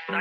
So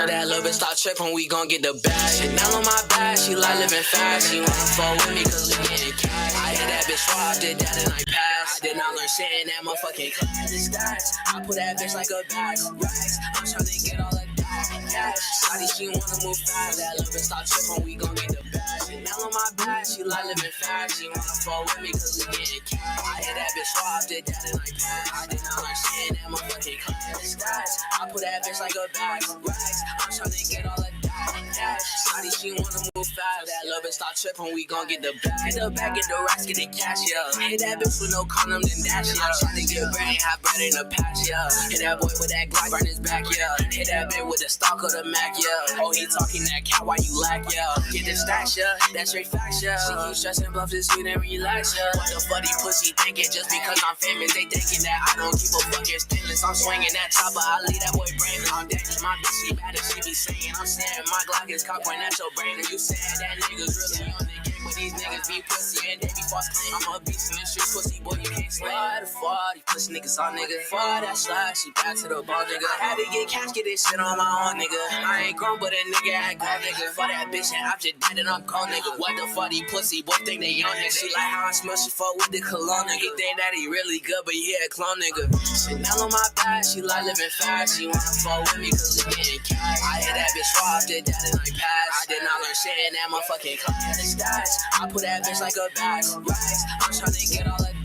that little bitch stop trippin', we gon' get the bag. Chanel on my back, she like living fast. She wanna fuck with me cause we getting cash. I hit that bitch raw, did that and I passed. I did not learn shit in that motherfucking class. It's stats. I put that bitch like a bag of racks. I'm tryna get all of that cash. Shawty, she wanna move fast. That little bitch stop trippin', we gon' get the bag. Chanel on my back, she like living fast. She wanna fuck with me cause we getting cash. I hit that bitch raw, did that and I passed. I did not learn shit in that motherfucking class. It's stats. I put that bitch like a bag of racks. I'm tryna get all of that cash. Shawty, she wanna move fast. That love bitch stop trippin', we gon' get the bag. Get the bag, get the racks, get the cash, yeah. Hit that bitch with no condom, then dash, yeah. I'm tryna get bread, have bread in the patch, yeah. Hit that boy with that Glock, burn his back, yeah. Hit that bitch with the stock of the Mac, yeah. Oh, he talking that cat, why you lack, yeah. Get the stash, yeah. That's straight facts, yeah. She keep stressing, bluff this sweet and relax, yeah. What the fuck these pussy thinking? Just because I'm famous, they thinking that I don't keep a fucking stainless. I'm swinging that chopper, I leave that boy brain all day. My bitch, she bad if she be saying I'm saying my Glock is cock point at your brain. And you said that niggas really on the game, but these niggas be pussy and they be false claim. I'm a beast in the street, pussy boy, you can't slay. Why the fuck these pussy niggas on nigga? Fuck that slide, she back to the ball nigga. Had to get cash, get this shit on my own nigga. I ain't grown, but a nigga act gold nigga. Fuck that bitch and I'm just dead and I'm cold nigga. What the fuck these pussy boy think they young nigga? She like how I smell, she fuck with the cologne nigga. He think that he really good, but he a clone nigga. Chanel on my back, she like living fast. She wanna fuck with me cause we getting cash. I hit that bitch raw, did that and I passed. I did not learn shit in that motherfucking class. It's stats. I put that bitch like a bag of racks. I'm tryna get all of that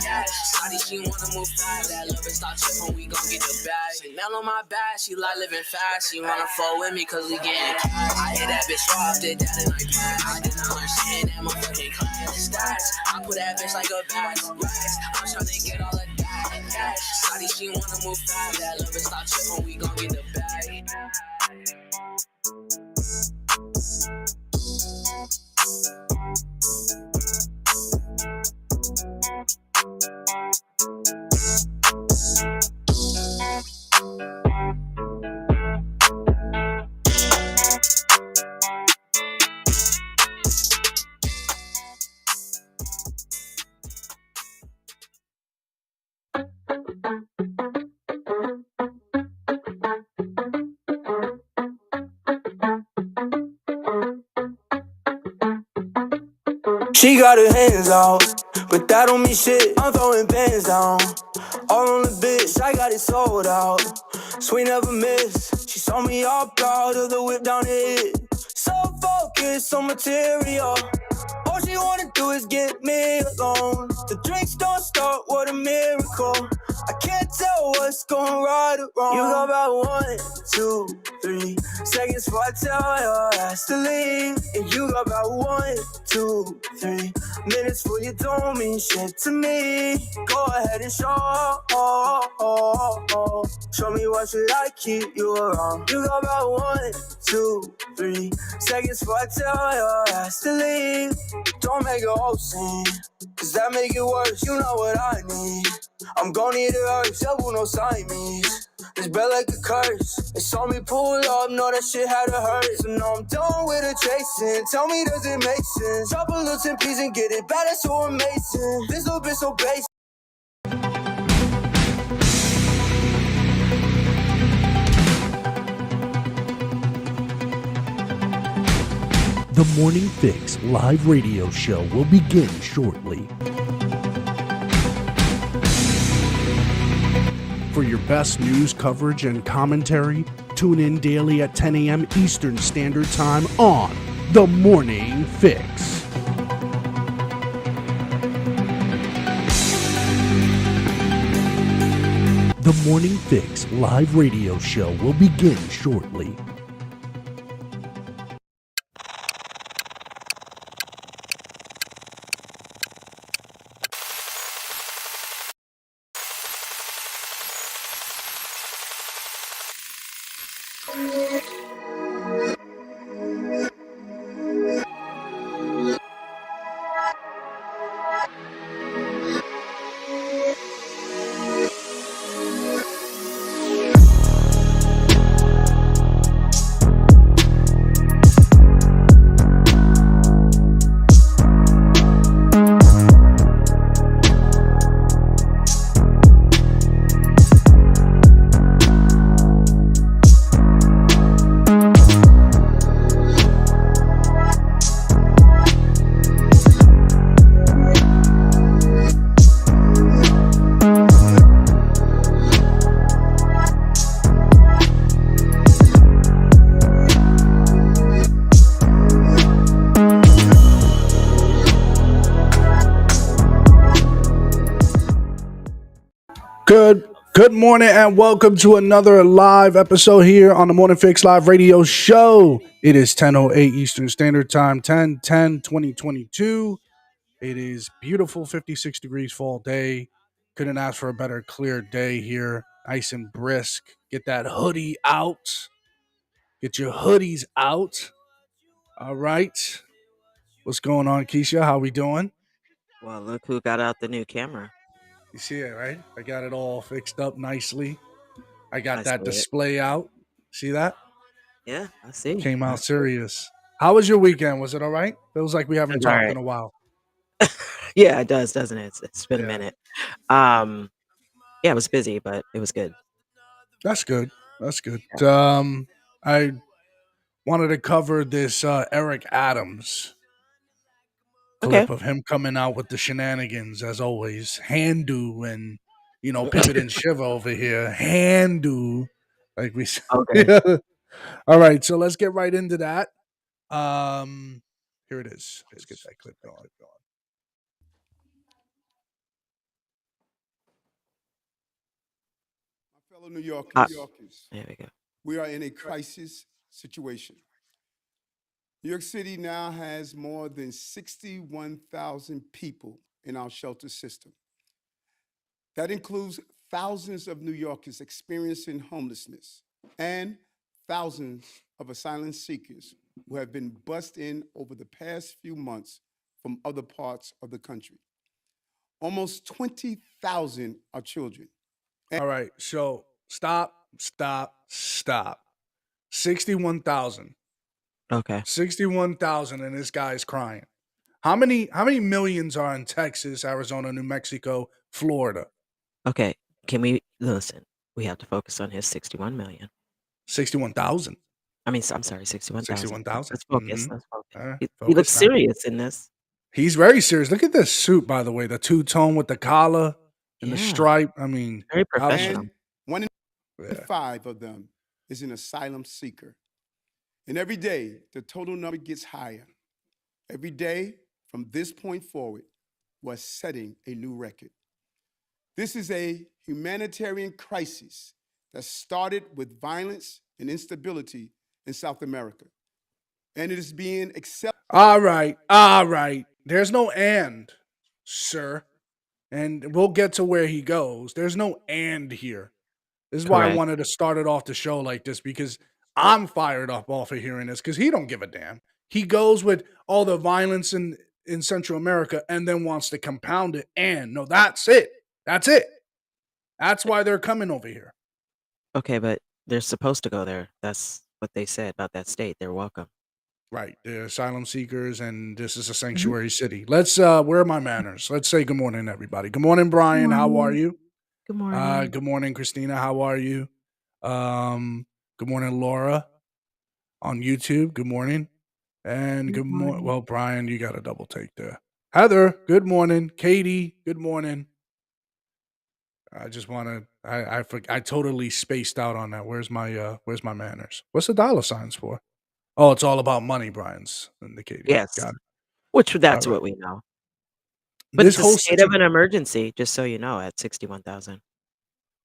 cash. Shawty, she wanna move fast. That little bitch stop trippin', we gon' get the bag. Chanel on my back, she like living fast. She wanna fuck with me cause we getting cash. I hit that bitch raw, did that and I passed. I did not learn shit in that motherfucking class. It's stats. I put that bitch like a bag of racks. I'm tryna get all of that cash. Shawty, she wanna move fast. That little bitch stop trippin', we gon' get the bag. She got her hands out, but that don't mean shit. I'm throwing bands down, all on the bitch. I got it sold out, sweet never miss. She saw me all proud of the whip down the hit. So focused on material, all she wanna do is get me alone. The drinks don't start, what a miracle. I can't tell what's going right or wrong. You got about 1, 2, 3 seconds before I tell your ass to leave. And you got about 1, 2, 3 minutes before you don't mean shit to me. Go ahead and show me why should I keep you around. You got about 1, 2, 3 seconds before I tell your ass to leave. Don't make a whole scene, cause that make it worse. You know what I need, I'm gon' need it hurts. Double no Siamese, it's bad like a curse. They saw me pull up, know that shit had to hurt. So now I'm done with the chasing. Tell me, does it make sense? Drop a little 10 piece and get it back, that's so amazing. This little bitch so basic. The Morning Fix live radio show will begin shortly. For your best news coverage and commentary, tune in daily at 10 a.m. Eastern Standard Time on The Morning Fix. The Morning Fix live radio show will begin shortly. Good morning and welcome to another live episode here on the Morning Fix Live Radio Show. It is 10:08 Eastern Standard Time, 10/10/2022. It is beautiful 56 degrees fall day. Couldn't ask for a better clear day here. Nice and brisk. Get that hoodie out. Get your hoodies out. All right. What's going on, Keisha? How we doing? Well, look who got out the new camera. You see it, right? I got it all fixed up nicely. I got I that see it. display out. See that? Yeah, I see. Came I out see it. serious. How was your weekend? Was it all right? Feels like we haven't It's all talked in right. a while. Yeah, it does, doesn't it? It's been a Yeah, minute. Um, yeah, it was busy, but it was good. that's good. That's good. Yeah. I wanted to cover this Eric Adams Okay. clip of him coming out with the shenanigans as always. Handu and Pivot and Shiva over here. Handu, like we said. Okay. All right, so let's get right into that. Here it is. Let's get that clip going. Fellow New Yorkers, There we go. we are in a crisis situation. New York City now has more than 61,000 people in our shelter system. That includes thousands of New Yorkers experiencing homelessness and thousands of asylum seekers who have been bussed in over the past few months from other parts of the country. Almost 20,000 are children. All right, so stop. 61,000. Okay. 61,000 and this guy's crying. How many millions are in Texas, Arizona, New Mexico, Florida? Okay. Can we listen? We have to focus on his 61 million. 61,000. I mean, I'm sorry, 61,000. 61,000. Let's focus. Mhm. Let's focus. All right, He focus looks now. serious in this. He's very serious. Look at this suit, by the way, the two-tone with the collar and the Yeah. stripe. I mean, Very God bless. professional. And one in Yeah. 5 of them is an asylum seeker. And every day, the total number gets higher. Every day, from this point forward, we're setting a new record. This is a humanitarian crisis that started with violence and instability in South America. And it is being accepted. All right. There's no and, sir. And we'll get to where he goes. There's no and here. This is why I Correct. wanted to start it off the show like this, because I'm fired up off of hearing this because he don't give a damn. He goes with all the violence in Central America and then wants to compound it. And no, that's it. That's it. That's why they're coming over here. Okay, but they're supposed to go there. That's what they said about that state. They're welcome. Right. They're asylum seekers and this is a sanctuary city. Let's where are my manners? Let's say good morning, everybody. Good morning, Brian. How are morning. you? Good morning. Good morning, Christina. How are you? Good morning, Laura on YouTube. Good morning. And good morning. Well, Brian, you got a double take there. Heather, good morning. Katie, good morning. I just want to. I totally spaced out on that. Where's my manners? What's the dollar signs for? Oh, it's all about money, Brian's indicating. Yes. Got it. Which that's All right. what we know. But This it's a whole state of an emergency, just so you know, at 61,000.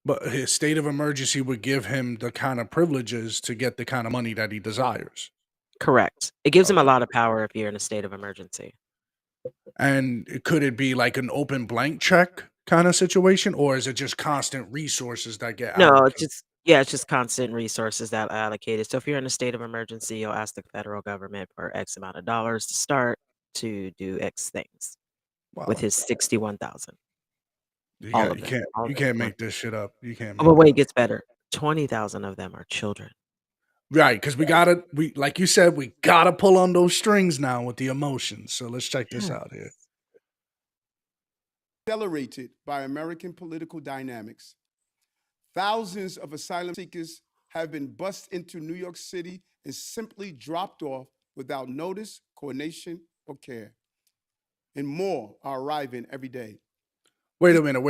but his state of emergency would give him the kind of privileges to get the kind of money that he desires. Correct. It gives him a Okay. lot of power if you're in a state of emergency. And could it be like an open blank check kind of situation, or is it just constant resources that get No, allocated? it's just constant resources that are allocated. So if you're in a state of emergency, you'll ask the federal government for X amount of dollars to start to do X things with Wow. his 61,000. You All got- of you them. can't All of you them. can't make this shit up. You can't Oh, make but wait, that it up. gets better. 20,000 of them are children. Right, because we like you said, we gotta pull on those strings now with the emotions. So let's check this out here. Accelerated by American political dynamics. Thousands of asylum seekers have been bussed into New York City and simply dropped off without notice, coordination, or care. And more are arriving every day. Wait a minute.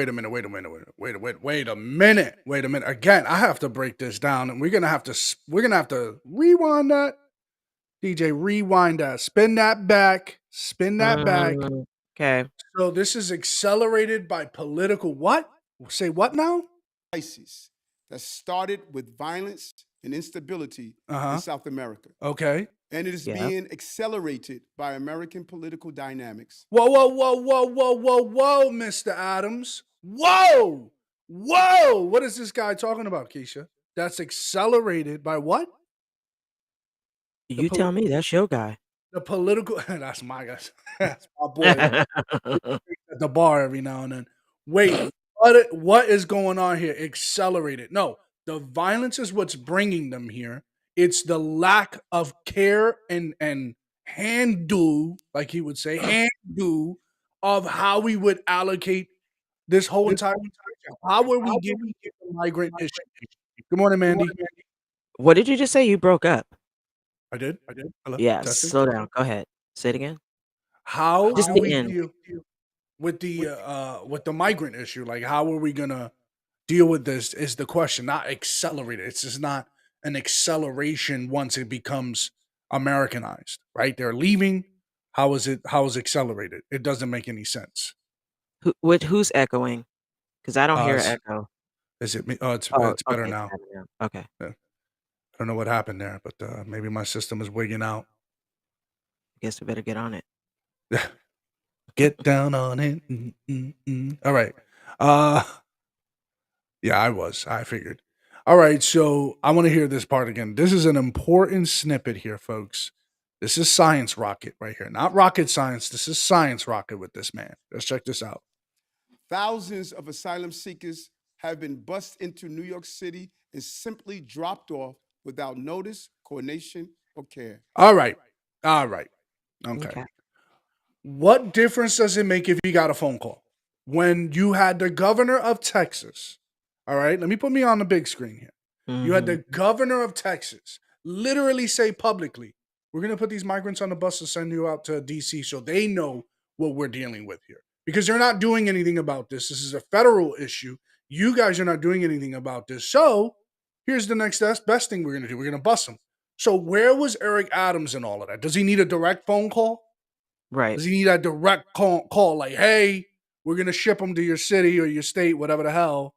Again, I have to break this down, and we're gonna have to rewind that. DJ, rewind that. Spin that back. Okay. So this is accelerated by political what? Say what now? crisis that started with violence and instability Uh in huh. South America, Okay. and it is Yeah. being accelerated by American political dynamics. Whoa, whoa, whoa, whoa, whoa, whoa, whoa, Mr. Adams. Whoa, whoa. What is this guy talking about, Keisha? That's accelerated by what? The You tell me. That's your guy. the political. That's my guy. That's my boy. At the bar every now and then. Wait, what is going on here? Accelerated. No, the violence is what's bringing them here. It's the lack of care and handle, like he would say, handle of how we would allocate this whole entire situation. How are we dealing with the migrant issue? Good morning, Mandy. What did you just say? You broke up. I did. I did. Hello. Yeah, Testing. slow down. Go ahead. Say it again. How Just do the we end. deal with the migrant issue? Like, how are we gonna deal with this? Is the question, not accelerate it. It's just not an acceleration once it becomes Americanized, right? They're leaving. How is it? How is accelerated? It doesn't make any sense. Who's echoing? Because I don't hear Is, echo. is it me? Oh, it's Oh, better okay, it's now. better now. Okay. I don't know what happened there, but maybe my system is wigging out. Guess we better get on it. Get down on it. All right. Uh yeah, I figured. All right, so I want to hear this part again. This is an important snippet here, folks. This is science rocket right here. Not rocket science. This is science rocket with this man. Let's check this out. Thousands of asylum seekers have been bussed into New York City and simply dropped off without notice, coordination, or care. All right. All right. Okay. Okay. What difference does it make if you got a phone call? When you had the governor of Texas, all right, let me put me on the big screen here. You had the governor of Texas literally say publicly, we're going to put these migrants on the bus and send you out to DC so they know what we're dealing with here. Because they're not doing anything about this. This is a federal issue. You guys are not doing anything about this. So here's the next best thing we're going to do. We're going to bus them. So where was Eric Adams in all of that? Does he need a direct phone call? Right. Does he need a direct call like, hey, we're going to ship them to your city or your state, whatever the hell.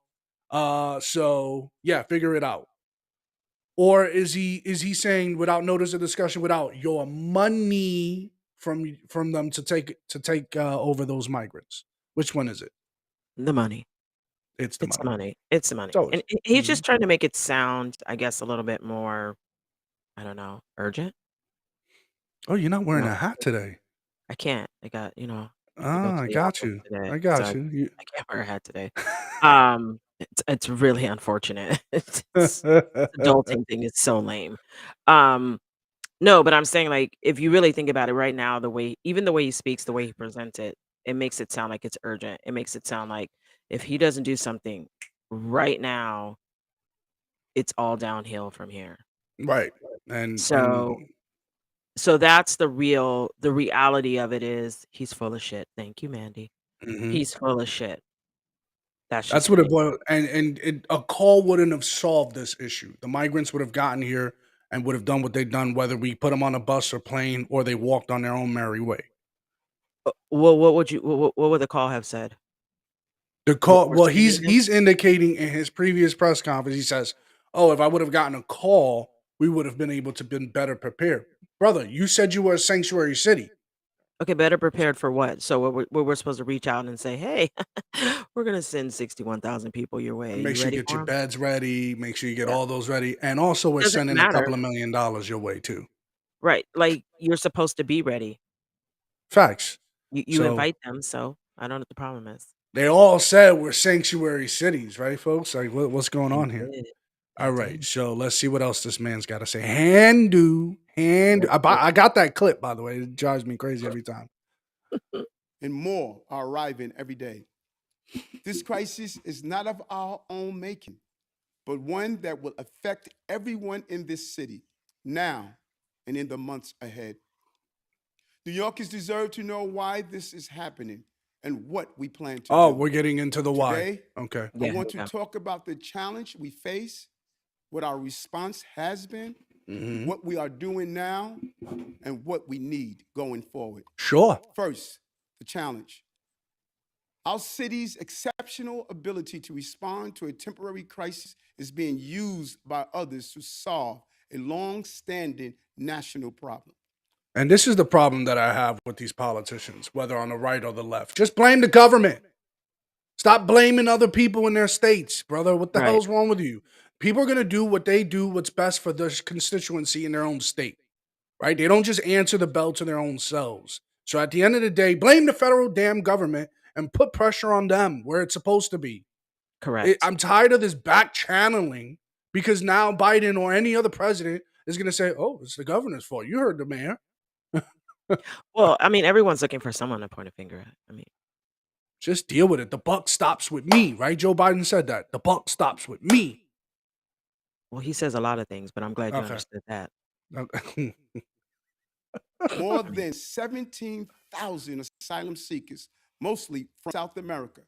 So yeah, figure it out. Or is he saying without notice of discussion, without your money from them to take over those migrants? Which one is it? The money. It's the It's the money. money. It's the money. So And he's just trying to make it sound, I guess, a little bit more, I don't know, urgent? oh, you're not wearing No, a hat today. I can't. I got, I have to go Ah, to I the got office you. today, I so got I you. I can't wear a hat today. It's really unfortunate. It's adulting thing is so lame. Um, no, but I'm saying, like, if you really think about it right now, the way he speaks, the way he presents it, it makes it sound like it's urgent. It makes it sound like if he doesn't do something right now, it's all downhill from here. Right. And So that's the reality of it is he's full of shit. Thank you, Mandy. mhm. He's full of shit. That's That's just what what it it is. boiled. And a call wouldn't have solved this issue. The migrants would have gotten here and would have done what they've done, whether we put them on a bus or plane or they walked on their own merry way. Well, what would the call have said? The call, We're well, sending them? he's indicating in his previous press conference, he says, "Oh, if I would have gotten a call, we would have been able to been better prepared." Brother, you said you were a sanctuary city. Okay, better prepared for what? So we're supposed to reach out and say, "Hey, we're gonna send 61,000 people your way. Make You sure you ready get for your them?" beds ready. Make sure you get Yeah. all those ready. And also, we're Doesn't sending a matter. couple of $1 million your way too. Right. Like, you're supposed to be ready. Facts. You So invite them, so I don't know what the problem is. they all said we're sanctuary cities, right, folks? Like, what's going They on here? did. They All right, did. so let's see what else this man's got to say. Hand. That's it. I got that clip, by the way. It drives me crazy every time. And more are arriving every day. This crisis is not of our own making, but one that will affect everyone in this city now and in the months ahead. New Yorkers deserve to know why this is happening and what we plan to Oh, do. we're getting into the why. Today, Okay. I Yeah, want to yeah. talk about the challenge we face, what our response has been, Hmm. what we are doing now, and what we need going forward. Sure. First, the challenge. Our city's exceptional ability to respond to a temporary crisis is being used by others to solve a long standing national problem. And this is the problem that I have with these politicians, whether on the right or the left. Just blame the government. Stop blaming other people in their states, brother. What the Right. hell's wrong with you? People are going to do what they do, what's best for their constituency in their own state, right? They don't just answer the bell to their own selves. So at the end of the day, blame the federal damn government and put pressure on them where it's supposed to be. Correct. I'm tired of this back channeling because now Biden or any other president is going to say, oh, it's the governor's fault. You heard the mayor. Well, I mean, everyone's looking for someone to point a finger at. I mean, Just deal with it. The buck stops with me, right? Joe Biden said that. The buck stops with me. well, he says a lot of things, but I'm glad you Okay. understood that. More than 17,000 asylum seekers, mostly from South America,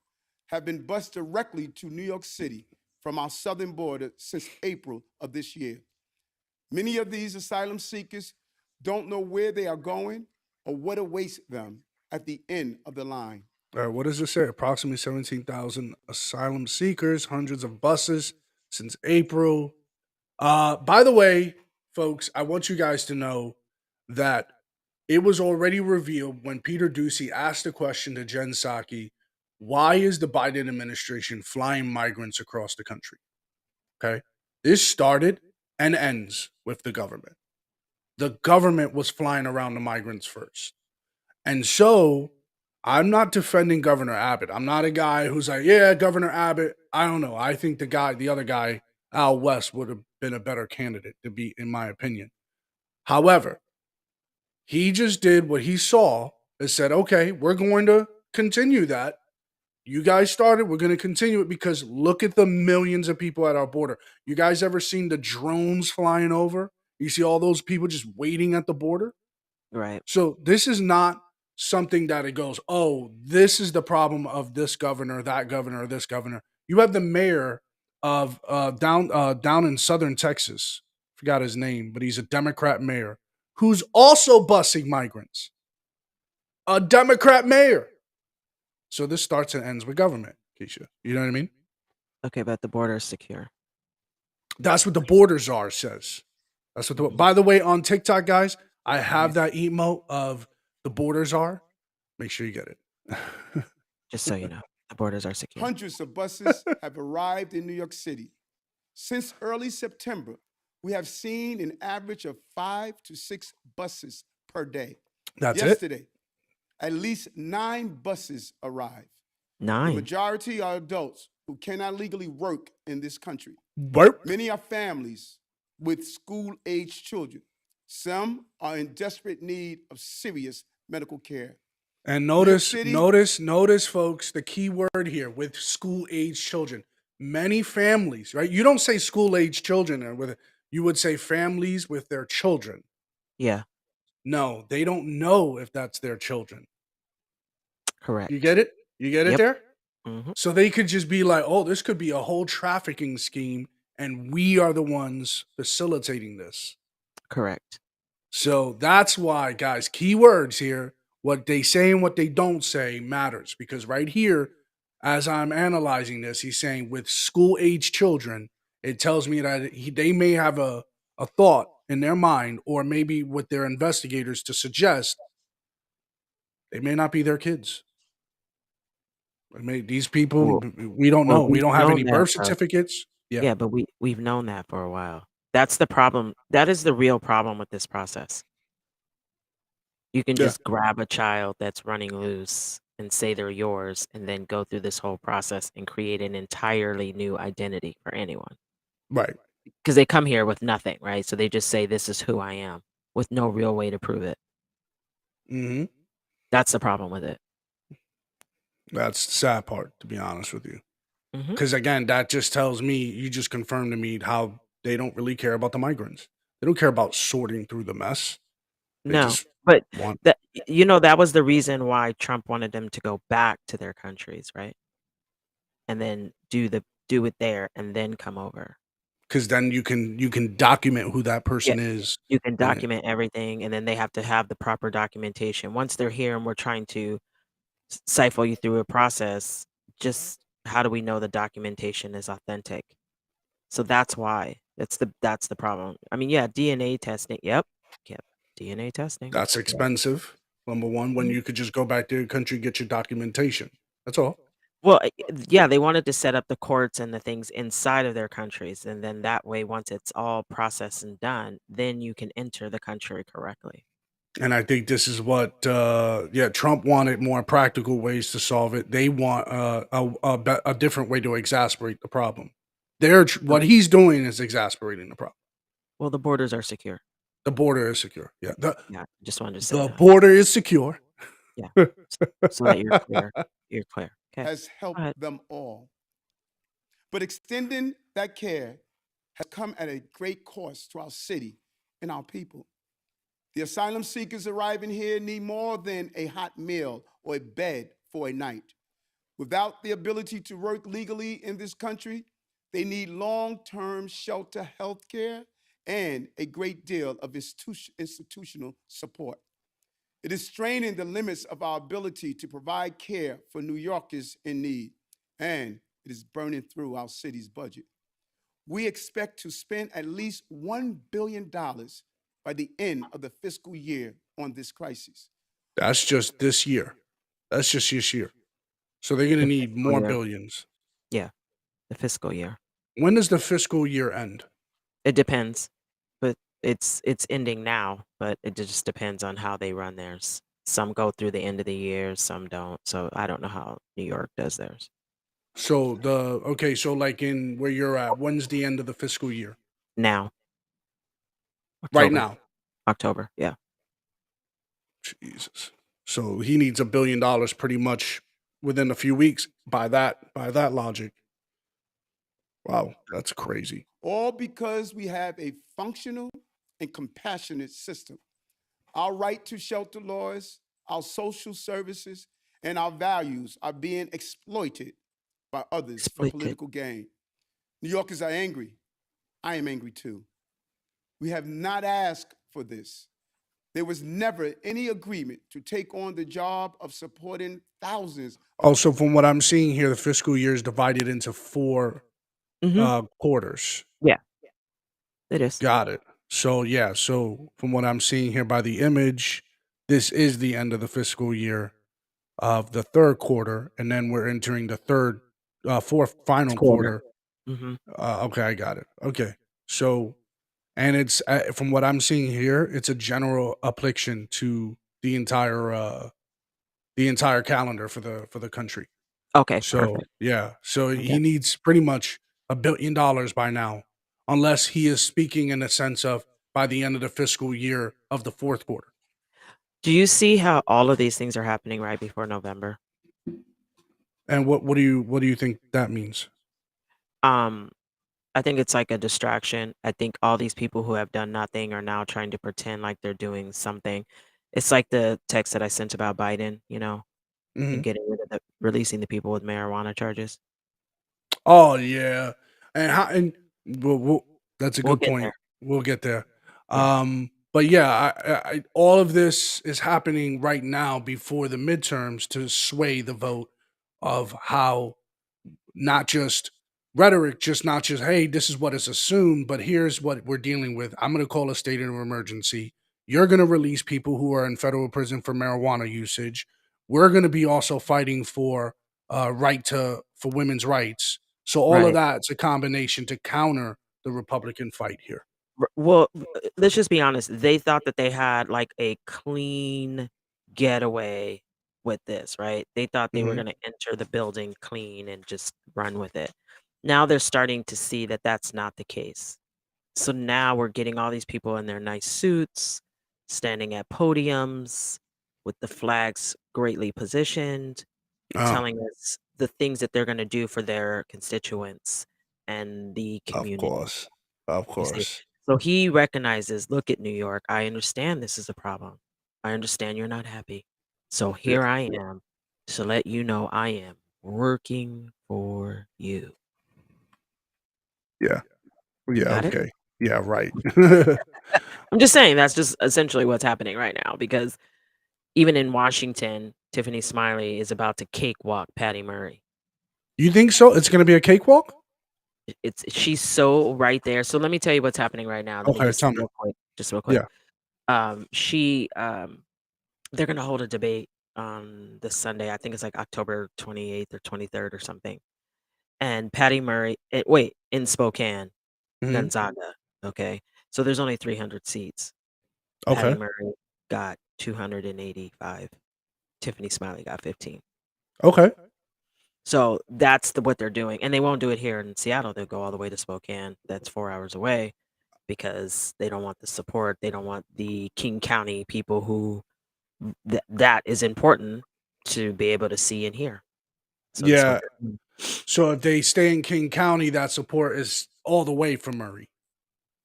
have been bused directly to New York City from our southern border since April of this year. Many of these asylum seekers don't know where they are going or what awaits them at the end of the line. What does it say? Approximately 17,000 asylum seekers, hundreds of buses since April. By the way, folks, I want you guys to know that it was already revealed when Peter Ducey asked the question to Jen Psaki, why is the Biden administration flying migrants across the country? Okay. This started and ends with the government. The government was flying around the migrants first. And so I'm not defending Governor Abbott. I'm not a guy who's like, yeah, Governor Abbott. I don't know. I think the other guy, Al West, would have been a better candidate to be, in my opinion. However, he just did what he saw and said, okay, we're going to continue that. You guys started, we're going to continue it because look at the millions of people at our border. You guys ever seen the drones flying over? You see all those people just waiting at the border? Right. So this is not something that it goes, oh, this is the problem of this governor, that governor, or this governor. You have the mayor of down in southern Texas, forgot his name, but he's a Democrat mayor who's also busing migrants. A Democrat mayor. So this starts and ends with government, Keisha. You know what I mean? Okay, but the border is secure. That's what the borders are, says. That's what Mhm. by the way, on TikTok, guys, I have that emote of the borders are. Make sure you get it. Just so you know, the borders are secure. Hundreds of buses have arrived in New York City. Since early September, we have seen an average of 5 to 6 buses per day. That's it. Yesterday, at least 9 buses arrived. The 9. majority are adults who cannot legally work in this country. Work. Many are families with school-aged children. Some are in desperate need of serious medical care. And York notice, City- notice, folks, the key word here with school-age children. Many families, right? You don't say school-age children, you would say families with their children. Yeah, No, they don't know if that's their children. correct. You get it? You get it Yep. there? Mhm. So they could just be like, oh, this could be a whole trafficking scheme, and we are the ones facilitating this. Correct. So that's why, guys, keywords here, what they say and what they don't say matters. Because right here, as I'm analyzing this, he's saying with school age children, it tells me that they may have a thought in their mind, or maybe with their investigators to suggest they may not be their kids. These people, Well, we don't know. We we've don't have known any that birth for certificates. yeah, but we've known that for a while. That's the problem. That is the real problem with this process. You can Yeah. just grab a child that's running loose and say they're yours, and then go through this whole process and create an entirely new identity for anyone. Right. Because they come here with nothing, right? So they just say, "This is who I am," with no real way to prove it. Mm-hmm. That's the problem with it. That's the sad part, to be honest with you. Mhm. Because again, that just tells me, you just confirmed to me how they don't really care about the migrants. They don't care about sorting through the mess. They No, just but want, that that was the reason why Trump wanted them to go back to their countries, right? And then do it there and then come over. because then you can document who that Yeah, person is. you can And it, document everything, and then they have to have the proper documentation. Once they're here and we're trying to cycle you through a process. Just how do we know the documentation is authentic? So that's why. That's the problem. I mean, yeah, DNA testing. Yep, DNA testing. That's expensive. Number one, when Mhm. you could just go back to your country, get your documentation. That's all. Well, yeah, they wanted to set up the courts and the things inside of their countries, and then that way, once it's all processed and done, then you can enter the country correctly. And I think this is what, yeah, Trump wanted more practical ways to solve it. They want a different way to exasperate the problem. Oh, What he's doing is exasperating the problem. well, the borders are secure. The border is secure. Yeah, Yeah, just wanted to say the that. border is secure. Yeah, s so that you're clear. You're clear. Okay, has go helped ahead. them all. But extending that care has come at a great cost to our city and our people. The asylum seekers arriving here need more than a hot meal or a bed for a night. Without the ability to work legally in this country, they need long term shelter, health care, and a great deal of institutional support. It is straining the limits of our ability to provide care for New Yorkers in need, and it is burning through our city's budget. We expect to spend at least $1 billion by the end of the fiscal year on this crisis. That's just this year. That's just this year. So they're going to The need fiscal more year. billions. Yeah, the fiscal year. When does the fiscal year end? It depends, but it's ending now, but it just depends on how they run theirs. Some go through the end of the year, some don't. So I don't know how New York does theirs. So like in where you're at, when's the end of the fiscal year? Now, Right October. now. October, yeah. Jesus. So he needs $1 billion pretty much within a few weeks by that logic. Wow, that's crazy. All because we have a functional and compassionate system. Our right to shelter laws, our social services, and our values are being exploited by others for Exploited. political gain. New Yorkers are angry. I am angry too. We have not asked for this. There was never any agreement to take on the job of supporting thousands of. Also, from what I'm seeing here, the fiscal year is divided into 4 Mhm. quarters. Yeah, it is. Got it. So yeah, so from what I'm seeing here by the image, this is the end of the fiscal year of the third quarter, and then we're entering the fourth It's final quarter. quarter. Mhm. Okay, I got it. Okay, so and it's from what I'm seeing here, it's a general affliction to the entire calendar for the country. Okay, So perfect. yeah, so Okay. he needs pretty much $1 billion by now, unless he is speaking in a sense of by the end of the fiscal year of the fourth quarter. Do you see how all of these things are happening right before November? And what do you think that means? Um, I think it's like a distraction. I think all these people who have done nothing are now trying to pretend like they're doing something. It's like the text that I sent about Biden, and Mhm. getting rid of releasing the people with marijuana charges. Oh, yeah, and how and we'll that's a We'll good get point. there. We'll get there. Yeah. But yeah, I all of this is happening right now before the midterms to sway the vote of how not just rhetoric, just not just, hey, this is what is assumed, but here's what we're dealing with. I'm going to call a state of emergency. You're going to release people who are in federal prison for marijuana usage. We're going to be also fighting for for women's rights. So all of Right. that's a combination to counter the Republican fight here. Well, let's just be honest. They thought that they had like a clean getaway with this, right? They thought they were Hmm. going to enter the building clean and just run with it. Now they're starting to see that that's not the case. So now we're getting all these people in their nice suits, standing at podiums with the flags greatly positioned, Oh, telling us the things that they're going to do for their constituents and the of community. course. Of You see? course. So he recognizes, look at New York. I understand this is a problem. I understand you're not happy. So Yeah. here I am to let you know I am working for you. Yeah. Yeah. Got it? Okay. Yeah. Right. I'm just saying that's just essentially what's happening right now because even in Washington, Tiffany Smiley is about to cakewalk Patty Murray. You think so? It's going to be a cakewalk? She's so right there. So let me tell you what's happening right now. Let me Okay, just tell me. just real quick. Yeah. She they're gonna hold a debate on this Sunday. I think it's like October 28th or 23rd or something. And Patty Murray, in Spokane, Hmm. Gonzaga. Okay, so there's only 300 seats. Patty Okay. Murray got 285. Tiffany Smiley got 15. Okay. So that's what they're doing, and they won't do it here in Seattle. They'll go all the way to Spokane. That's 4 hours away because they don't want the support. They don't want the King County people who that is important to be able to see and hear. So that's what Yeah. they're doing. So if they stay in King County, that support is all the way from Murray,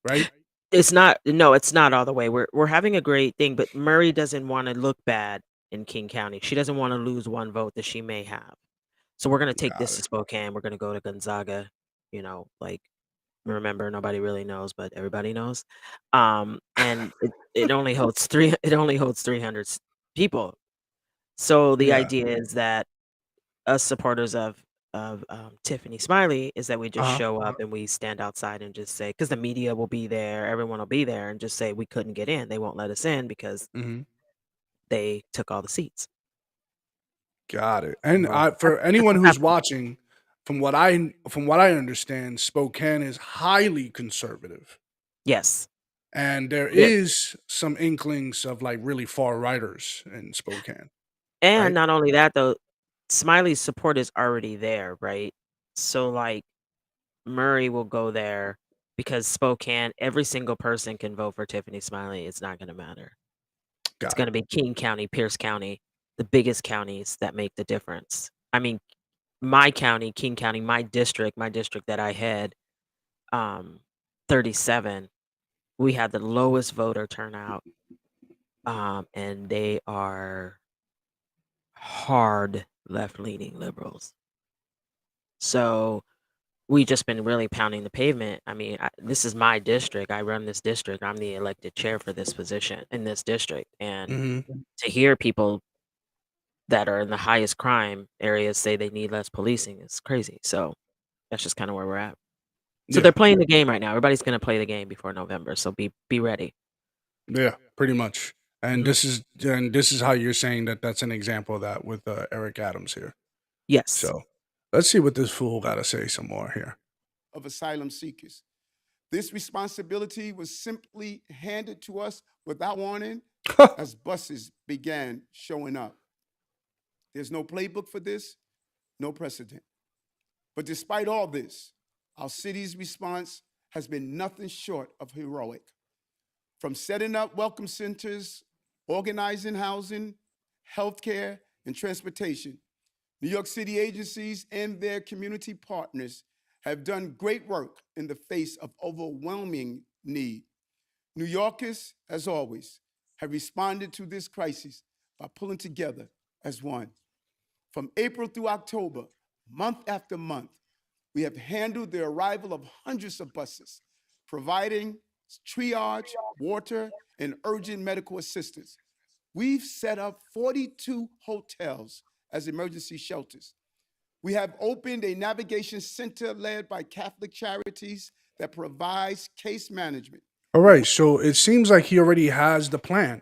right? It's not no, it's not all the way. We're having a great thing, but Murray doesn't wanna look bad in King County. She doesn't wanna lose one vote that she may have. So we're gonna take Got this it. to Spokane. We're gonna go to Gonzaga, like, remember, nobody really knows, but everybody knows. And it only holds 300 people. So the Yeah. idea is that us supporters of Tiffany Smiley is that we just Uh-huh. show up and we stand outside and just say, because the media will be there, everyone will be there, and just say we couldn't get in. They won't let us in because Hmm. they took all the seats. Got it. And So for that's anyone what's who's happening. watching, from what I understand, Spokane is highly conservative, Yes, and there it is. is some inklings of like really far righters in Spokane, And right? not only that, though, Smiley's support is already there, right? So like Murray will go there because Spokane, every single person can vote for Tiffany Smiley. It's not going to matter. It's Got it. gonna be King County, Pierce County, the biggest counties that make the difference. I mean, my county, King County, my district that I had, um, 37, we had the lowest voter turnout, and they are hard left-leaning liberals. So, we just been really pounding the pavement. I mean, this is my district. I run this district. I'm the elected chair for this position in this district, and Hmm. to hear people that are in the highest crime areas say they need less policing is crazy. So that's just kind of where we're at. So they're Yeah. playing the game right now. Everybody's going to play the game before November. So be ready. Yeah. Pretty much. And Mhm. this is how you're saying that that's an example of that with Eric Adams here. Yes. So let's see what this fool got to say some more here. Of asylum seekers. This responsibility was simply handed to us without warning as buses began showing up. There's no playbook for this, no precedent. But despite all this, our city's response has been nothing short of heroic. From setting up welcome centers, organizing housing, healthcare, and transportation, New York City agencies and their community partners have done great work in the face of overwhelming need. New Yorkers, as always, have responded to this crisis by pulling together as one. From April through October, month after month, we have handled the arrival of hundreds of buses, providing triage, water, and urgent medical assistance. We've set up 42 hotels as emergency shelters. We have opened a navigation center led by Catholic Charities that provides case management. All right. So it seems like he already has the plan.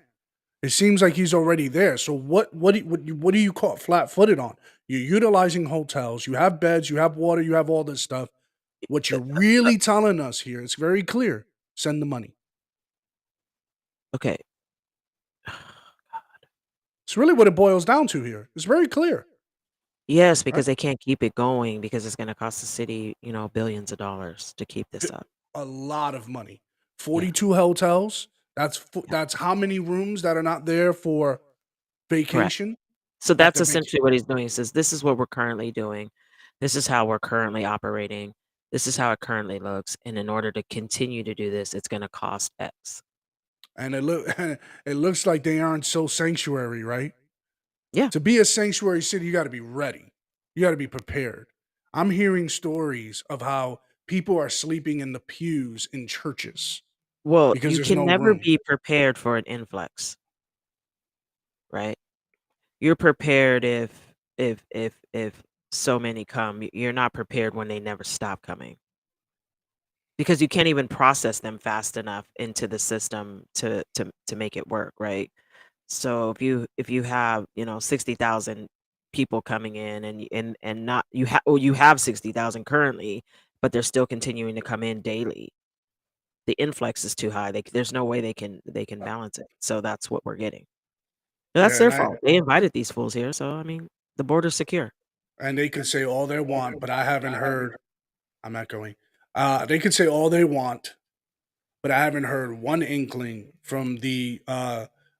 It seems like he's already there. So what do you call it flat-footed on? You're utilizing hotels. You have beds. You have water. You have all this stuff. What you're really telling us here, it's very clear. Send the money. Okay. It's really what it boils down to here. It's very clear, Yes, right? because they can't keep it going because it's going to cost the city, billions of dollars to keep B- this up. A lot of money. Yeah. 42 hotels. Yeah. That's how many rooms that are not there for Correct. vacation So at that's the vac. essentially what he's doing. He says, "This is what we're currently doing. This is how we're currently operating. This is how it currently looks. And in order to continue to do this, it's going to cost X." And it looks like they aren't so sanctuary, right? Yeah. To be a sanctuary city, you got to be ready. You got to be prepared. I'm hearing stories of how people are sleeping in the pews in churches Well, because you there's can no never room. be prepared for an influx, right? You're prepared if so many come. You're not prepared when they never stop coming because you can't even process them fast enough into the system to make it work, right? So if you have, 60,000 people coming in and not you have 60,000 currently, but they're still continuing to come in daily. The influx is too high. There's no way they can balance it. So that's what we're getting. No, that's Yeah, their fault. They invited these fools here, so I mean, the border's secure. and they can say all they want, but I haven't heard. I'm echoing. They can say all they want, but I haven't heard one inkling from the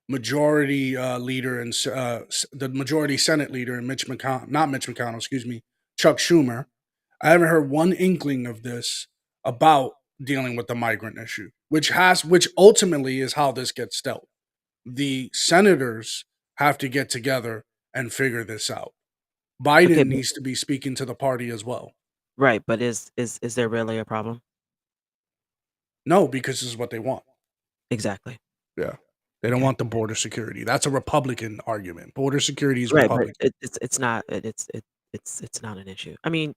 majority leader and the majority Senate leader and Mitch McConnell, not Mitch McConnell, excuse me, Chuck Schumer. I haven't heard one inkling of this about dealing with the migrant issue, which ultimately is how this gets dealt. The senators have to get together and figure this out. Okay, Biden but needs to be speaking to the party as well. right, but is there really a problem? No, because this is what they want. Exactly. Yeah. They don't Okay. want the border security. That's a Republican argument. Border security is Right, but Republican. it's not it's not an issue. I mean,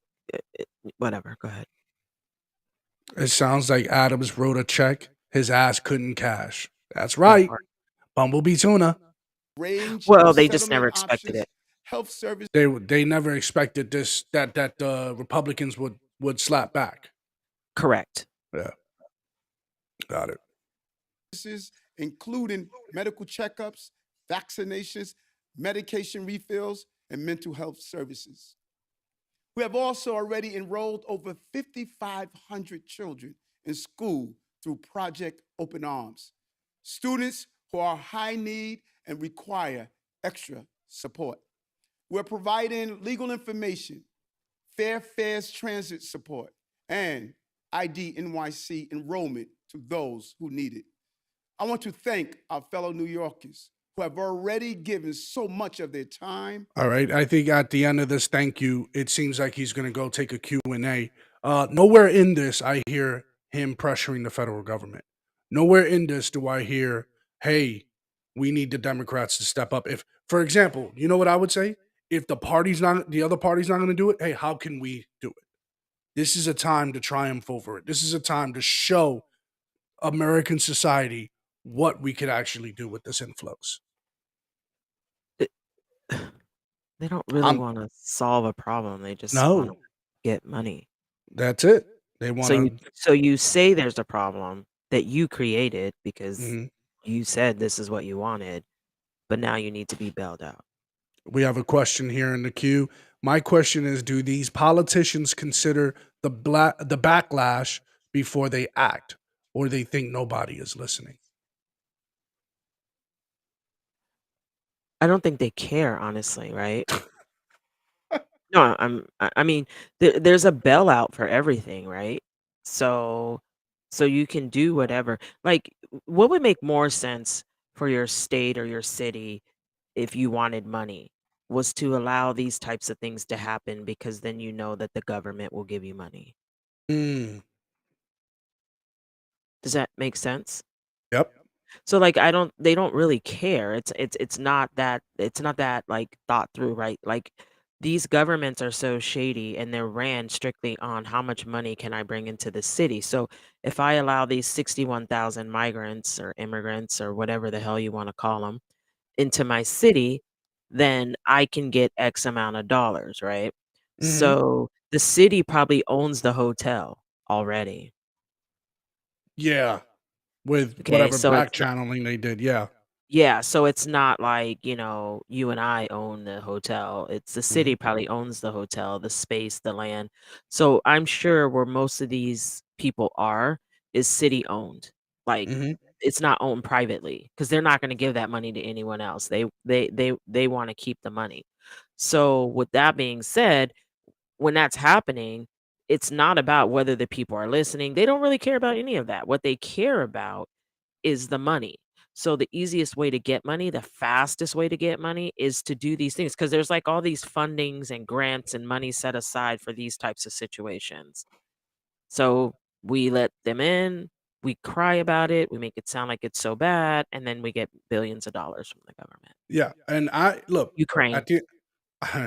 whatever. Go ahead. It sounds like Adams wrote a check his ass couldn't cash. That's In right. part. Bumblebee tuna. Range Well, of they just never settlement expected options, it. health service They never expected this that Republicans would slap back. Correct. Yeah, got it. services, including medical checkups, vaccinations, medication refills, and mental health services. We have also already enrolled over 5,500 children in school through Project Open Arms, students who are high need and require extra support. We're providing legal information, fair fares transit support, and ID NYC enrollment to those who need it. I want to thank our fellow New Yorkers who have already given so much of their time. All right. I think at the end of this, thank you. It seems like he's going to go take a Q&A. Nowhere in this I hear him pressuring the federal government. Nowhere in this do I hear, hey, we need the Democrats to step up. If, for example, you know what I would say? If the other party's not going to do it, hey, how can we do it? This is a time to triumph over it. This is a time to show American society what we could actually do with this influx. It- They don't really I'm want to solve a problem. They just want to no, get money. that's it. They So want you to. so you say there's a problem that you created because Mhm. you said this is what you wanted, but now you need to be bailed out. We have a question here in the queue. My question is: do these politicians consider the backlash before they act, or they think nobody is listening? I don't think they care, honestly, right? No, I mean, there's a bailout for everything, right? So so you can do whatever. Like, what would make more sense for your state or your city if you wanted money was to allow these types of things to happen because then you know that the government will give you money. Mm, Does that make sense? yep. So like they don't really care. It's not that like thought through, right? Like these governments are so shady and they're ran strictly on how much money can I bring into the city. So if I allow these 61,000 migrants or immigrants or whatever the hell you want to call them into my city, then I can get X amount of dollars, right? Hmm. So the city probably owns the hotel already. Yeah, with Okay, whatever so back it's channeling they did. Yeah. Yeah, so it's not like, you and I own the hotel. It's the Hmm. city probably owns the hotel, the space, the land. So I'm sure where most of these people are is city owned. Like Hmm. it's not owned privately because they're not going to give that money to anyone else. They want to keep the money. So with that being said, when that's happening, it's not about whether the people are listening. They don't really care about any of that. What they care about is the money. So the easiest way to get money, the fastest way to get money is to do these things because there's like all these fundings and grants and money set aside for these types of situations. So we let them in, we cry about it, we make it sound like it's so bad, and then we get billions of dollars from the government. Yeah, and I look Ukraine. at the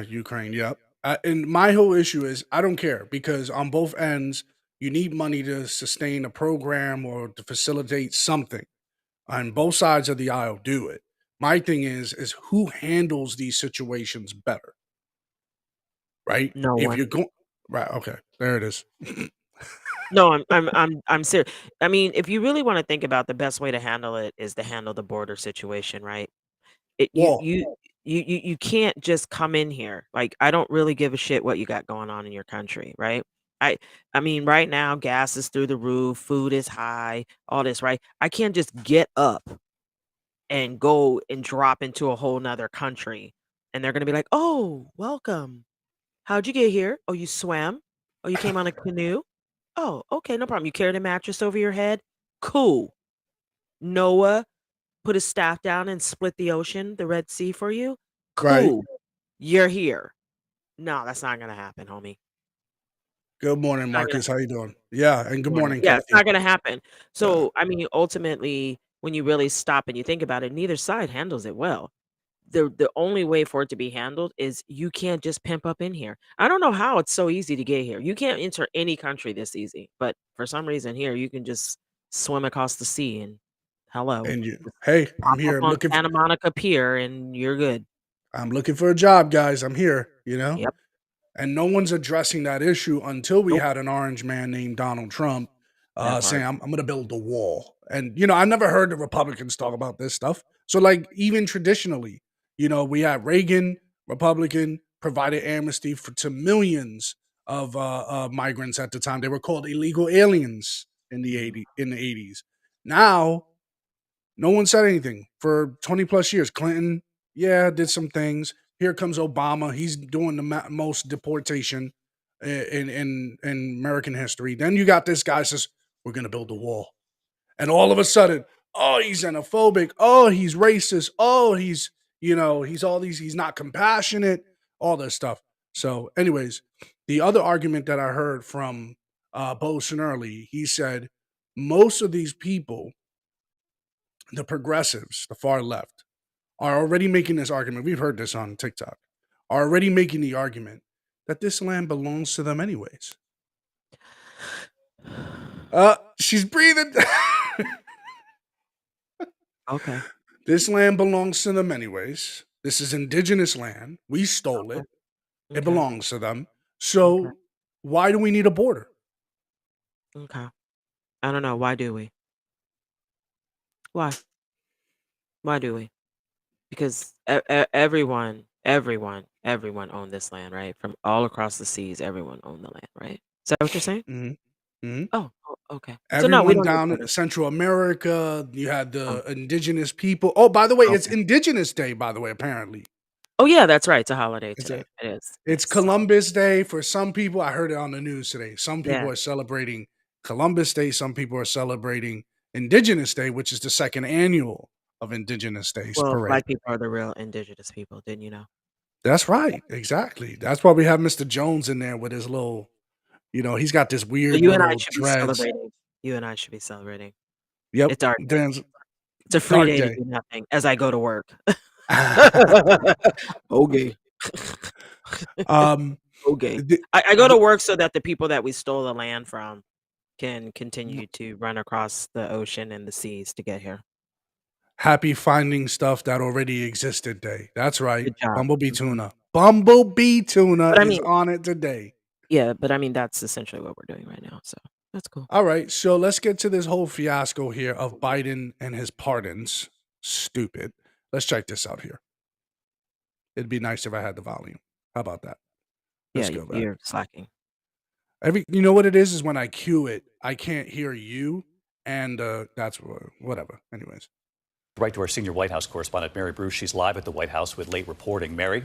Ukraine. Yep. And my whole issue is I don't care because on both ends you need money to sustain a program or to facilitate something. On both sides of the aisle, do it. My thing is who handles these situations better, right? No If one. you're going right, okay, there it is. No, I'm serious. I mean, if you really wanna think about the best way to handle it is to handle the border situation, right? It Wall, you can't just come in here. Like, I don't really give a shit what you got going on in your country, right? I I mean, right now, gas is through the roof, food is high, all this, right? I can't just get up and go and drop into a whole 'nother country, and they're gonna be like, "Oh, welcome. How'd you get here? Oh, you swam? Oh, you came on a canoe? Oh, okay, no problem. You carried a mattress over your head? Cool. Noah put his staff down and split the ocean, the Red Sea for you? right? Cool. You're here." No, that's not gonna happen, homie. Good morning, Not gonna Marcus. How you doing? Yeah, and good morning. morning, Yeah, it's Kathy. not gonna happen. So, I mean, ultimately, when you really stop and you think about it, neither side handles it well. The only way for it to be handled is you can't just pimp up in here. I don't know how it's so easy to get here. You can't enter any country this easy, but for some reason here you can just swim across the sea and hello, And you, just hey, I'm pop up here. on Santa Monica Pier and you're good. I'm looking for a job, guys. I'm here. You know. Yep. And no one's addressing that issue until we Nope. had an orange man named Donald Trump That saying, part. I'm going to build a wall. And, I never heard the Republicans talk about this stuff. So, like, even traditionally, we had Reagan, Republican, provided amnesty to millions of migrants at the time. They were called illegal aliens in the Mhm. 80s. Now, no one said anything for 20 plus years. Clinton, yeah, did some things. Here comes Obama. He's doing the most deportation in American history. Then you got this guy says we're going to build a wall, and all of a sudden, oh, he's xenophobic. Oh, he's racist. Oh, he's all these. He's not compassionate. All this stuff. So, anyways, the other argument that I heard from Bo Snerdley, he said most of these people, the progressives, the far left, are already making this argument. We've heard this on TikTok. Are already making the argument that this land belongs to them anyways. She's breathing. Okay. This land belongs to them anyways. This is indigenous land. We stole Okay. it. It Okay. belongs to them. Okay. So why do we need a border? Okay. I don't know. Why do we? Why? Why do we? Because everyone owned this land, right? From all across the seas, everyone owned the land, right? Is that what you're saying? Mm-hmm. Oh, okay. So no, we Everyone don't need down in borders. Central America, you had Oh, the indigenous people. Oh, by the way, it's okay. Indigenous Day, by the way, apparently. Oh yeah, that's right. It's a holiday It's today. a It is. It's Yes. Columbus Day for some people. I heard it on the news today. Some people Yeah. are celebrating Columbus Day. Some people are celebrating Indigenous Day, which is the second annual of Indigenous Days Well, parade. black people are the real indigenous people. Didn't you know? That's right. Exactly. That's why we have Mr. Jones in there with his little, he's got this So weird you and I little should be dreads. celebrating. You and I should be celebrating. Yep. It's our day. Dan's It's a free dark day to day. do nothing as I go to work. Okay. um, Okay. the, I go to the, work so that the people that we stole the land from can continue to run across the ocean and the seas to get here. happy finding stuff that already existed day. That's right. Good job. Bumblebee Mhm. tuna. Bumblebee tuna But I is mean, on it today. yeah, but I mean that's essentially what we're doing right now. So that's cool. All right, so let's get to this whole fiasco here of Biden and his pardons. Stupid. Let's check this out here. It'd be nice if I had the volume. How about that? Yeah, Let's go back. you're slacking. You know what it is when I cue it, I can't hear you, and that's whatever. Anyways, Right to our senior White House correspondent, Mary Bruce. She's live at the White House with late reporting. Mary?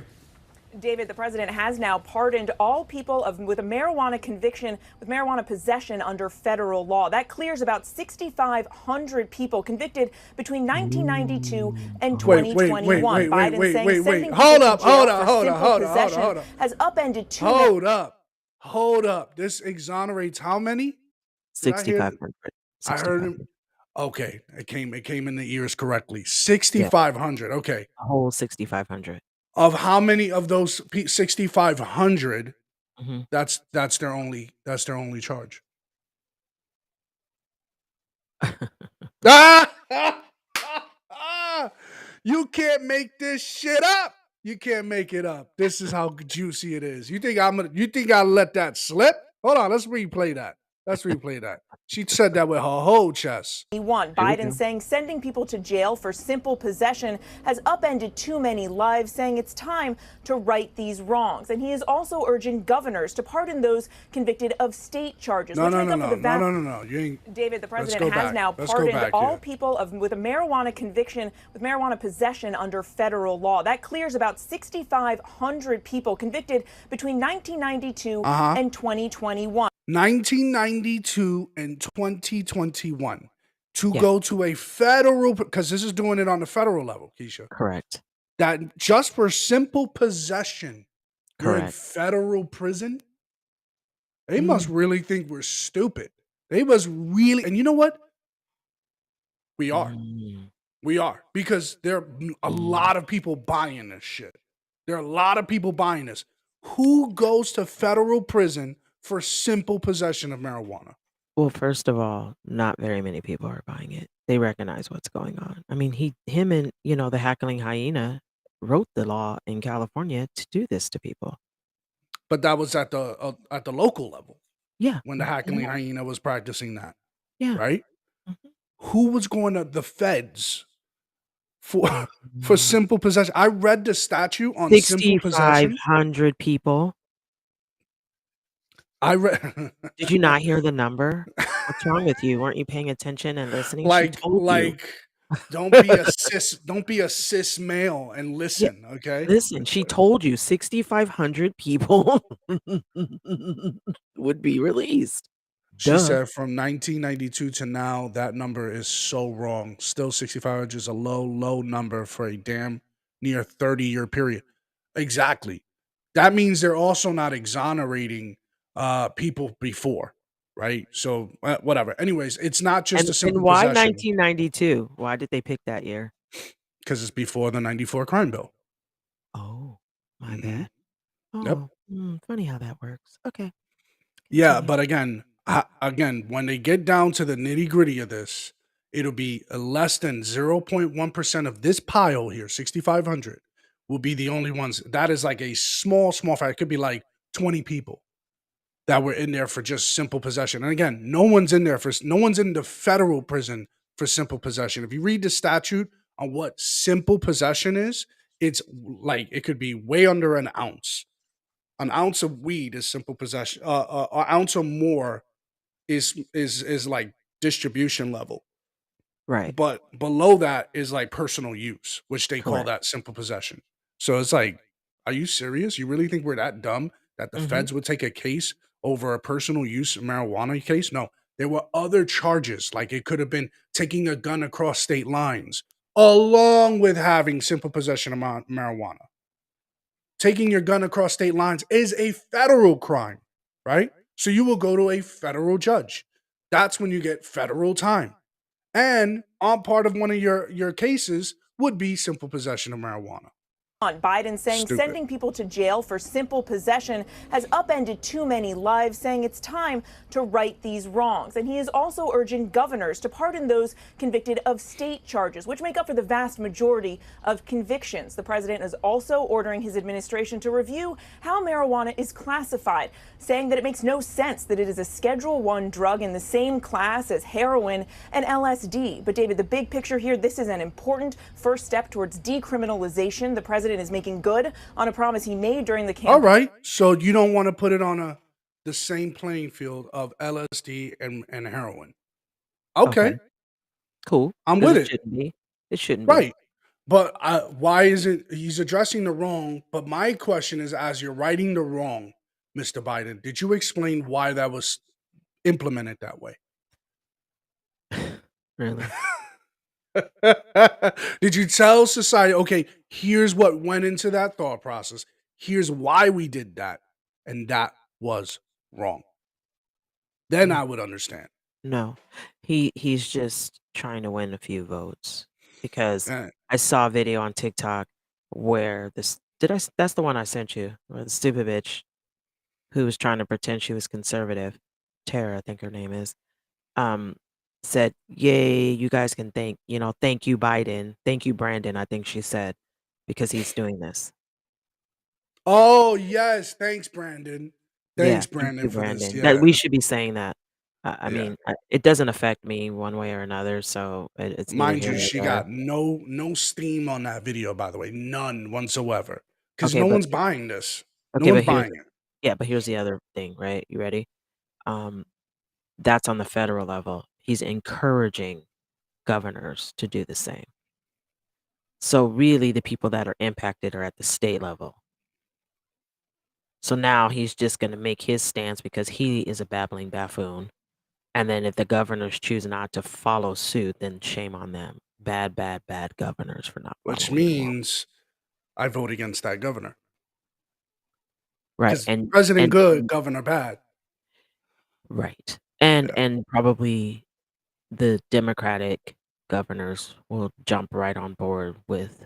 David, the president has now pardoned all people with a marijuana conviction with marijuana possession under federal law. That clears about 6,500 people convicted between 1992 and 2021. Biden saying sending people Hold to up, jail hold for up, hold simple up, hold up, possession hold up. has upended two. Hold up. This exonerates how many? Did I hear 6,500. I heard 6,500. him. Okay, it came in the ears correctly. Yeah, 6,500. Okay. a whole 6,500. Of how many of those 6,500? Mhm. That's their only charge. Ah! You can't make this shit up. You can't make it up. This is how juicy it is. You think I'll let that slip? Hold on, let's replay that. Let's replay that. She said that with her whole chest. Here we Biden go. saying sending people to jail for simple possession has upended too many lives, saying it's time to right these wrongs. And he is also urging governors to pardon those convicted of state charges, No, which no, make no, up no, for the no, vast. no, no, no. You ain't. David, the Let's president go has back. now Let's go pardoned back all here. people with a marijuana conviction with marijuana possession under federal law. That clears about 6,500 people convicted between 1992 and 2021. 1992 and 2021 to Yeah, go to a federal, because this is doing it on the federal level, Keisha. correct. That just for simple possession, you're in Correct. federal prison. They must Mm, really think we're stupid. They must really, and you know what? We are. mm, We are. Because there are a mm. lot of people buying this shit. There are a lot of people buying this. Who goes to federal prison for simple possession of marijuana? Well, first of all, not very many people are buying it. They recognize what's going on. I mean, him and, the hackling hyena wrote the law in California to do this to people. But that was at the local level Yeah. when the Yeah. hackling hyena was practicing that, Yeah. right? Mhm. Who was going to the feds for for Mm. simple possession? I read the statute on simple possession. 6,500 people. I read Did you not hear the number? What's wrong with you? Weren't you paying attention and listening? She told you. like don't be a cis male and Yeah, listen, okay? listen, she told you 6,500 people would be released. She Duh. said from 1992 to now, that number is so wrong. Still 6,500 is a low number for a damn near 30-year period. Exactly. That means they're also not exonerating people before, right? So whatever. Anyways, it's not just a And simple why possession 1992? Why did they pick that year? because it's before the 94 crime bill. Oh, my Hmm. bad. Yep. Oh, funny how that works. Okay, Yeah, continue. but again, when they get down to the nitty gritty of this, it'll be less than 0.1% of this pile here, 6,500, will be the only ones. That is like a small fact. It could be like 20 people that were in there for just simple possession. And again, no one's in the federal prison for simple possession. If you read the statute on what simple possession is, it's like it could be way under an ounce. An ounce of weed is simple possession. An ounce or more is like distribution level, Right, but below that is like personal use, which they call correct. that simple possession. So it's like, are you serious? You really think we're that dumb that the Mhm. feds would take a case over a personal use marijuana case? No, there were other charges. Like it could have been taking a gun across state lines, along with having simple possession of marijuana. Taking your gun across state lines is a federal crime, right? So you will go to a federal judge. That's when you get federal time. And on part of one of your cases would be simple possession of marijuana. Biden saying Stupid. sending people to jail for simple possession has upended too many lives, saying it's time to right these wrongs. And he is also urging governors to pardon those convicted of state charges, which make up for the vast majority of convictions. The president is also ordering his administration to review how marijuana is classified, saying that it makes no sense that it is a Schedule I drug in the same class as heroin and LSD. But David, the big picture here, this is an important first step towards decriminalization. The president is making good on a promise he made during the campaign. All right. So you don't want to put it on the same playing field of LSD and heroin. Okay. Okay, cool. I'm Because with it it. shouldn't be. It shouldn't be. Right. But why is it he's addressing the wrong? But my question is, as you're writing the wrong, Mr. Biden, did you explain why that was implemented that way? Really? Did you tell society, okay, here's what went into that thought process. Here's why we did that. And that was wrong. Then Mm. I would understand. No. He's just trying to win a few votes because Eh, I saw a video on TikTok where this that's the one I sent you, where the stupid bitch who was trying to pretend she was conservative, Tara, I think her name is, um, said, "Yay, you guys can thank you, Biden. Thank you, Brandon," I think she said, because he's doing this. Oh, yes. Thanks, Brandon. Yeah, Thanks, thank Brandon, you, for this. Brandon. That Yeah. we should be saying that. I Yeah. mean, it doesn't affect me one way or another, so it's neither Mind here you, nor she there. got no steam on that video, by the way. None whatsoever. Because Okay, no but one's buying this. No okay, one's but here's buying it. but here's the other thing, right? You ready? Um, that's on the federal level. He's encouraging governors to do the same. So really, the people that are impacted are at the state level. So now he's just going to make his stance because he is a babbling buffoon. And then if the governors choose not to follow suit, then shame on them. Bad, bad, bad governors for not Which following the law. means I vote against that governor. Right. Because And president and good, governor bad. right. And Yeah. and probably the Democratic governors will jump right on board with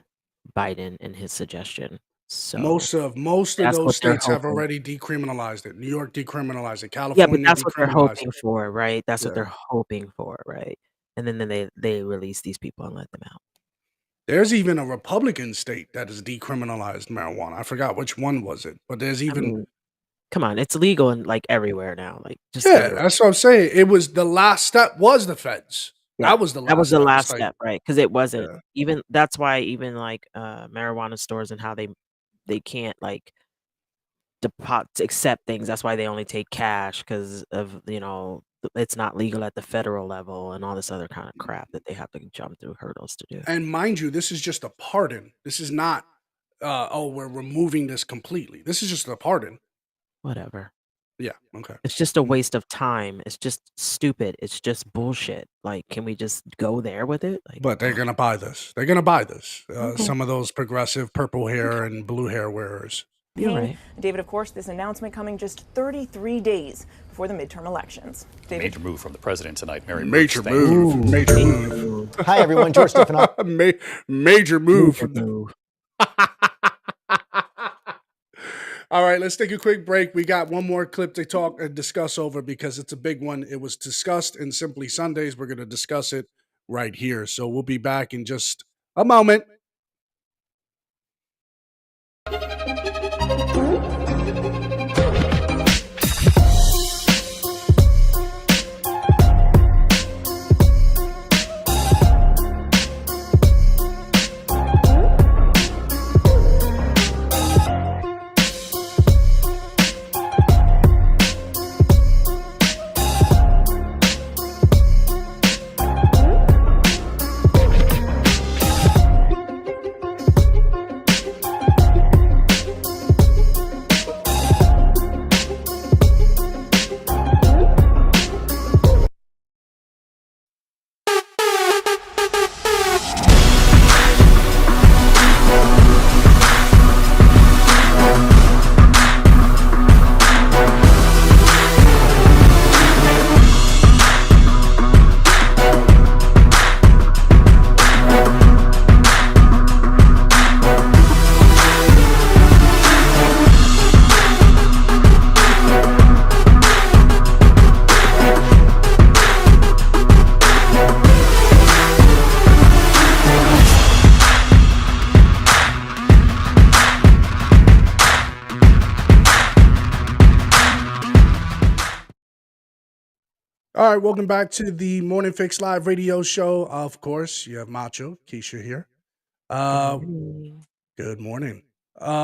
Biden and his suggestion. So Most of that's those what they're states have hoping. already decriminalized it. New York decriminalized it. Yeah, but California that's what they're decriminalized hoping it. for, right? That's what Yeah. they're hoping for, right? And then they release these people and let them out. There's even a Republican state that has decriminalized marijuana. I forgot which one was it, but there's I even mean, come on, it's legal in like everywhere now, like just yeah, literally. that's what I'm saying. It was the last step was the feds. Yeah, That was the that was last the step. It's last like, step, right? Because it wasn't yeah. even that's why even like marijuana stores and how they can't like accept things. That's why they only take cash because of it's not legal at the federal level and all this other kind of crap that they have to jump through hurdles to do. And mind you, this is just a pardon. This is not oh, we're removing this completely. This is just a pardon. Whatever. Yeah, okay. It's just a waste of time. It's just stupid. It's just bullshit. Like, can we just go there with it? Like, But they're gonna buy this. They're gonna buy this. Okay. Some of those progressive purple hair and blue hair wearers. You're right. David, of course, this announcement coming just 33 days before the midterm elections. David? Major move from the president tonight. Mary Major Bruce, thank you. move. Major move. Hi, everyone. George Stephanopoulos. Major move. Major move. All right, let's take a quick break. We got one more clip to talk and discuss over because it's a big one. It was discussed in Simply Sundays. We're going to discuss it right here. So we'll be back in just a moment. All right, welcome back to the Morning Fix Live radio show. Of course, you have Macho, Keisha here. Good morning.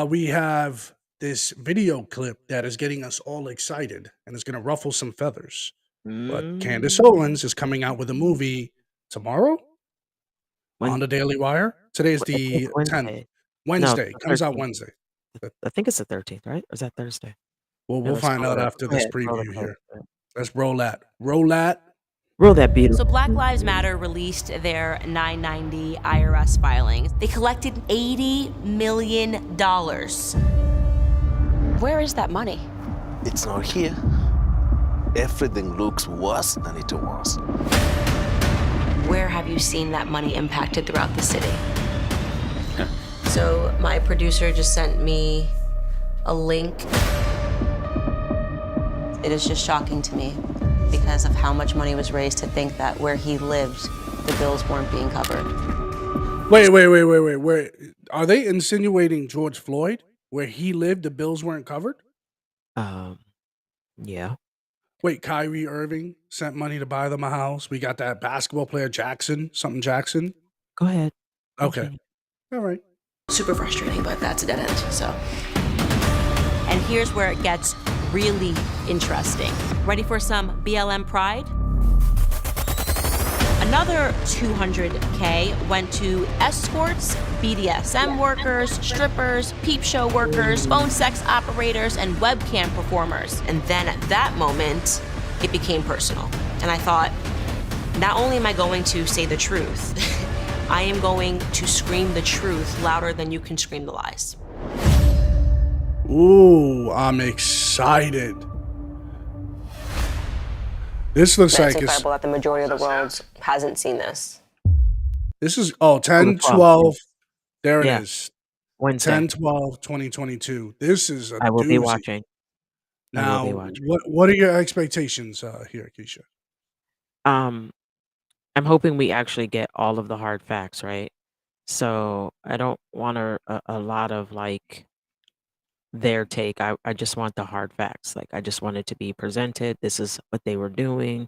We have this video clip that is getting us all excited and is going to ruffle some feathers. But Candace Owens is coming out with a movie tomorrow on the Daily Wire. Today is the 10th. Wednesday. Comes out Wednesday. I think it's the 13th, right? Or is that Thursday? Well, we'll find out after this preview here. Let's roll that. Roll that. Roll that beautiful. So Black Lives Matter released their 990 IRS filings. They collected $80 million. Where is that money? It's not here. everything looks worse than it was. Where have you seen that money impacted throughout the city? So my producer just sent me a link. It is just shocking to me because of how much money was raised to think that where he lived, the bills weren't being covered. Wait. Are they insinuating George Floyd, where he lived, the bills weren't covered? Yeah. Wait, Kyrie Irving sent money to buy them a house. We got that basketball player Jackson. Go ahead. Okay. Continue. All right. Super frustrating, but that's a dead end, so. And here's where it gets really interesting. Ready for some BLM pride? Another $200K went to escorts, BDSM workers, strippers, peep show workers, phone sex operators, and webcam performers. And then at that moment, it became personal. And I thought, not only am I going to say the truth, I am going to scream the truth louder than you can scream the lies. Ooh, I'm excited. This looks like It's incredible that the majority of the world hasn't seen this. This is 10, 12. There it Yeah. is. Wednesday. 10, 12, 2022. This is a I will be doozy. watching. Now, I will be watching. what are your expectations here, Keisha? I'm hoping we actually get all of the hard facts, right? So I don't want a lot of like their take. I just want the hard facts. Like I just want it to be presented. This is what they were doing.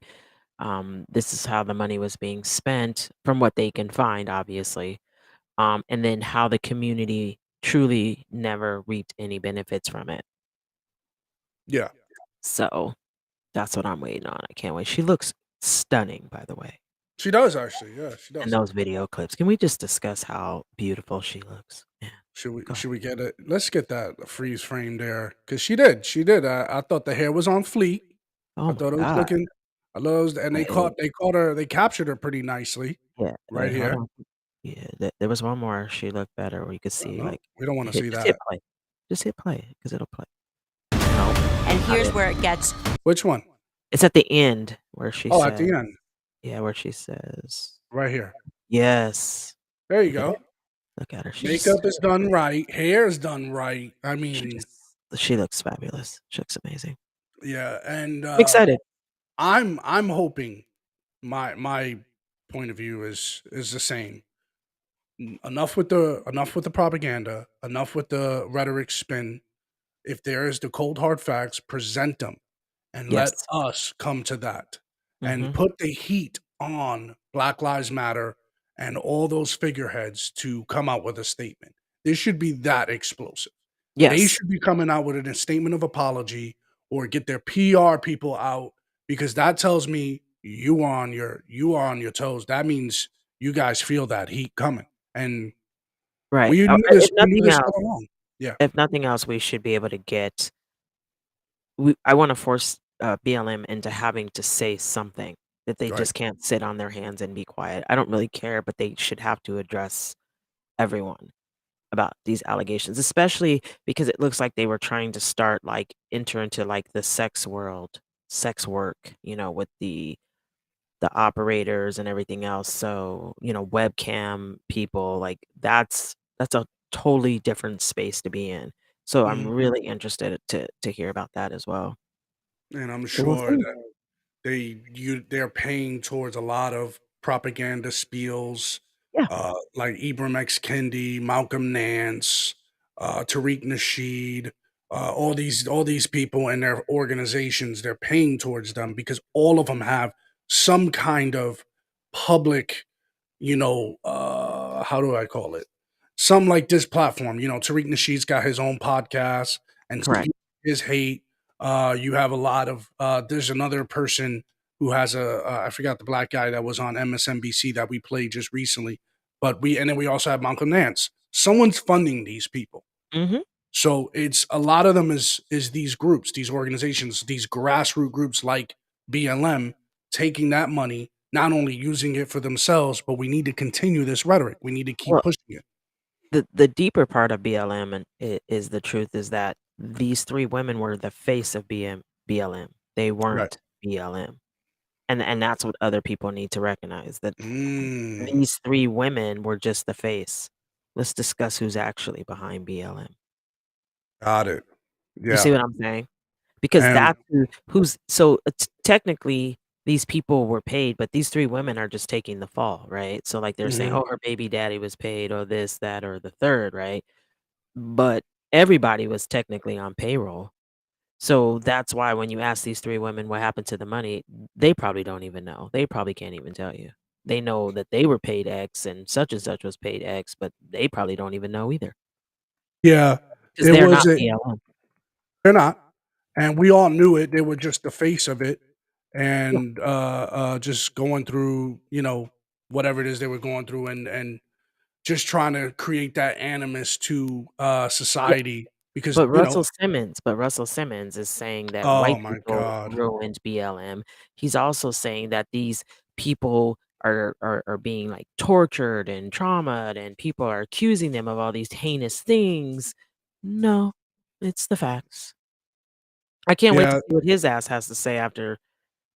This is how the money was being spent from what they can find, obviously. And then how the community truly never reaped any benefits from it. Yeah. So that's what I'm waiting on. I can't wait. She looks stunning, by the way. She does actually. Yeah, she does. In those video clips. Can we just discuss how beautiful she looks? Yeah. Should we get it? Let's get that freeze frame there because she did. I thought the hair was on fleek. Oh I thought it my was God. looking. I love, and they Wait. caught her. They captured her pretty nicely. Yeah. Right Wait, hold here. on. Yeah, there was one more. She looked better where you could see No, like we don't want to see just hit that. play. Just hit play because it'll play. No. And here's where it gets. Which one? It's at the end where she says. At the end. Yeah, where she says. Right here. Yes. There you go. Look at her. Makeup is done right. Hair is done right. I mean, she looks fabulous. She looks amazing. Yeah, and Excited. I'm hoping my point of view is the same. Enough with the propaganda, enough with the rhetoric spin. If there is the cold hard facts, present them and let Yes. us come to that and Mhm. put the heat on Black Lives Matter and all those figureheads to come out with a statement. This should be that explosive. They Yes. should be coming out with a statement of apology or get their PR people out because that tells me you are on your toes. That means you guys feel that heat coming. And Right. we knew If nothing this else, all along. Yeah. if nothing else, we should be able to get. I want to force BLM into having to say something that they Right. just can't sit on their hands and be quiet. I don't really care, but they should have to address everyone about these allegations, especially because it looks like they were trying to start like enter into like the sex world, sex work, with the operators and everything else. So, webcam people, like that's a totally different space to be in. So I'm Mhm. really interested to hear about that as well. And I'm So we'll sure see. that they're paying towards a lot of propaganda spiels, Yeah. like Ibram X. Kendi, Malcolm Nance, Tariq Nasheed, all these people and their organizations. They're paying towards them because all of them have some kind of public, how do I call it? Some like this platform. Tariq Nasheed's got his own podcast and Correct. his hate. You have a lot of there's another person who has I forgot the black guy that was on MSNBC that we played just recently, but and then we also have Malcolm Nance. Someone's funding these people, Mm-hmm. so it's a lot of them is these groups, these organizations, these grassroots groups like BLM taking that money, not only using it for themselves, but we need to continue this rhetoric. We need to keep Well, pushing it. the deeper part of BLM is the truth is that these three women were the face of BLM. They Right. weren't BLM. And that's what other people need to recognize, that Mm, these 3 women were just the face. Let's discuss who's actually behind BLM. got it. You see Yeah. what I'm saying? Because And that's who's so technically these people were paid, but these 3 women are just taking the fall, right? So like they're saying, mhm. "Oh, her baby daddy was paid," or this, that, or the third, right? But everybody was technically on payroll. So that's why when you ask these 3 women what happened to the money, they probably don't even know. They probably can't even tell you. They know that they were paid X and such was paid X, but they probably don't even know either Yeah, because it they're was not a BLM. they're not, and we all knew it. They were just the face of it, Yeah. and just going through, whatever it is they were going through, and just trying to create that animus to Yeah. society because But Russell Simmons is saying that oh white my people god, ruined BLM. He's also saying that these people are being, like, tortured and traumatized, and people are accusing them of all these heinous things. No, it's the facts. I can't wait to yeah, see what his ass has to say after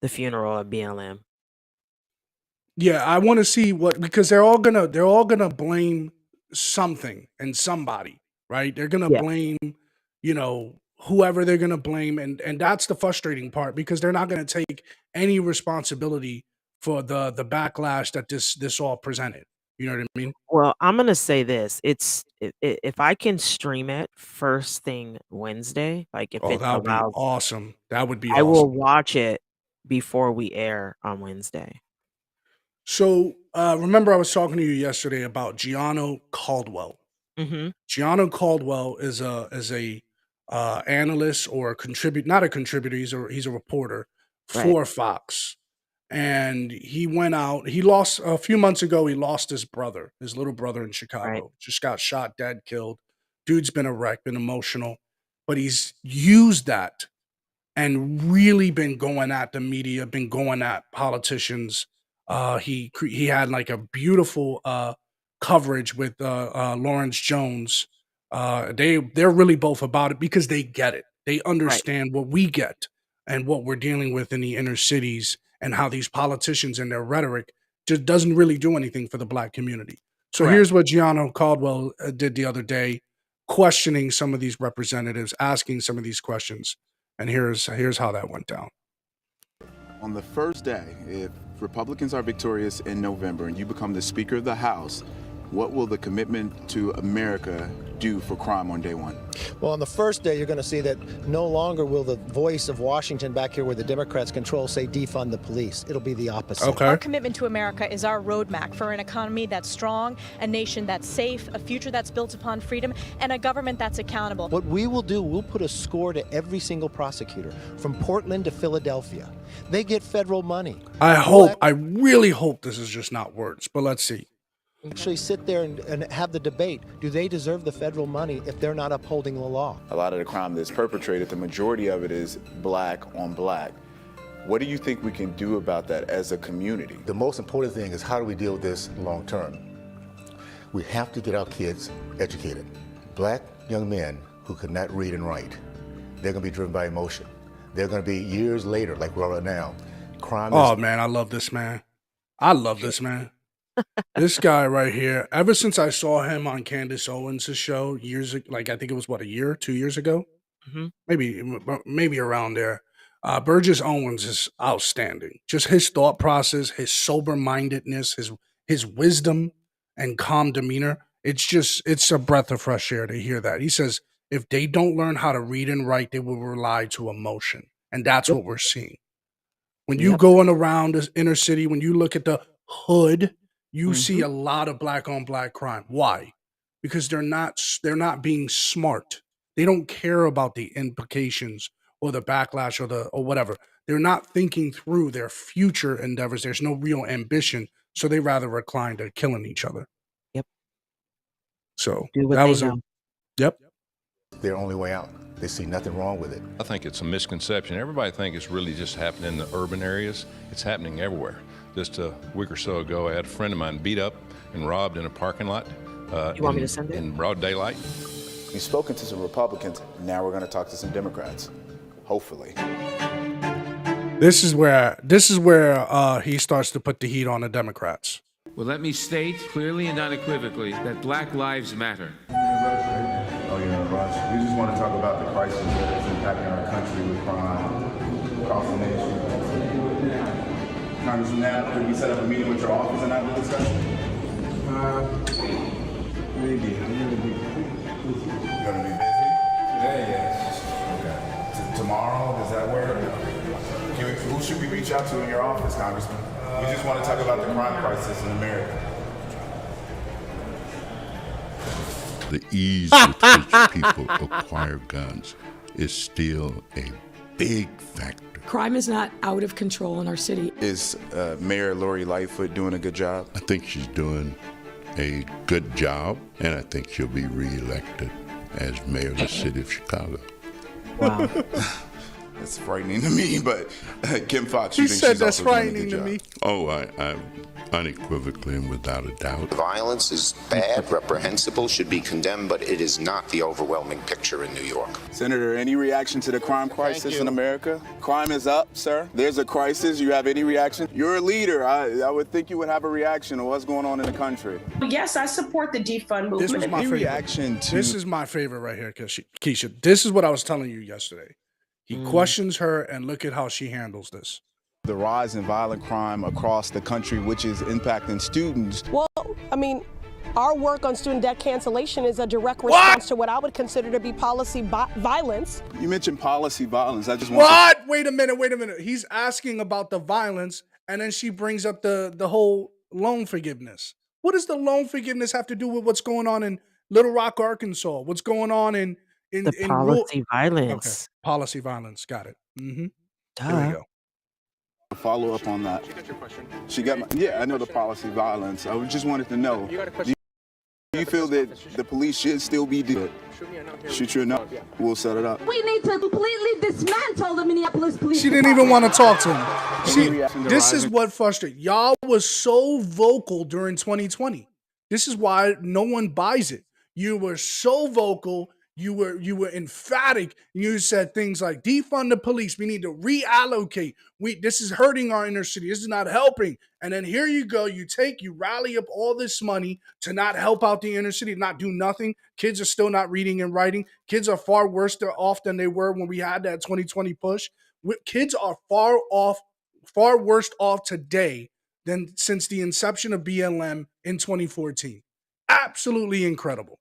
the funeral of BLM. yeah. I want to see what because they're all gonna blame something and somebody, right? They're gonna Yeah, blame, whoever they're gonna blame, and that's the frustrating part because they're not gonna take any responsibility for the backlash that this all presented. You know what I mean? well, I'm gonna say this, it's if I can stream it first thing Wednesday, like, if Oh, it that would be allows, awesome. That would be I will awesome. watch it before we air on Wednesday. So, remember I was talking to you yesterday about Gianno Caldwell. Mhm. Gianno Caldwell is a analyst or a contribute not a contributor. He's a reporter Right, for Fox, and he went out. He lost a few months ago. He lost his little brother in right, Chicago. Just got shot, dead, killed. Dude's been a wreck, been emotional, but he's used that and really been going at the media, been going at politicians. He had like a beautiful coverage with Lawrence Jones. They're really both about it because they get it. They right, understand what we get and what we're dealing with in the inner cities and how these politicians and their rhetoric just doesn't really do anything for the black community. So correct. here's what Gianno Caldwell did the other day, questioning some of these representatives, asking some of these questions. And here's how that went down. On the first day, if Republicans are victorious in November and you become the Speaker of the House, what will the commitment to America do for crime on day one? Well, on the first day, you're going to see that no longer will the voice of Washington back here where the Democrats control say defund the police. It'll be the opposite. Okay. Our commitment to America is our roadmap for an economy that's strong, a nation that's safe, a future that's built upon freedom, and a government that's accountable. What we will do, we'll put a score to every single prosecutor from Portland to Philadelphia. They get federal money. I really hope this is just not words, but let's see. Actually sit there and have the debate. Do they deserve the federal money if they're not upholding the law? A lot of the crime that's perpetrated, the majority of it is black on black. What do you think we can do about that as a community? The most important thing is how do we deal with this long term? We have to get our kids educated. Black young men who could not read and write, they're going to be driven by emotion. They're going to be years later, like we are right now. Man, I love this man. This This guy right here, ever since I saw him on Candace Owens' show years ago, like I think it was what, a year, 2 years ago, Mhm. maybe around there. Burgess Owens is outstanding. Just his thought process, his sober mindedness, his wisdom and calm demeanor. It's a breath of fresh air to hear that. He says if they don't learn how to read and write, they will rely to emotion, and that's Yep, what we're seeing. When you yep, going around this inner city, when you look at the hood, you see mhm, a lot of black on black crime. Why? Because they're not being smart. They don't care about the implications or the backlash or whatever. They're not thinking through their future endeavors. There's no real ambition, so they rather recline to killing each other. yep. So Do what that they was a know. yep. their only way out. They see nothing wrong with it. I think it's a misconception. Everybody thinks it's really just happening in the urban areas. It's happening everywhere. Just a week or so ago, I had a friend of mine beat up and robbed in a parking lot You want me to send it? in broad daylight. You've spoken to some Republicans. Now we're going to talk to some Democrats. Hopefully. This is where he starts to put the heat on the Democrats. Well, let me state clearly and unequivocally that Black Lives Matter. Oh, you're in a rush. We just want to talk about the crisis that is impacting our country with crime across the nation. Congressman, now could we set up a meeting with your office and have a discussion? Maybe. You're gonna be busy? Today, yes. Okay. Tomorrow, does that work? Who should we reach out to in your office, Congressman? We just want to talk about the crime crisis in America. The ease with which people acquire guns is still a big factor. Crime is not out of control in our city. Is Mayor Lori Lightfoot doing a good job? I think she's doing a good job, and I think she'll be reelected as mayor of the city of Chicago. Wow. That's frightening to me, but Kim Fox, He you think said she's that's also doing a frightening good to job? me. Oh, I unequivocally and without a doubt. Violence is bad, reprehensible, should be condemned, but it is not the overwhelming picture in New York. Senator, any reaction to the crime crisis in America? Crime is up, sir. There's a crisis. You have any reaction? You're a leader. I would think you would have a reaction to what's going on in the country. Yes, I support the defund movement. This was my Any favorite. reaction to... This is my favorite right here, Keisha. This is what I was telling you yesterday. He questions her, and look at how she handles this. The rise in violent crime across the country, which is impacting students. Well, I mean, our work on student debt cancellation is a direct response to what I would consider to be policy violence. You mentioned policy violence. I just want What? Wait a minute. He's asking about the violence, and then she brings up the whole loan forgiveness. What does the loan forgiveness have to do with what's going on in Little Rock, Arkansas? What's going on in policy violence? Okay. Policy violence. Got it. Mm-hmm. Duh. There we go. follow up on that. She got my, yeah, I know the policy violence. I just wanted to know. Do you feel that the police should still be doing it? Shoot you a note. We'll set it up. We need to completely dismantle the Minneapolis police. She didn't even want to talk to him. This is what frustrates y'all. Was so vocal during 2020. This is why no one buys it. You were so vocal. You were emphatic. You said things like defund the police. We need to reallocate. This is hurting our inner city. This is not helping. And then here you go. You rally up all this money to not help out the inner city, not do nothing. Kids are still not reading and writing. Kids are far worse off than they were when we had that 2020 push. Kids are far worse off today than since the inception of BLM in 2014. Absolutely incredible.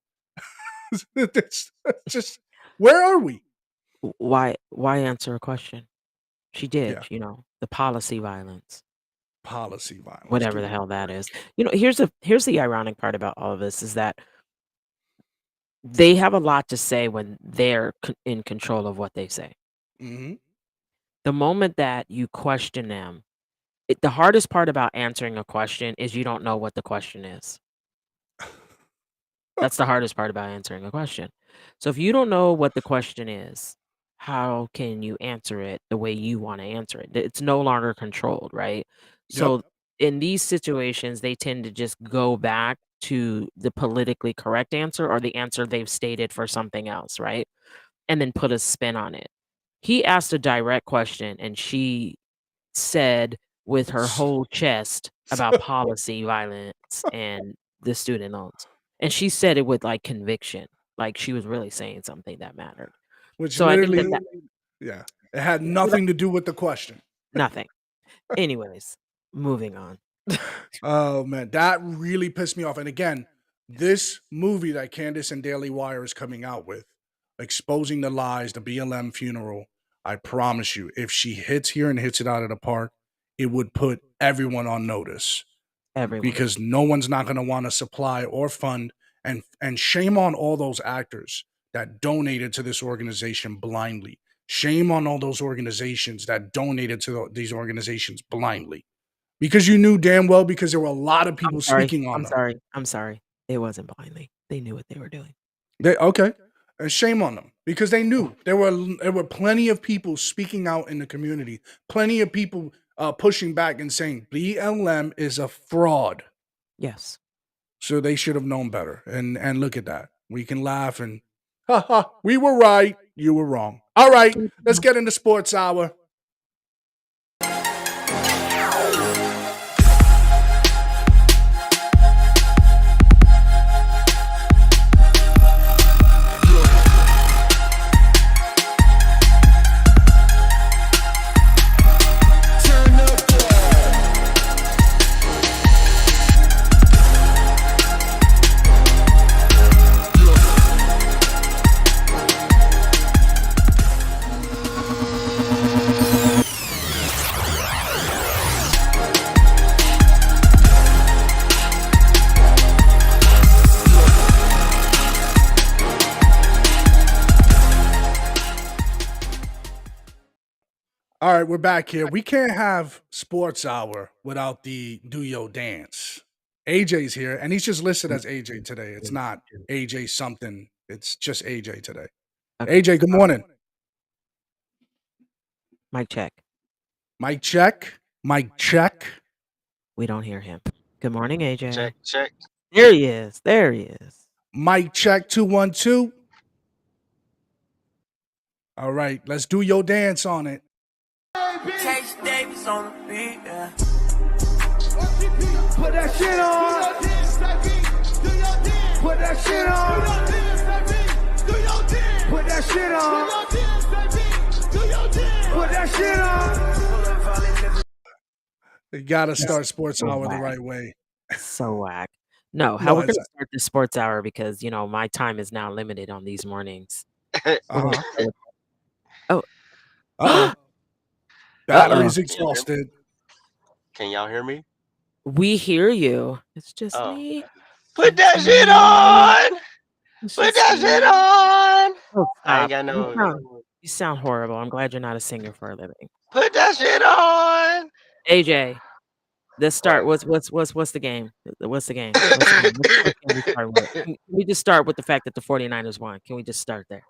It's just, where are we? Why answer a question? She did, the policy violence. Policy violence. Whatever the hell that is. Here's the ironic part about all of this is that they have a lot to say when they're in control of what they say. Mm-hmm. The moment that you question them, the hardest part about answering a question is you don't know what the question is. That's the hardest part about answering a question. So if you don't know what the question is, how can you answer it the way you want to answer it? It's no longer controlled, right? So in these situations, they tend to just go back to the politically correct answer or the answer they've stated for something else, right? And then put a spin on it. He asked a direct question and she said with her whole chest about policy violence and the student loans. And she said it with like conviction, like she was really saying something that mattered. Which so literally, I think it had nothing to do with the question. Nothing. Anyways, moving on. Oh man, that really pissed me off. And again, this movie that Candace and Daily Wire is coming out with, exposing the lies, the BLM funeral, I promise you, if she hits here and hits it out of the park, it would put everyone on notice. Everyone. Because no one's not going to want to supply or fund, and shame on all those actors that donated to this organization blindly. Shame on all those organizations that donated to these organizations blindly. Because you knew damn well, because there were a lot of people speaking on them. I'm sorry. It wasn't blindly. They knew what they were doing. Okay. And shame on them, because they knew there were plenty of people speaking out in the community, plenty of people pushing back and saying BLM is a fraud. Yes. So they should have known better. And look at that. We can laugh and, we were right. You were wrong. All right, let's get into Sports Hour. All right, we're back here. We can't have sports hour without the do yo dance. AJ's here, and he's just listed as AJ today. It's not AJ something. It's just AJ today. Okay. AJ, good morning. Mic check. Mic check. Mic check. We don't hear him. Good morning, AJ. Check. There he is. There he is. Mic check 212. All right, let's do your dance on it. Chase Davis on the beat, yeah. Put that shit on. Put that shit on. Put that shit on. Put that shit on. You gotta start sports hour the right way. So whack. No, how No, we're gonna it's- start the sports hour because my time is now limited on these mornings. Uh-huh. Oh. Uh-oh. Battery's exhausted. Can y'all hear me? We hear you. It's just Oh. me. Put that shit on. It's Put just that me. shit on. Oh, I ain't stop. got You sound horrible. I'm glad you're not a singer for a living. Put that shit on. AJ, let's start. What's the game? What's the game? What can we start with? Can we just start with the fact that the 49ers won? Can we just start there?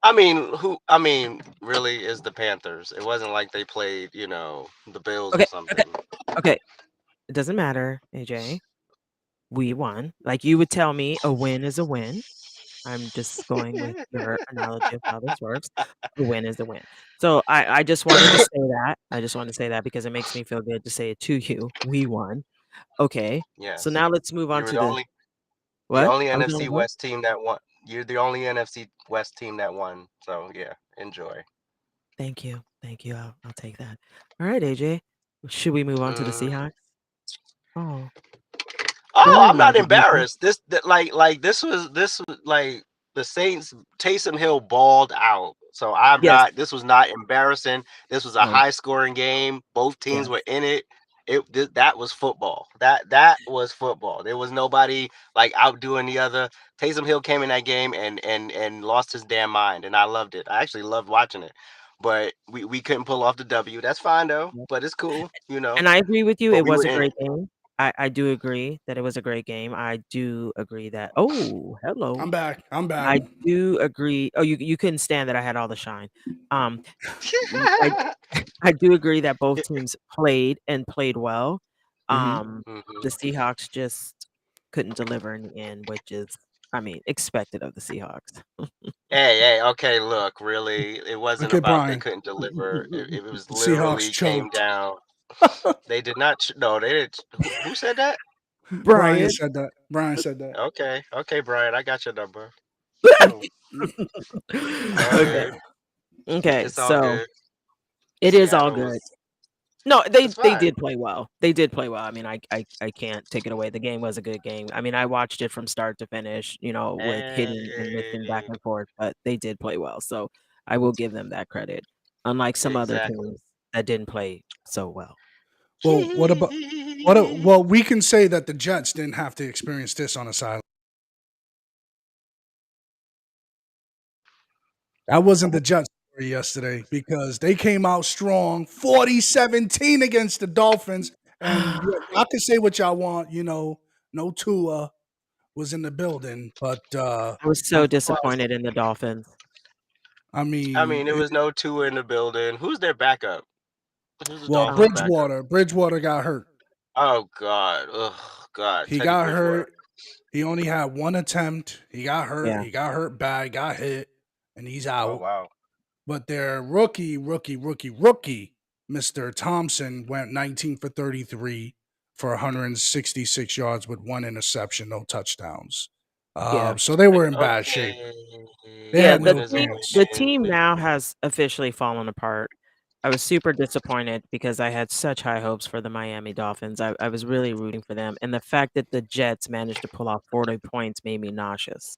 I mean, really is the Panthers. It wasn't like they played, the Bills or something. Okay. It doesn't matter, AJ. We won. Like you would tell me, a win is a win. I'm just going with your analogy of how this works. A win is a win. So I just wanted to say that. I just wanted to say that because it makes me feel good to say it to you. We won. Okay. Yes. So now let's move on You were to the the only what? The only I was NFC only what? West team that won. You're the only NFC West team that won. So yeah, enjoy. Thank you. I'll take that. All right, AJ. Should we move on to the Seahawks? Oh. Oh, I'm not embarrassed. This was like the Saints. Taysom Hill balled out. So I'm Yes. not. This was not embarrassing. This was a No. high scoring game. Both teams Yes. were in it. That was football. That was football. There was nobody like outdoing the other. Taysom Hill came in that game and lost his damn mind, and I loved it. I actually loved watching it. But we couldn't pull off the W. That's fine though. But it's cool, And I agree with you. But It we was were a in great it. game. I do agree that it was a great game. I do agree that. Oh, hello. I'm back. I do agree. Oh, you couldn't stand that I had all the shine. I do agree that both teams played well. Mhm. The Seahawks just couldn't deliver in the end, which is, expected of the Seahawks. Hey, okay, look, really, it wasn't Look at about they Brian. couldn't deliver. It was The literally Seahawks came choked. down. They did not. No, they didn't. Who said that? Brian said that. Okay, Brian, I got your number. Okay, It's all so good. it is all Seattle good. was- No, they It's fine. did play well. They did play well. I can't take it away. The game was a good game. I watched it from start to finish, with hitting and missing back and forth, but they did play well. So I will give them that credit. Unlike some other Exactly. teams that didn't play so well. Well, what about well, we can say that the Jets didn't have to experience this on a sideline. That wasn't the Jets story yesterday because they came out strong, 40-17 against the Dolphins. And y'all can say what y'all want, no Tua was in the building, but I was so disappointed in the Dolphins. I mean, there was no Tua in the building. Who's their backup? Who's the Dolphins' backup? Bridgewater got hurt. Oh God! Oh God! He Teddy got Bridgewater. hurt. He only had one attempt. He got hurt. Yeah. He got hurt bad, got hit, and he's out. Oh wow! But their rookie, Mr. Thompson went 19 for 33 for 166 yards with one interception, no touchdowns. Yeah. So they were in bad shape. They Yeah, had no chance. the team now has officially fallen apart. I was super disappointed because I had such high hopes for the Miami Dolphins. I was really rooting for them. And the fact that the Jets managed to pull off 40 points made me nauseous.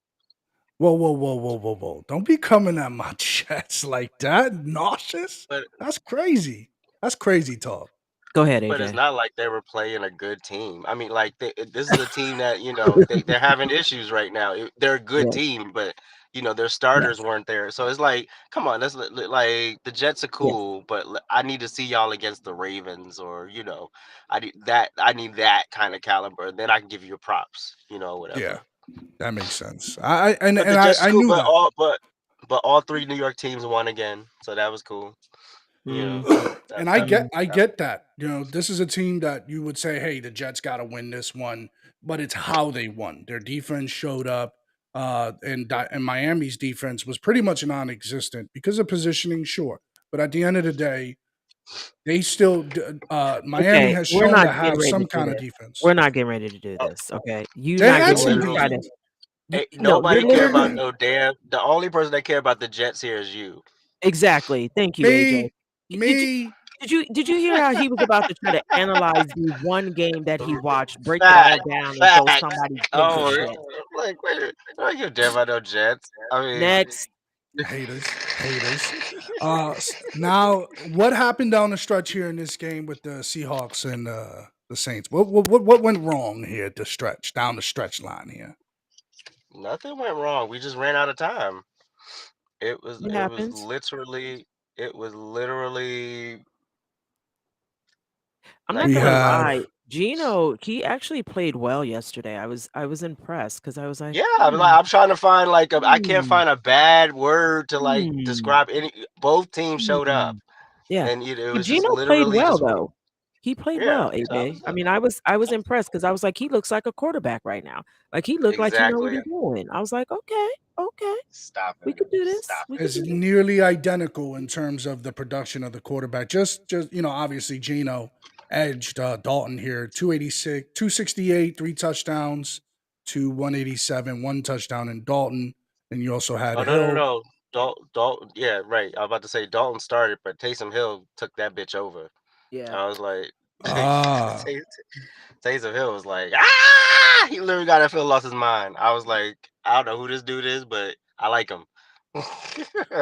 Whoa. Don't be coming at my Jets like that. Nauseous? That's crazy. That's crazy talk. Go ahead, But it's AJ. not like they were playing a good team. I mean, like this is a team that they're having issues right now. They're a good Yeah. team, but their starters Yes. weren't there. So it's like, come on, like the Jets are Yes. cool, but I need to see y'all against the Ravens, or I need that kind of caliber. Then I can give you your props, Yeah, whatever. that makes sense. And But the I Jets are I cool, knew that. but all three New York teams won again, so that was cool. That And I that, get I that get that. This is a team that you would say, "Hey, the Jets got to win this one," but it's how they won. Their defense showed up, and Miami's defense was pretty much non-existent because of positioning, sure. But at the end of the day, they still Miami Okay, has we're shown not to getting have ready to some do kind of this. defense. We're not getting ready to do this. Okay, you They not had getting They some ready to try literally to. defense. No, you're nobody care about literally no damn. The only person that care about the Jets here is you. exactly. Thank you, AJ. Me, Did you me. did you hear how he was about to try to analyze the one game that he watched, break it all Fact, down as though facts. somebody gives a Oh, shit? like wait, I don't give a damn about no Jets. I mean, Next, Haters, haters. Now, what happened down the stretch here in this game with the Seahawks and the Saints? What went wrong here at the stretch, down the stretch line here? nothing went wrong. We just ran out of time. It was it it was happens. literally it was literally I'm not like We gonna what? lie. have Gino, he actually played well yesterday. I was impressed because I was like, Yeah, I'm trying to find I can't hmm, find a bad word to hmm, describe any. Both teams showed up, hmm. Yeah. and it But was just Gino played literally well just though. He played yeah. well, So I AJ. was I mean, I was impressed because I was like, he looks like a quarterback right now. Like he looked like he know what exactly. he's doing. I was like, okay, okay, Stop we it. could do this. Stop We it. could is do this. nearly identical in terms of the production of the quarterback. Just obviously Gino edged Dalton here, 286, 268, three touchdowns to 187, one touchdown in Dalton. And you also had Oh no no Hill. no. Dalton. Yeah, right. I was about to say Dalton started, but Taysom Hill took that bitch over. Yeah. I was like, Ah, Taysom Hill was like, ah! He literally got that Phil lost his mind. I was like, I don't know who this dude is, but I like him. Well,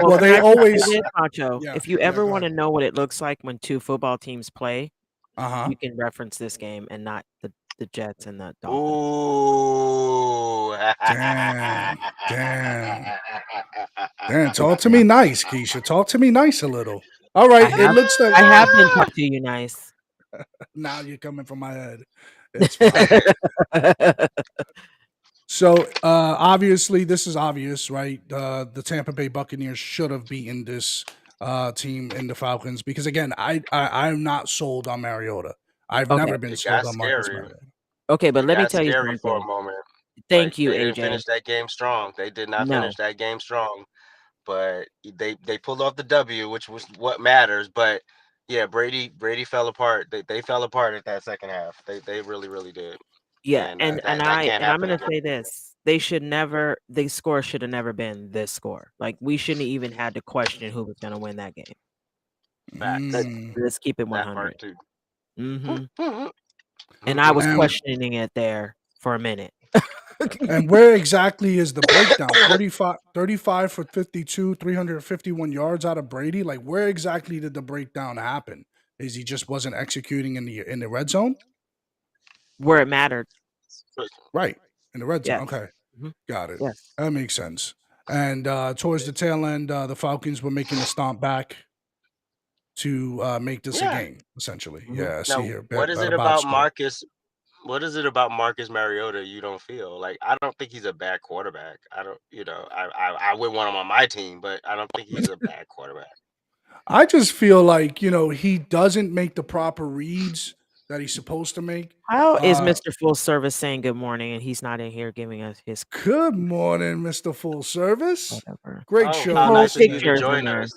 well, can they I just say always, this, Macho? yeah, If you yeah, ever go want ahead. to know what it looks like when two football teams play, Uh huh. you can reference this game and not the Jets and the Dolphins. Ooh. Damn, damn. Damn, talk to me nice, Keisha. Talk to me nice a little. All I right, it have looks like I have been talking to you nice. now you're coming from my head. It's fine. So obviously, this is obvious, right? The Tampa Bay Buccaneers should have beaten this team in the Falcons because again, I'm not sold on Mariota. I've Okay. never been It sold got on Marcus scary. Mariota. Okay, but It let me got tell you scary for a something. moment. Like Thank you, they didn't AJ. finish that game strong. They did not No. finish that game strong. But they pulled off the W, which was what matters. But yeah, Brady fell apart. They fell apart at that second half. They really did. Yeah, And that and can't I'm happen gonna again. say this. The score should have never been this score. Like we shouldn't even had to question who was gonna win that game. Facts. Mm. Let's keep it That 100. part too. Mhm. And I was And questioning it there for a minute. and where exactly is the breakdown? 35 for 52, 351 yards out of Brady. Like where exactly did the breakdown happen? Is he just wasn't executing in the red zone? Where it mattered. Right. In the red zone. Yes. Okay. Mhm. Got it. Yes. That makes sense. And towards the tail end, the Falcons were making a stomp back to make this a Yeah. game, essentially. Mhm. Yeah, I see Now, here. what is it Bet about about score. Marcus? What is it about Marcus Mariota you don't feel? Like I don't think he's a bad quarterback. I don't, I would want him on my team, but I don't think he's a bad quarterback. I just feel like, he doesn't make the proper reads that he's supposed to make. How is Uh, Mr. Full Service saying good morning and he's not in here giving us his good morning, Mr. Full Service. whatever. Great Oh, His show how whole nice of you yesterday. to picture is in join there. us.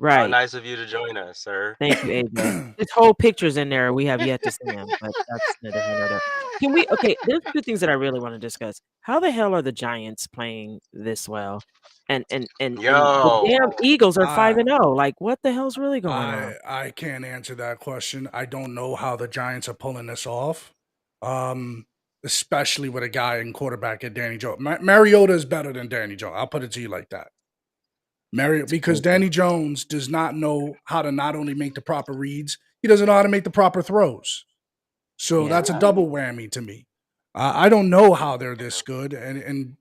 How Right. nice of you to join us, sir. Thank you, AJ. His whole picture's in there. We have yet to see him, but that's neither here nor there. Can we okay, there's two things that I really want to discuss. How the hell are the Giants playing this well? And the Yo, damn Eagles are 5 I and 0. Like what the hell's really going I on? I can't answer that question. I don't know how the Giants are pulling this off. Especially with a guy in quarterback at Danny Jones. Mariota is better than Danny Jones. I'll put it to you like that. It's Because crazy. Danny Jones does not know how to not only make the proper reads, he doesn't know how to make the proper throws. So Yeah. that's a double whammy to me. I don't know how they're this good, and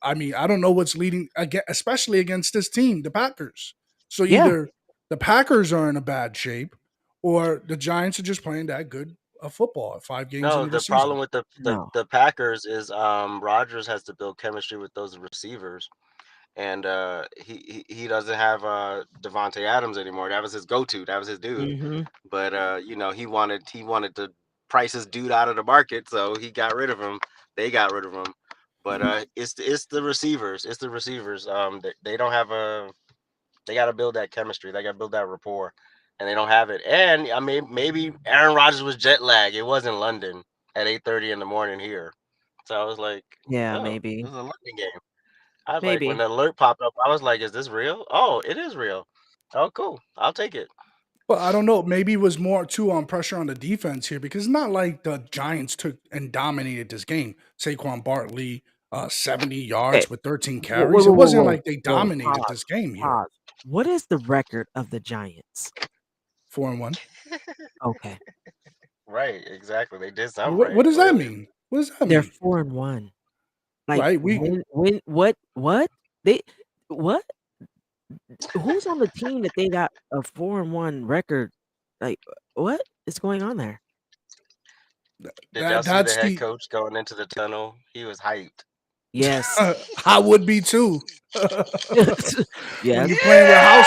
I mean, I don't know what's leading, especially against this team, the Packers. So Yeah. either the Packers are in a bad shape, or the Giants are just playing that good of football 5 games No, into the the problem season. with No. the Packers is Rodgers has to build chemistry with those receivers, and he doesn't have Devontae Adams anymore. That was his go-to. That was his dude. Mm-hmm. But he wanted to price his dude out of the market, so he got rid of him. They got rid of him. But it's the receivers. It's the receivers. They don't have a. They got to build that chemistry. They got to build that rapport, and they don't have it. And I mean, maybe Aaron Rodgers was jet lag. It was in London at 8:30 in the morning here, so I was like, Yeah, oh, maybe. this is a London game. I was like, when Maybe. the alert popped up, I was like, is this real? Oh, it is real. Oh, cool. I'll take it. But I don't know. Maybe it was more too on pressure on the defense here because it's not like the Giants took and dominated this game. Saquon Barkley, 70 Okay. yards with 13 Whoa, carries. whoa, It whoa, wasn't whoa, like they whoa. dominated Pause. this game here. Pause. What is the record of the Giants? 4-1. Okay. Right, exactly. They did something What right, does that clearly. mean? What does that They're mean? 4-1. Like Right? when what? They what? Who's on the team that they got a 4-1 record? Like what is going on there? Did y'all see the That's head the coach going into the tunnel? He was hyped. Yes. I would be too. When Yes. you're playing with house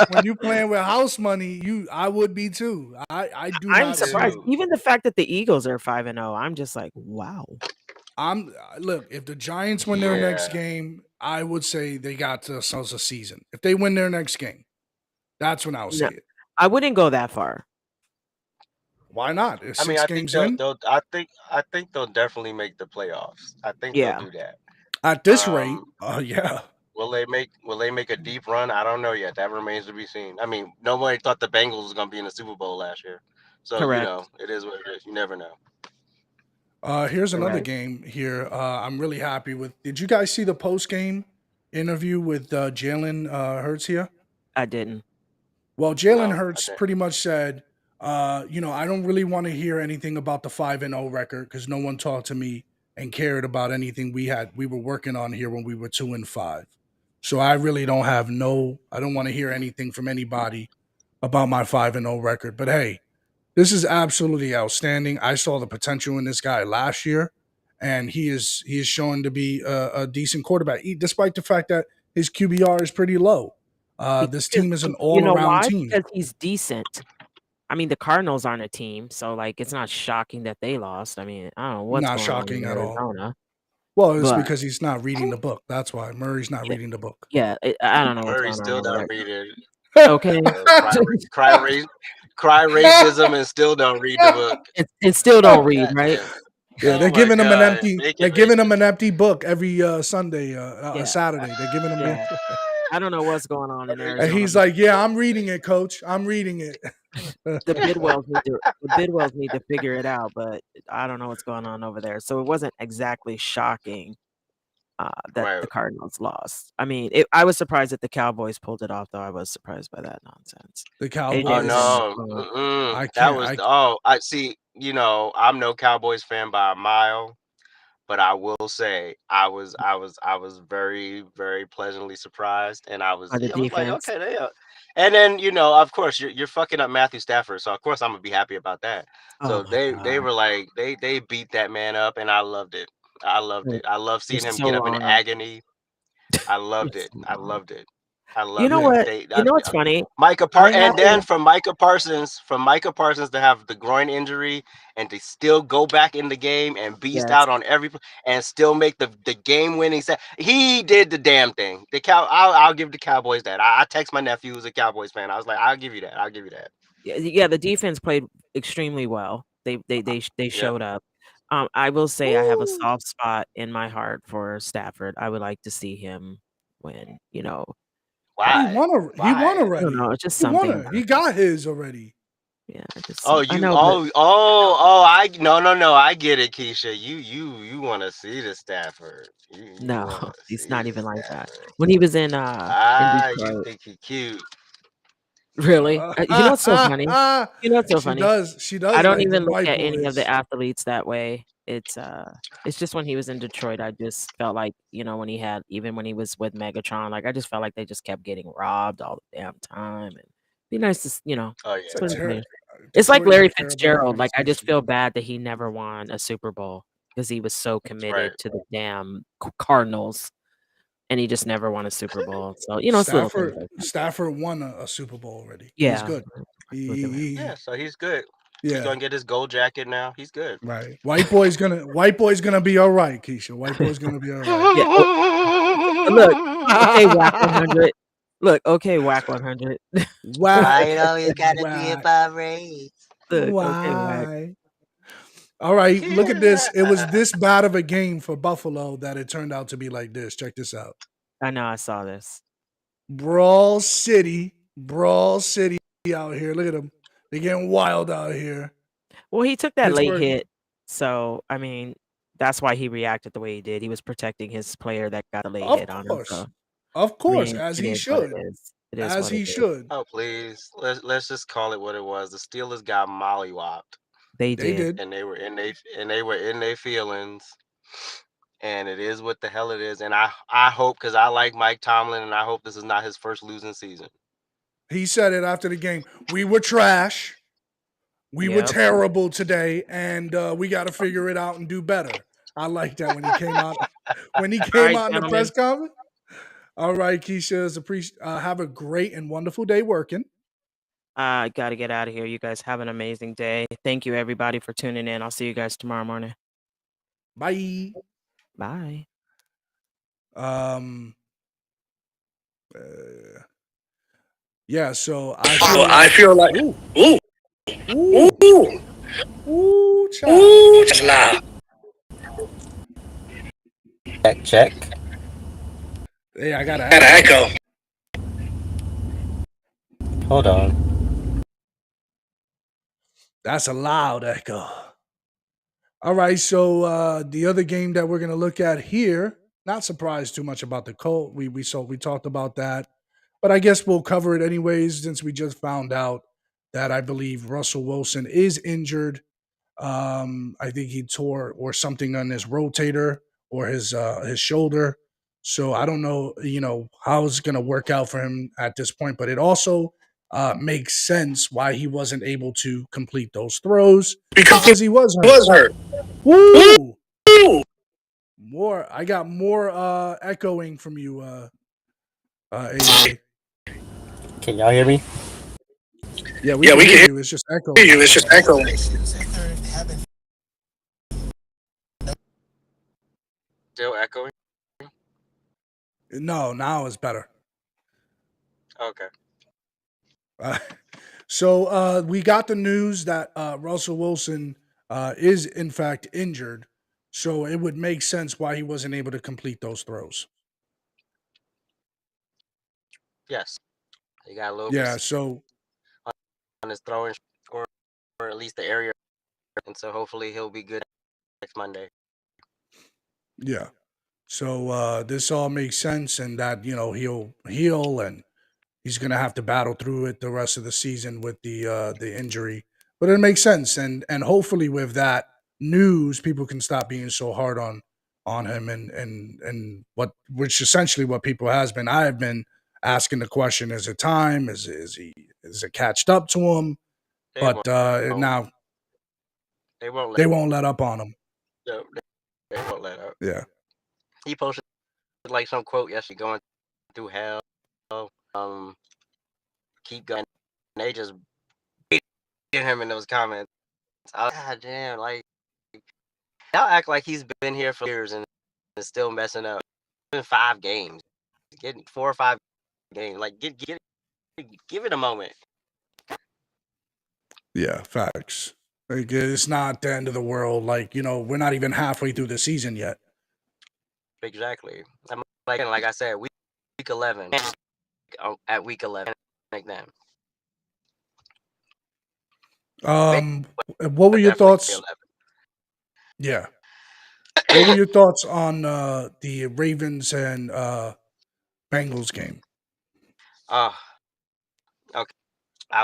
when you playing with house money, I would be too. I do I'm not surprised. see. Even the fact that the Eagles are 5-0, I'm just like, wow. Look, if the Giants win their next Yeah. game, I would say they got themselves a season. If they win their next game, that's when I'll say No, it. I wouldn't go that far. Why not? If I mean, 6 I think games in, I think they'll definitely make the playoffs. I think they'll Yeah. do that. at this rate, yeah. Will they make a deep run? I don't know yet. That remains to be seen. I mean, nobody thought the Bengals was gonna be in the Super Bowl last year. So, Correct. it is what it is. You never know. Here's another Correct. game here. I'm really happy with. Did you guys see the post game interview with Jalen Hurts here? I didn't. Well, No, Jalen I Hurts didn't. pretty much said, I don't really want to hear anything about the 5-0 record because no one talked to me and cared about anything we were working on here when we were 2-5. So I really don't I don't want to hear anything from anybody about my 5-0 record. But hey, this is absolutely outstanding. I saw the potential in this guy last year, and he is shown to be a decent quarterback, despite the fact that his QBR is pretty low. This Because team is an you know all-around why? team. Because he's decent. I mean, the Cardinals aren't a team, so like it's not shocking that they lost. I mean, I don't know what's Not going on in shocking at all. Arizona, Well, it's but because he's not reading the book. That's why Murray's not reading the book. yeah, I don't know what's Murray going on still over don't there. read it. Okay. Cry racism and still don't read the book. And still don't read, God right? damn. Yeah, Oh they're my giving him an God. empty. Make They're it giving him racist. an empty book every Sunday, Yeah. Saturday. They're giving him Yeah. I don't know what's going on in and Arizona, he's but like, "Yeah, I'm reading it, Coach. I'm reading it." the Bidwells need to figure it out, but I don't know what's going on over there. So it wasn't exactly shocking that Right. the Cardinals lost. I mean, I was surprised that the Cowboys pulled it off, though. I was surprised by that nonsense. The Oh Cowboys. no. I That can't. was I see, I'm no Cowboys fan by a mile, but I will say I was very, very pleasantly surprised, and I By was the I was like, defense. okay, they are. And then, of course you're fucking up Matthew Stafford, so of course I'm gonna be happy about that. Oh So my they God. were like they beat that man up, and I loved it. I loved For it. I love for seeing him get up in Solana. agony. I loved it. I Solana. loved it. I You loved know it. Yeah, what? You know what's funny? And then from Micah Parsons to have the groin injury and to still go back in the game and beast Yes. out on and still make the game winning set. He did the damn thing. I'll give the Cowboys that. I text my nephew who's a Cowboys fan. I was like, I'll give you that. I'll give you that. Yeah, the defense played extremely well. They Yep. showed up. I will say I have a Woo. soft spot in my heart for Stafford. I would like to see him win. he Why? won. He won Why? I don't already. know. It's just He won something it. He about got his already. yeah. I You know, but I no, I get it, Keisha. You want to see the Stafford. You no, want to he's see not the even like that. Stafford. When he was in You Detroit, think he cute. really, you know what's so funny? You know what's so She funny? does. She I does don't like them even look white at any of the boys. athletes that way. it's just when he was in Detroit, I just felt like, when he was with Megatron, like I just felt like they just kept getting robbed all the damn time. And be nice to, Oh It's a split the yeah. players. It's like Detroit is a Larry terrible Fitzgerald. Like I just organization. feel bad that he never won a Super Bowl because he was so Right. committed to the damn Cardinals, and he just never won a Super Bowl. So it's little things Stafford like that. Stafford won a Super Bowl already. He's Yeah, good. with him. Yeah, so he's good. He Yeah, gonna get his gold jacket now. He's good. right. White boy's gonna be all right, Keisha. White boy's gonna be all right. Yeah. Look, okay, Whack 100. Look, okay, Whack 100. Whack, Why it always gotta be whack, about race? Look, okay, Whack. why? All right, look at this. It was this bad of a game for Buffalo that it turned out to be like this. Check this out. I know I saw this. Brawl City out here. Look at them. They're getting wild out here. Well, he took that late Pittsburgh, hit, so I mean, that's why he reacted the way he did. He was protecting his player that got a late of hit on him. course, So of I course, mean, as it he is what it should, is. It is as what it he is. should. Oh please, let's just call it what it was. The Steelers got mollywopped, They They did. did. and they were in their feelings, and it is what the hell it is. And I hope, because I like Mike Tomlin, and I hope this is not his first losing season. He said it after the game. We were trash. We were Yep. terrible today, and we got to figure it out and do better. I like that when he came out. When he All came right, out in the press gentlemen. conference. All right, Keisha, have a great and wonderful day working. I got to get out of here. You guys have an amazing day. Thank you, everybody, for tuning in. I'll see you guys tomorrow morning. Bye. Bye. Yeah, so I feel like ooh, child. Check. Hey, I got an echo. Hold on. That's a loud echo. All right, so the other game that we're gonna look at here, not surprised too much about the Colt. We talked about that, but I guess we'll cover it anyways since we just found out that I believe Russell Wilson is injured. I think he tore or something on his rotator or his shoulder. So I don't know, how it's going to work out for him at this point. But it also makes sense why he wasn't able to complete those throws because he was hurt. Woo! I got more echoing from you, AJ. Can y'all hear me? Yeah, we can hear you. It's just echoing. Still echoing? No, now it's better. Okay. So we got the news that Russell Wilson is in fact injured. So it would make sense why he wasn't able to complete those throws. Yes. He got a little Yeah. So on his throwing, or at least the area, and so hopefully he'll be good next Monday. yeah. So this all makes sense, and that he'll heal, and he's going to have to battle through it the rest of the season with the injury. But it makes sense, and hopefully with that news, people can stop being so hard on him, and which essentially what people has been. I have been asking the question: is it time? Is it catched up to him? But now They won't they won't let up on him. no, they won't let up. Yeah. He posted like some quote yesterday, going through hell. Keep going. And they just beat him in those comments. God damn, like y'all act like he's been here for years and is still messing up. It's been 5 games, getting 4 or 5 games. Like give it a moment. Yeah, facts. Like, it's not the end of the world. Like, we're not even halfway through the season yet. Exactly. I'm like I said, week 11. At week 11, like them. What were your thoughts? Yeah. What were your thoughts on the Ravens and Bengals game? Oh, okay. I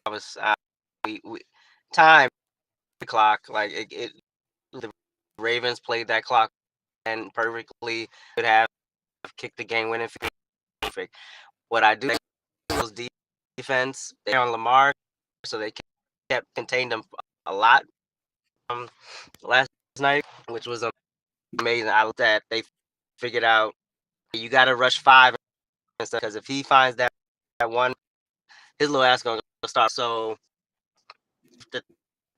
was we time clock like it Ravens played that clock and perfectly, could have kicked the game winning field. Perfect. What I do was defense. They're on Lamar, so they kept contained them a lot last night, which was amazing. I looked at they figured out you got to rush 5 and stuff because if he finds that one, his little ass gonna start. So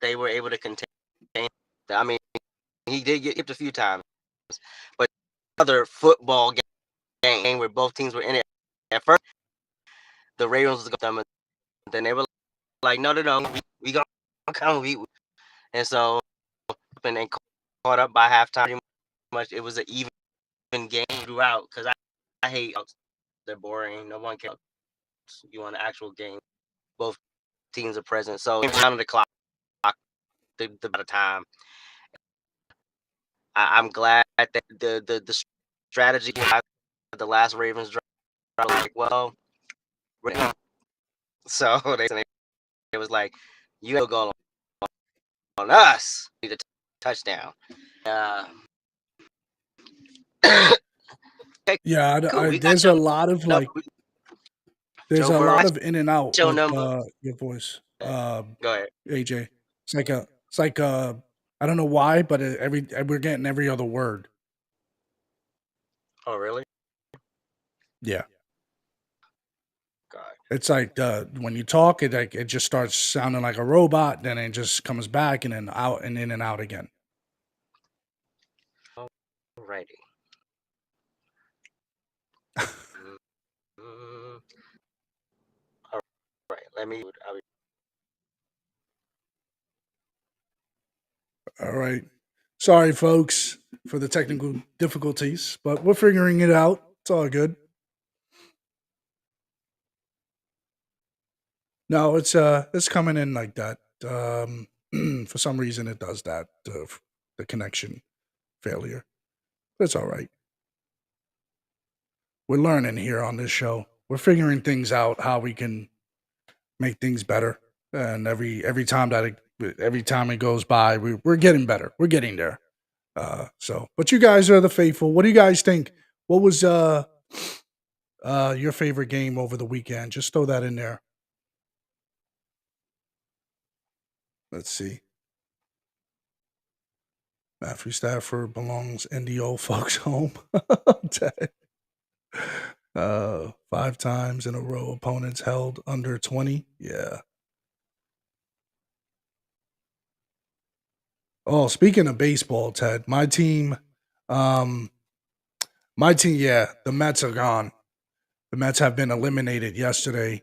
they were able to contain. I mean, he did get hipped a few times, but other football game where both teams were in it at first, the Ravens was going to them, and then they were like, no, we gonna come. And so and they caught up by halftime. Pretty much, it was an even game throughout because I hate they're boring. No one cares. You want an actual game. Both teams are present. So down to the clock, the time. I'm glad that the strategy the last Ravens draft was like, well, so it was like, you have to go on us. Need a touchdown. Yeah, Cool. We got there's a lot of no, there's Joe a Burrow. lot of in and out Show with number. your voice, Go ahead. AJ. It's like I don't know why, but we're getting every other word. Oh, really? Yeah. God. It's like when you talk, it just starts sounding like a robot, then it just comes back and then out and in and out again. Alrighty. All right. Let me. All right. Sorry, folks, for the technical difficulties, but we're figuring it out. It's all good. No, it's coming in like that. For some reason, it does that. The connection failure. That's all right. We're learning here on this show. We're figuring things out how we can make things better. And every time it goes by, we're getting better. We're getting there. But you guys are the faithful. What do you guys think? What was your favorite game over the weekend? Just throw that in there. Let's see. Matthew Stafford belongs in the old folks' home. 5 times in a row, opponents held under 20. Yeah. Oh, speaking of baseball, Ted, my team, yeah, the Mets are gone. The Mets have been eliminated yesterday.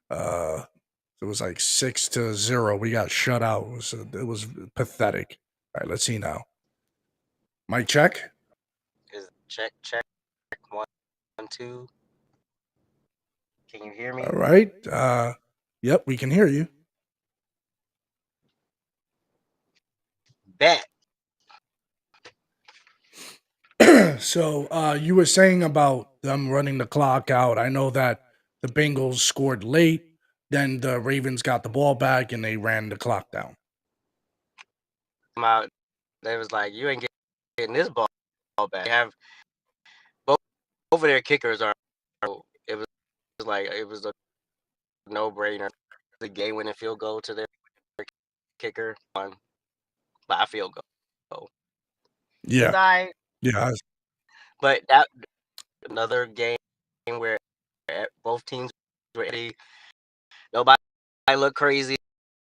It was like 6-0. We got shut out. It was pathetic. All right, let's see now. Mic check. Is check 1, 2. Can you hear me? All right. Yep, we can hear you. Bet. So you were saying about them running the clock out. I know that the Bengals scored late. Then the Ravens got the ball back and they ran the clock down. Out. They was like, you ain't getting this ball back. They have both of their kickers are. It was a no-brainer. The game-winning field goal to their kicker by a field goal. Yeah. Yeah. But that another game where both teams were ready. Nobody looked crazy.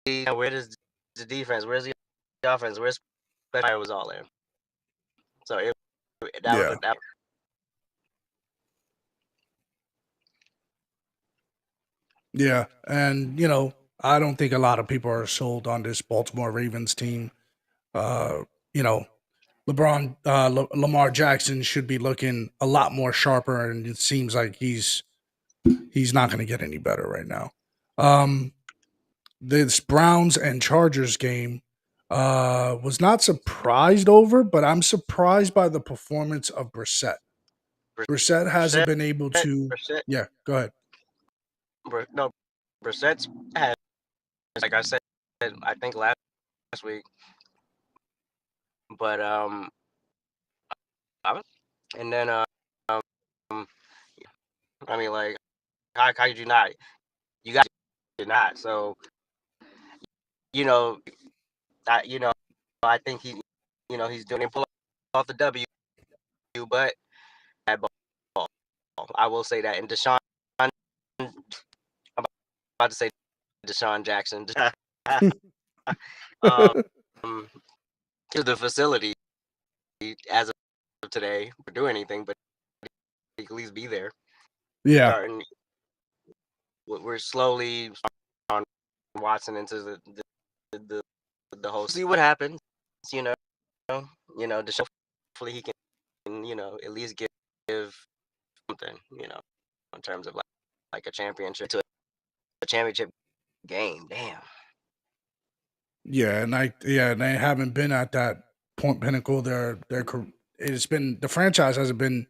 Where does the defense? Where's the offense? Where's fire was all in. So that was Yeah, and I don't think a lot of people are sold on this Baltimore Ravens team. You know, Lamar Jackson should be looking a lot more sharper, and it seems like he's not going to get any better right now. This Browns and Chargers game was not surprised over, but I'm surprised by the performance of Brissett. Brissett hasn't been able to. Yeah, go ahead. No, Brissett's had, like I said, I think last week, But and then I mean, like, how could you not? You guys did not. So you know, I think he's doing it, pull off the W, but bad ball. I will say that. And Deshaun, I'm about to say Deshaun Jackson. um, to the facility as of today for doing anything, but he can at least be there. Yeah. Starting, we're slowly on Watson into the whole. See what happens. You know, Deshaun. Hopefully he can, at least give something, in terms of like a championship to a championship game. Damn. Yeah, and they haven't been at that point pinnacle. It's been the franchise hasn't been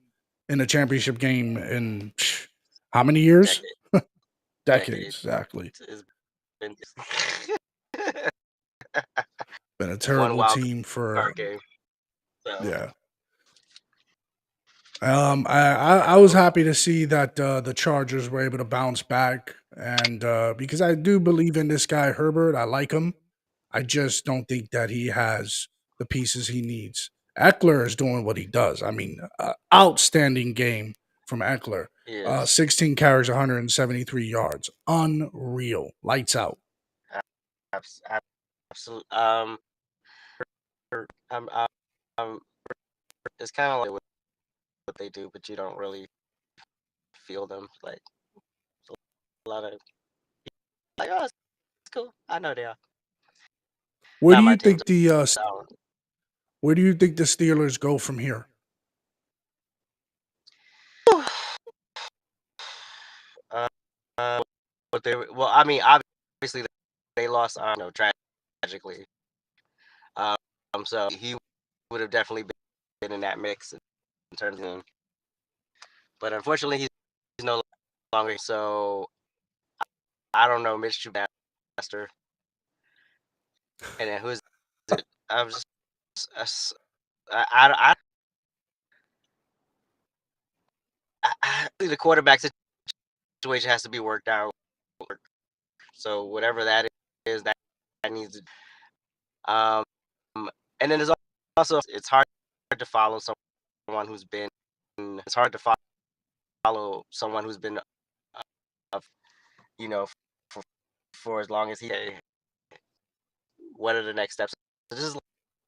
in a championship game in how many years? Decades, exactly. It's been Been a one terrible wild team for card game. So. yeah. I was happy to see that the Chargers were able to bounce back, and because I do believe in this guy Herbert, I like him. I just don't think that he has the pieces he needs. Eckler is doing what he does. I mean, outstanding game from Eckler. Yes. 16 carries, 173 yards. Unreal. Lights out. Absolutely. It's kind of like what they do, but you don't really feel them. Like a lot of like, oh, it's cool. I know they are. Where Not do my you team. think where do you think the Steelers go from here? But I mean, obviously they lost, tragically. So he would have definitely been in that mix in terms of, but unfortunately he's no longer. So I don't know, Mitch Trubisky, and then who's it? I was just, I think the quarterback situation has to be worked out. So whatever that is, that needs to. And then there's also it's hard to follow someone who's been. It's hard to follow someone who's been, you know, for as long as he. What are the next steps?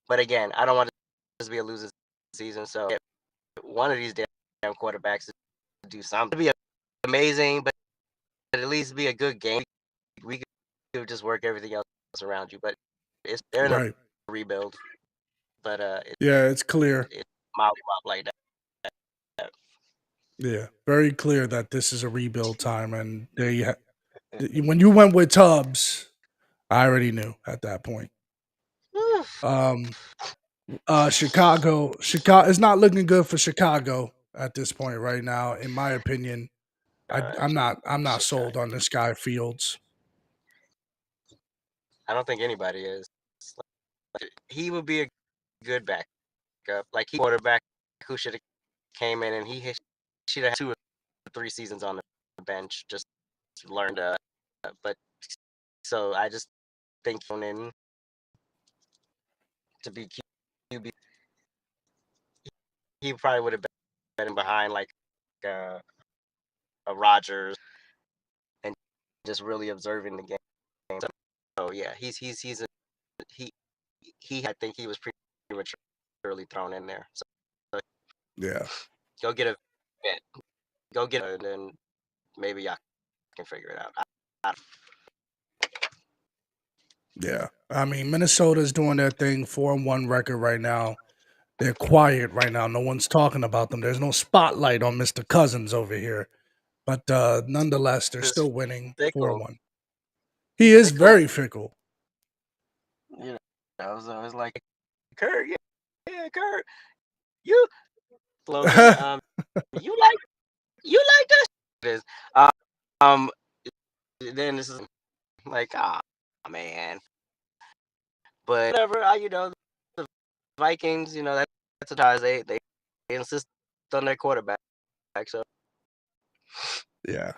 But again, I don't want it to be a losing season. So one of these damn quarterbacks to do something. It'd be amazing, but at least be a good game. We could just work everything else around you. But they're in a rebuild. But yeah, it's clear. It's mildly like that. Yeah, very clear that this is a rebuild time, and when you went with Tubbs, I already knew at that point. Chicago is not looking good for Chicago at this point right now, in my opinion. I'm not sold on this guy Fields. I don't think anybody is. He would be a good backup. Like he quarterback who should have came in and he should have 2 or 3 seasons on the bench, just learned. But so I just think in to be QB, he probably would have been behind like a Rodgers and just really observing the game. So yeah, he I think he was prematurely thrown in there. So Yeah, go get a vet. Go get it, and then maybe I can figure it out. yeah. I mean, Minnesota's doing their thing, 4-1 record right now. They're quiet right now. No one's talking about them. There's no spotlight on Mr. Cousins over here. But nonetheless, they're still winning 4-1. He is very fickle. You know, I was always like, Kurt, yeah, Kurt, you slogan. You like this? It is. Then this is like, man. But whatever, Vikings, that's a ties. They insist on their quarterback. So Yeah.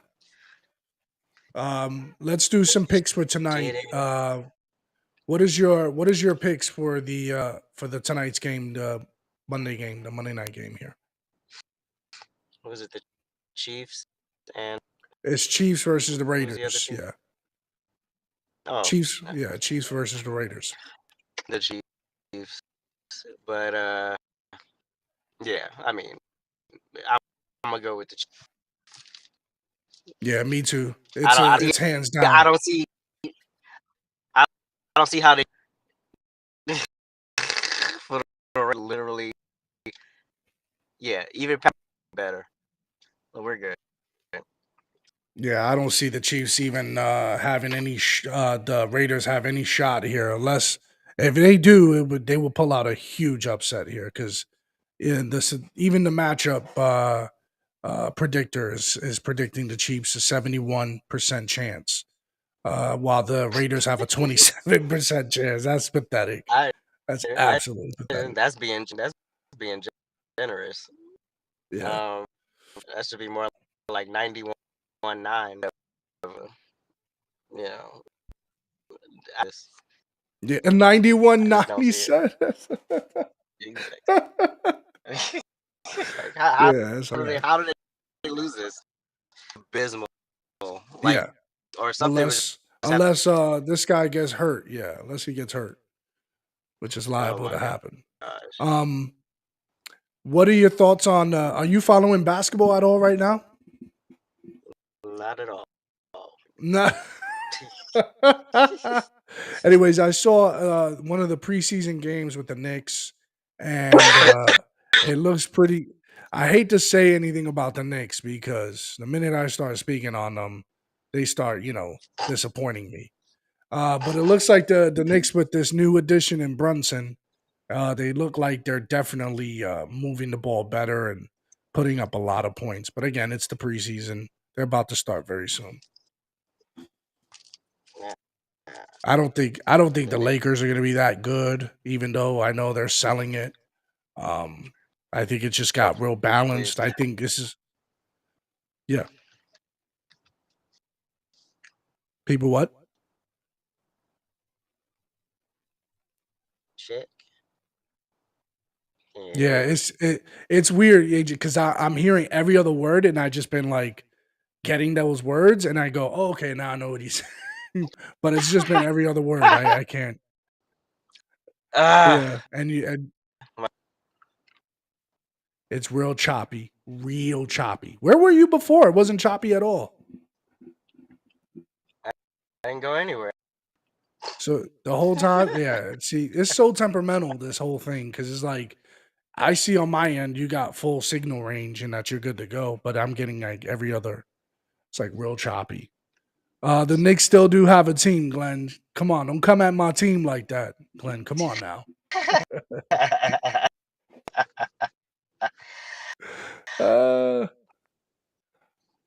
Let's do some picks for tonight. it What is your picks for the tonight's game, the Monday night game here? was it the Chiefs and It's Chiefs versus the who was the other Raiders. team? Yeah. Oh, Chiefs versus the Raiders. the Chiefs. But yeah, I mean, I'm, I'm gonna go with the Chiefs. Yeah, me too. I don't, I, It's hands I down. don't see, I, I don't see how they for literally, yeah, even better. But we're good. Yeah, I don't see the Chiefs even having the Raiders have any shot here unless if they do, they will pull out a huge upset here because even the matchup predictor is predicting the Chiefs a 71% chance, while the Raiders have a 27% chance. That's pathetic. I, That's I, absolutely pathetic. that's being generous. Yeah. That should be more like 91-9. You know, Yeah, a 91 I just don't see it. 97. Like, Yeah, that's all right. how do they lose this? Abysmal. Like, Yeah. or something was Unless this guy gets hurt. Yeah, unless he gets hurt, which is oh liable my to happen. gosh. What are your thoughts on are you following basketball at all right now? Not at all. No. Anyways, I saw one of the preseason games with the Knicks, and it looks pretty. I hate to say anything about the Knicks because the minute I start speaking on them, they start, disappointing me. But it looks like the Knicks with this new addition in Brunson, they look like they're definitely moving the ball better and putting up a lot of points. But again, it's the preseason; they're about to start very soon. I don't think the Lakers are going to be that good, even though I know they're selling it. I think it just got real balanced. I think this is yeah. People what? Shit. Yeah, it's weird because I'm hearing every other word and I just been like getting those words and I go, oh, okay, now I know what he's saying. But it's just been every other word. I can't. Yeah, and it's real choppy, real choppy. Where were you before? It wasn't choppy at all. I didn't go anywhere. So the whole time, yeah. See, it's so temperamental this whole thing because it's like I see on my end you got full signal range and that you're good to go, but I'm getting like every other. It's like real choppy. The Knicks still do have a team, Glenn. Come on, don't come at my team like that, Glenn. Come on now.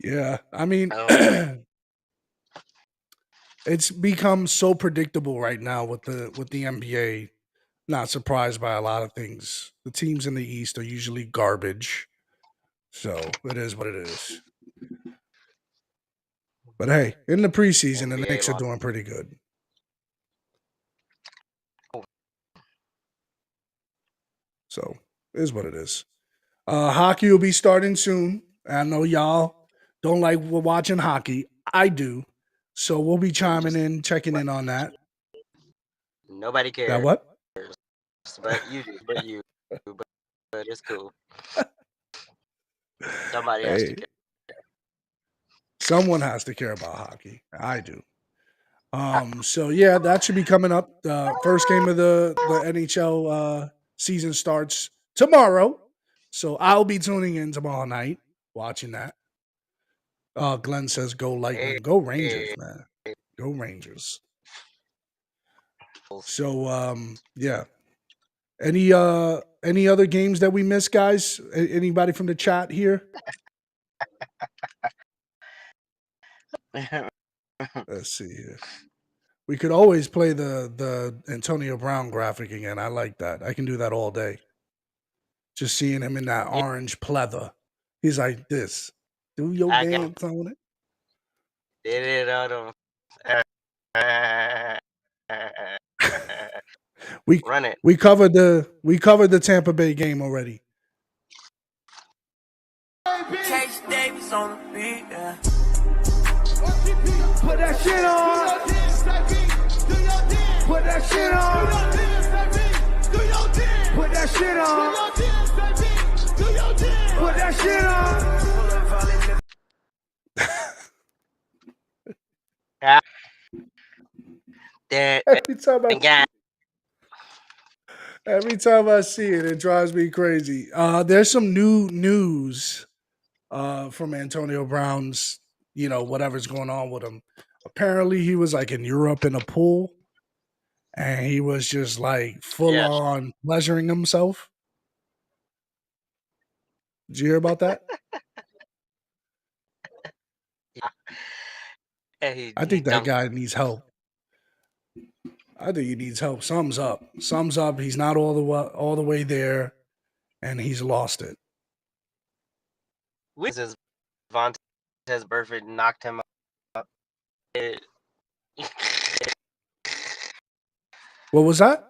Yeah, I mean, it's become so predictable right now with the NBA. Not surprised by a lot of things. The teams in the East are usually garbage, so it is what it is. But hey, in the preseason, the NBA Knicks are lost. doing pretty good. So it is what it is. Hockey will be starting soon. I know y'all don't like watching hockey. I do. So we'll be chiming in, checking in on that. Nobody cares. That what? But you do. But it's cool. Somebody has to Hey, care. someone has to care about hockey. I do. So yeah, that should be coming up. The first game of the NHL season starts tomorrow. So I'll be tuning in tomorrow night, watching that. Glenn says go Lightning. Go Rangers, man. Go Rangers. So yeah. Any other games that we missed, guys? Anybody from the chat here? Let's see here. We could always play the Antonio Brown graphic again. I like that. I can do that all day. Just seeing him in that orange pleather. He's like this. Do your I can dance on it. did it on them. We Run it. we covered the Tampa Bay game already. Case Davis on the beat, yeah. Put that shit on. Put that shit on. Put that shit on. Put that shit on. Yeah. That Every time I see it, it drives me crazy. There's some new news from Antonio Brown's, whatever's going on with him. Apparently, he was like in Europe in a pool, and he was just like full Yes. on pleasuring himself. Did you hear about that? I think that guy needs help. I think he needs help. Sums up. Sums up. He's not all the way there, and he's lost it. His Vontaze Burfict knocked him up. What was that?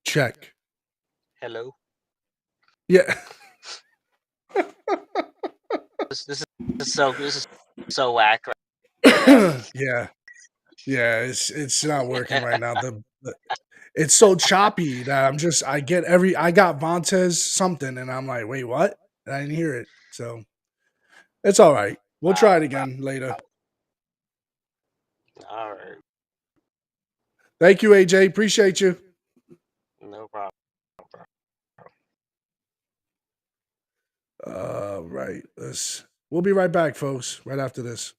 Check. Hello. Yeah. This is so whack. Yeah. Yeah, it's not working right now. It's so choppy that I got Vontez something and I'm like, wait, what? And I didn't hear it. So it's all right. We'll try it again later. All right. Thank you, AJ. Appreciate you. No problem. Right. We'll be right back, folks, right after this.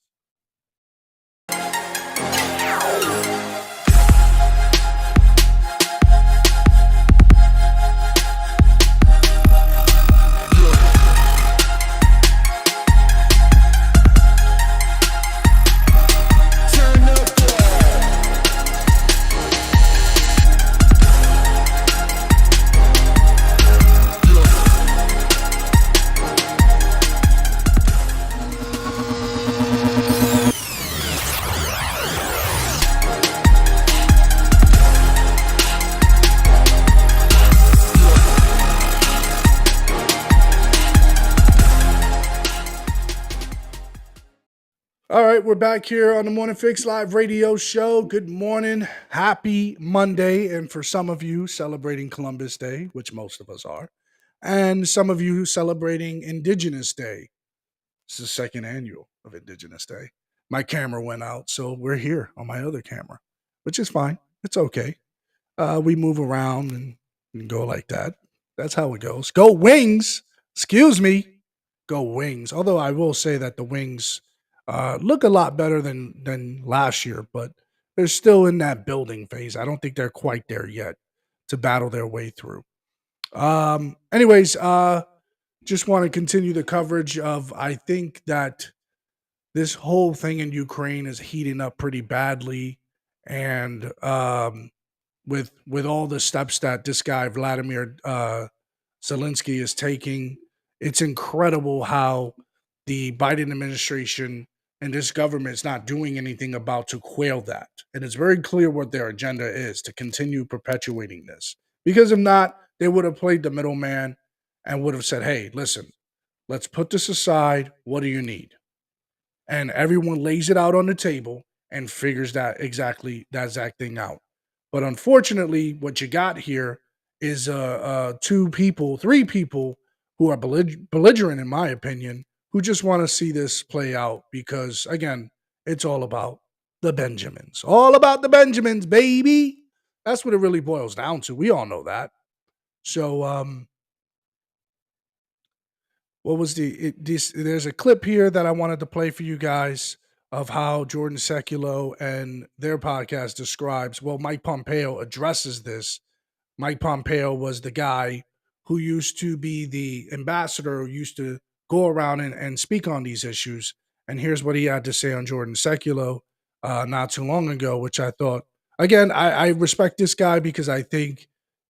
All right, we're back here on the Morning Fix Live radio show. Good morning. Happy Monday. And for some of you celebrating Columbus Day, which most of us are, and some of you celebrating Indigenous Day. This is the second annual of Indigenous Day. My camera went out, so we're here on my other camera, which is fine. It's okay. We move around and go like that. That's how it goes. Go Wings. Excuse me. Go Wings. Although I will say that the Wings look a lot better than last year, but they're still in that building phase. I don't think they're quite there yet to battle their way through. Anyways, just want to continue the coverage of, I think that this whole thing in Ukraine is heating up pretty badly. And with all the steps that this guy, Vladimir Zelensky, is taking, it's incredible how the Biden administration and this government is not doing anything about to quail that. And it's very clear what their agenda is to continue perpetuating this. Because if not, they would have played the middleman and would have said, hey, listen, let's put this aside. What do you need? And everyone lays it out on the table and figures that exact thing out. But unfortunately, what you got here is three people who are belligerent, in my opinion, who just want to see this play out because, again, it's all about the Benjamins. All about the Benjamins, baby. That's what it really boils down to. We all know that. So, what was there's a clip here that I wanted to play for you guys of how Jordan Seculo and their podcast describes, well, Mike Pompeo addresses this. Mike Pompeo was the guy who used to be the ambassador who used to go around and speak on these issues. And here's what he had to say on Jordan Sekulow not too long ago, which I thought, again, I respect this guy because I think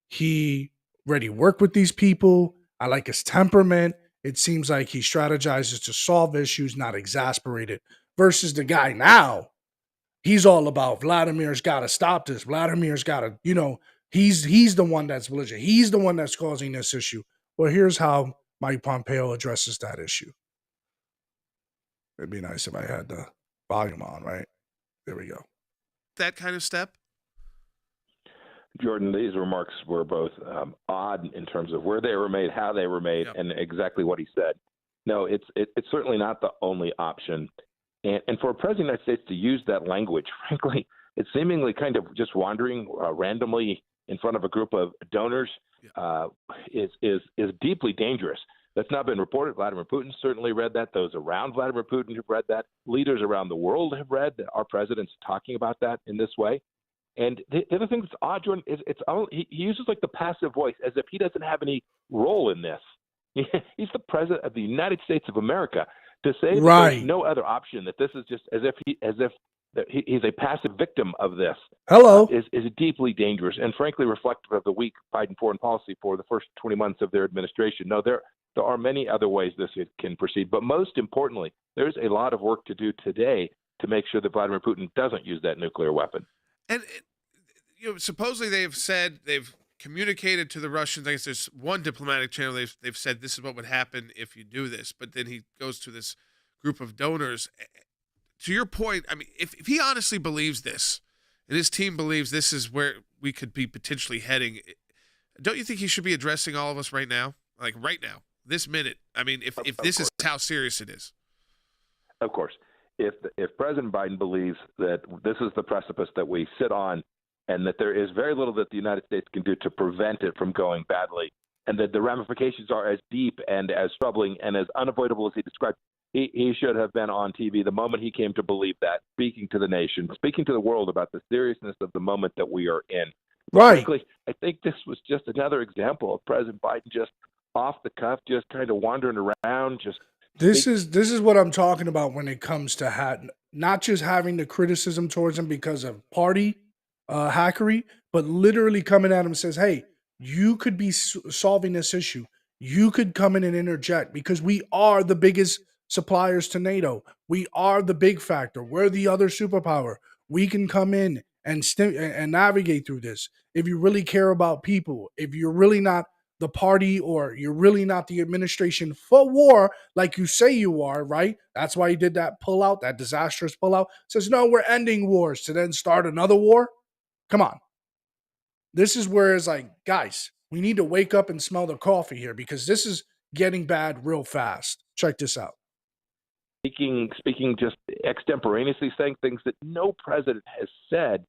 he already worked with these people. I like his temperament. It seems like he strategizes to solve issues, not exasperate it. Versus the guy now, he's all about Vladimir's got to stop this. Vladimir's got to, he's the one that's belligerent. He's the one that's causing this issue. Well, here's how Mike Pompeo addresses that issue. It'd be nice if I had the volume on, right? There we go. That kind of step? Jordan, these remarks were both odd in terms of where they were made, how they were made, and exactly what he said. No, it's certainly not the only option. And for a president of the United States to use that language, frankly, it's seemingly kind of just wandering randomly in front of a group of donors is deeply dangerous. That's not been reported. Vladimir Putin certainly read that. Those around Vladimir Putin have read that. Leaders around the world have read that our president's talking about that in this way. And the other thing that's odd, Jordan, is he uses like the passive voice as if he doesn't have any role in this. He's the president of the United States of America. To say that there's no other option, that this is just as if he's a passive victim of this, is deeply dangerous and frankly reflective of the weak Biden foreign policy for the first 20 months of their administration. No, there are many other ways this can proceed, but most importantly, there's a lot of work to do today to make sure that Vladimir Putin doesn't use that nuclear weapon. And supposedly they've communicated to the Russians. I guess there's one diplomatic channel. They've said this is what would happen if you do this. But then he goes to this group of donors. To your point, I mean, if he honestly believes this, and his team believes this is where we could be potentially heading, don't you think he should be addressing all of us right now? Like right now, this minute. I mean, if this is how serious it is. Of course. If President Biden believes that this is the precipice that we sit on, and that there is very little that the United States can do to prevent it from going badly, and that the ramifications are as deep and as troubling and as unavoidable as he described, he should have been on TV the moment he came to believe that, speaking to the nation, speaking to the world about the seriousness of the moment that we are in. Right. Frankly, I think this was just another example of President Biden just off the cuff, just kind of wandering around, just. This is what I'm talking about when it comes to not just having the criticism towards him because of party hackery, but literally coming at him and says, hey, you could be solving this issue. You could come in and interject because we are the biggest suppliers to NATO. We are the big factor. We're the other superpower. We can come in and navigate through this. If you really care about people, if you're really not the party or you're really not the administration for war like you say you are, right? That's why he did that pullout, that disastrous pullout. Says, no, we're ending wars to then start another war. Come on. This is where it's like, guys, we need to wake up and smell the coffee here because this is getting bad real fast. Check this out. Speaking just extemporaneously, saying things that no president has said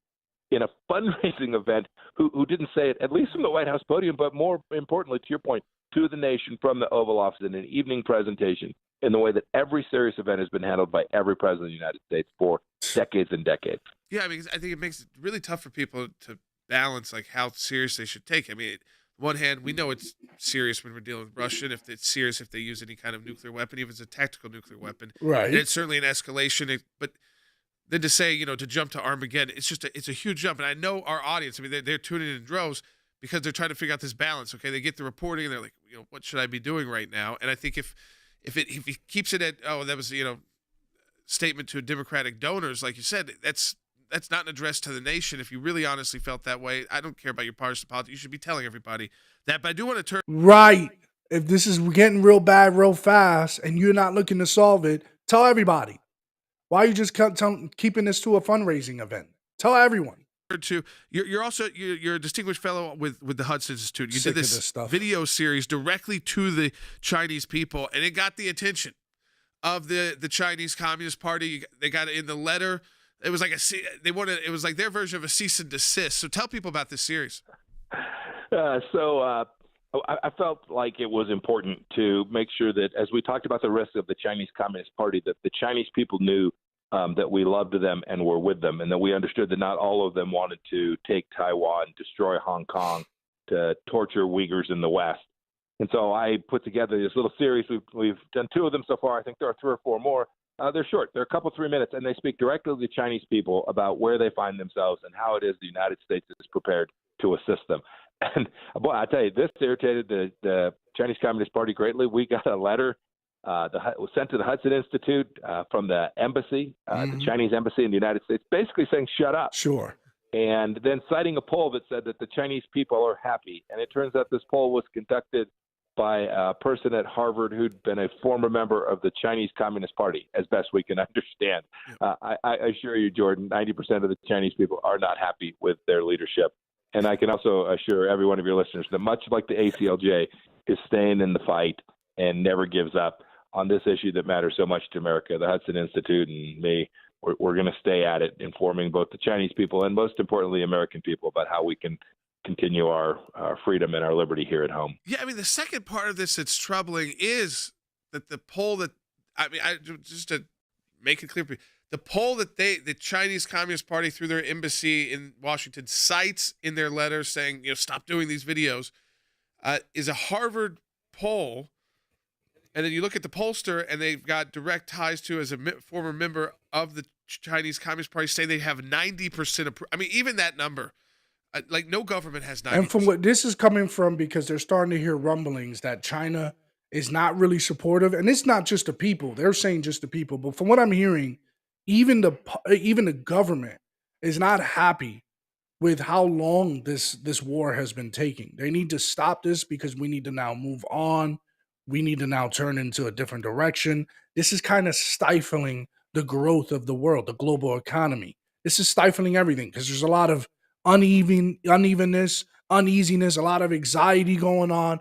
in a fundraising event who didn't say it, at least from the White House podium, but more importantly, to your point, to the nation from the Oval Office in an evening presentation in the way that every serious event has been handled by every president of the United States for decades and decades. Yeah, I mean, I think it makes it really tough for people to balance like how serious they should take. I mean, on one hand, we know it's serious when we're dealing with Russia, and if it's serious if they use any kind of nuclear weapon, even if it's a tactical nuclear weapon. Right. And it's certainly an escalation. But then to say, to jump to Armageddon, it's a huge jump. And I know our audience, I mean, they're tuning in droves because they're trying to figure out this balance. Okay, they get the reporting and they're like, what should I be doing right now? And I think if he keeps it at, that was, statement to Democratic donors, like you said, that's not an address to the nation. If you really honestly felt that way, I don't care about your partisan politics. You should be telling everybody that. But I do want to turn. Right. If this is getting real bad real fast and you're not looking to solve it, tell everybody. Why are you just keeping this to a fundraising event? Tell everyone. You're also a distinguished fellow with the Hudson Institute. You did this video series directly to the Chinese people, and it got the attention of the Chinese Communist Party. They got it in the letter. It was like it was like their version of a cease and desist. So tell people about this series. I felt like it was important to make sure that as we talked about the risk of the Chinese Communist Party, that the Chinese people knew that we loved them and were with them, and that we understood that not all of them wanted to take Taiwan, destroy Hong Kong, to torture Uyghurs in the West. And so I put together this little series. We've done 2 of them so far. I think there are 3 or 4 more. They're short. They're a couple, 3 minutes, and they speak directly to the Chinese people about where they find themselves and how it is the United States is prepared to assist them. And boy, I tell you, this irritated the Chinese Communist Party greatly. We got a letter was sent to the Hudson Institute from the embassy, the Chinese embassy in the United States, basically saying, shut up. Sure. And then citing a poll that said that the Chinese people are happy. And it turns out this poll was conducted by a person at Harvard who'd been a former member of the Chinese Communist Party, as best we can understand. I assure you, Jordan, 90% of the Chinese people are not happy with their leadership. And I can also assure every one of your listeners that much like the ACLJ is staying in the fight and never gives up on this issue that matters so much to America. The Hudson Institute and me, we're going to stay at it, informing both the Chinese people and, most importantly, American people about how we can continue our freedom and our liberty here at home. Yeah, I mean, the second part of this that's troubling is that the poll that, just to make it clear, the poll that the Chinese Communist Party through their embassy in Washington cites in their letter saying, stop doing these videos, is a Harvard poll. And then you look at the pollster, and they've got direct ties to, as a former member of the Chinese Communist Party, saying they have 90%. I mean, even that number, like no government has 90%. And from what this is coming from, because they're starting to hear rumblings that China is not really supportive, and it's not just the people. They're saying just the people, but from what I'm hearing, even the government is not happy with how long this war has been taking. They need to stop this because we need to now move on. We need to now turn into a different direction. This is kind of stifling the growth of the world, the global economy. This is stifling everything because there's a lot of unevenness, uneasiness, a lot of anxiety going on.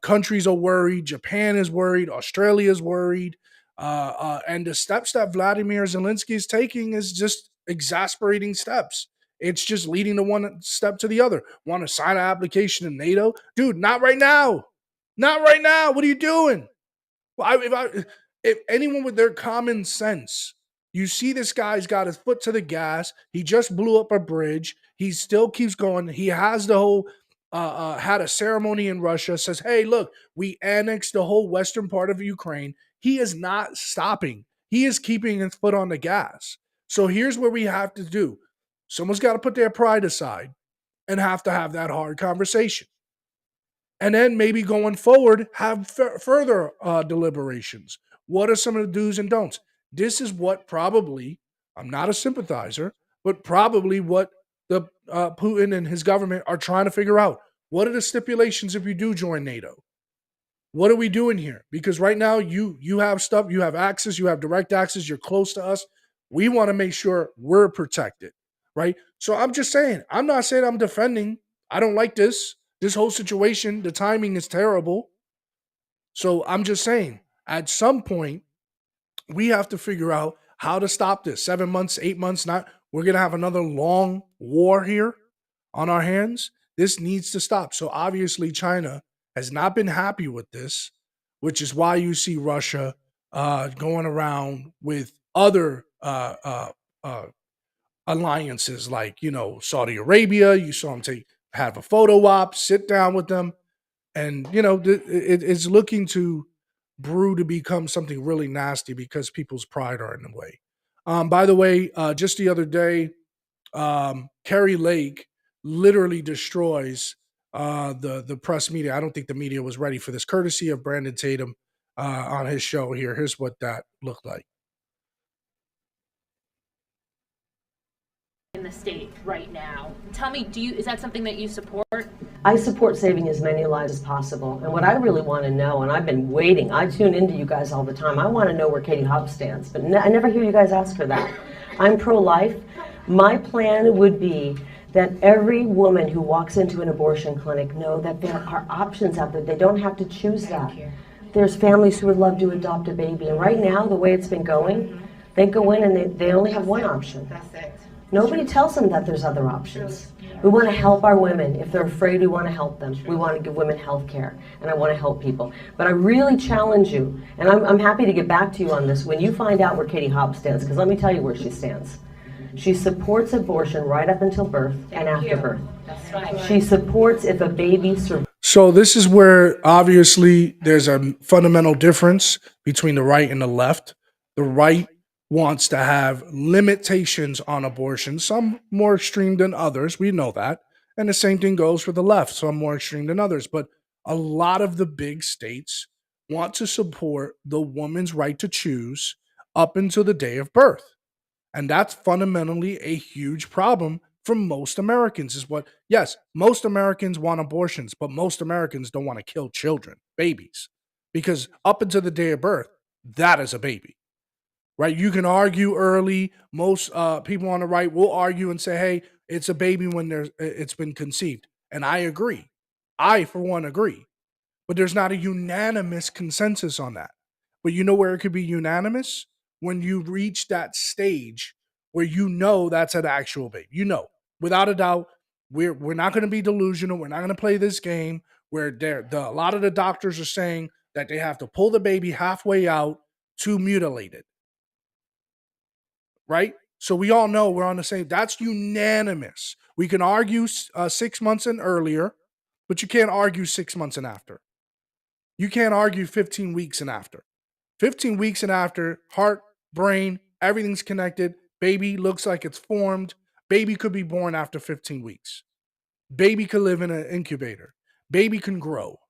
Countries are worried. Japan is worried. Australia is worried. And the steps that Vladimir Zelensky is taking is just exasperating steps. It's just leading to one step to the other. Want to sign an application in NATO? Dude, not right now. Not right now. What are you doing? Well, if anyone with their common sense, you see this guy's got his foot to the gas. He just blew up a bridge. He still keeps going. He has the whole, had a ceremony in Russia, says, hey, look, we annexed the whole western part of Ukraine. He is not stopping. He is keeping his foot on the gas. So here's what we have to do. Someone's got to put their pride aside and have to have that hard conversation. And then maybe going forward, have further deliberations. What are some of the do's and don'ts? This is what probably, I'm not a sympathizer, but probably what the Putin and his government are trying to figure out. What are the stipulations if you do join NATO? What are we doing here? Because right now you have stuff, you have access, you have direct access, you're close to us. We want to make sure we're protected, right? So I'm just saying, I'm not saying I'm defending. I don't like this. This whole situation, the timing is terrible. So I'm just saying, at some point, we have to figure out how to stop this. 7 months, 8 months, we're going to have another long war here on our hands. This needs to stop. So obviously China has not been happy with this, which is why you see Russia going around with other alliances like, Saudi Arabia. You saw them have a photo op, sit down with them. And, it's looking to brew to become something really nasty because people's pride are in the way. By the way, just the other day, Kerry Lake literally destroys the press media. I don't think the media was ready for this, courtesy of Brandon Tatum on his show here. Here's what that looked like. In the state right now. Tell me, is that something that you support? I support saving as many lives as possible. And what I really want to know, and I've been waiting, I tune into you guys all the time. I want to know where Katie Hobbs stands, but I never hear you guys ask her that. I'm pro-life. My plan would be that every woman who walks into an abortion clinic know that there are options out there. They don't have to choose that. There's families who would love to adopt a baby. And right now, the way it's been going, they go in and they only have one option. That's it. Nobody tells them that there's other options. We want to help our women. If they're afraid, we want to help them. We want to give women health care, and I want to help people. But I really challenge you, and I'm happy to get back to you on this when you find out where Katie Hobbs stands, because let me tell you where she stands. She supports abortion right up until birth and after birth. That's right. She supports if a baby survives. So this is where obviously there's a fundamental difference between the right and the left. The right wants to have limitations on abortion, some more extreme than others. We know that. And the same thing goes for the left, some more extreme than others. But a lot of the big states want to support the woman's right to choose up until the day of birth. And that's fundamentally a huge problem for most Americans. Is what, yes, most Americans want abortions, but most Americans don't want to kill children, babies, because up until the day of birth, that is a baby, right? You can argue early. Most people on the right will argue and say, hey, it's a baby when it's been conceived. And I agree. I, for one, agree. But there's not a unanimous consensus on that. But you know where it could be unanimous? When you reach that stage where you know that's an actual baby. You know, without a doubt, we're not going to be delusional. We're not going to play this game where a lot of the doctors are saying that they have to pull the baby halfway out to mutilate it. Right? So we all know we're on the same. That's unanimous. We can argue 6 months and earlier, but you can't argue 6 months and after. You can't argue 15 weeks and after. 15 weeks and after, heart, brain, everything's connected. Baby looks like it's formed. Baby could be born after 15 weeks. Baby could live in an incubator. Baby can grow.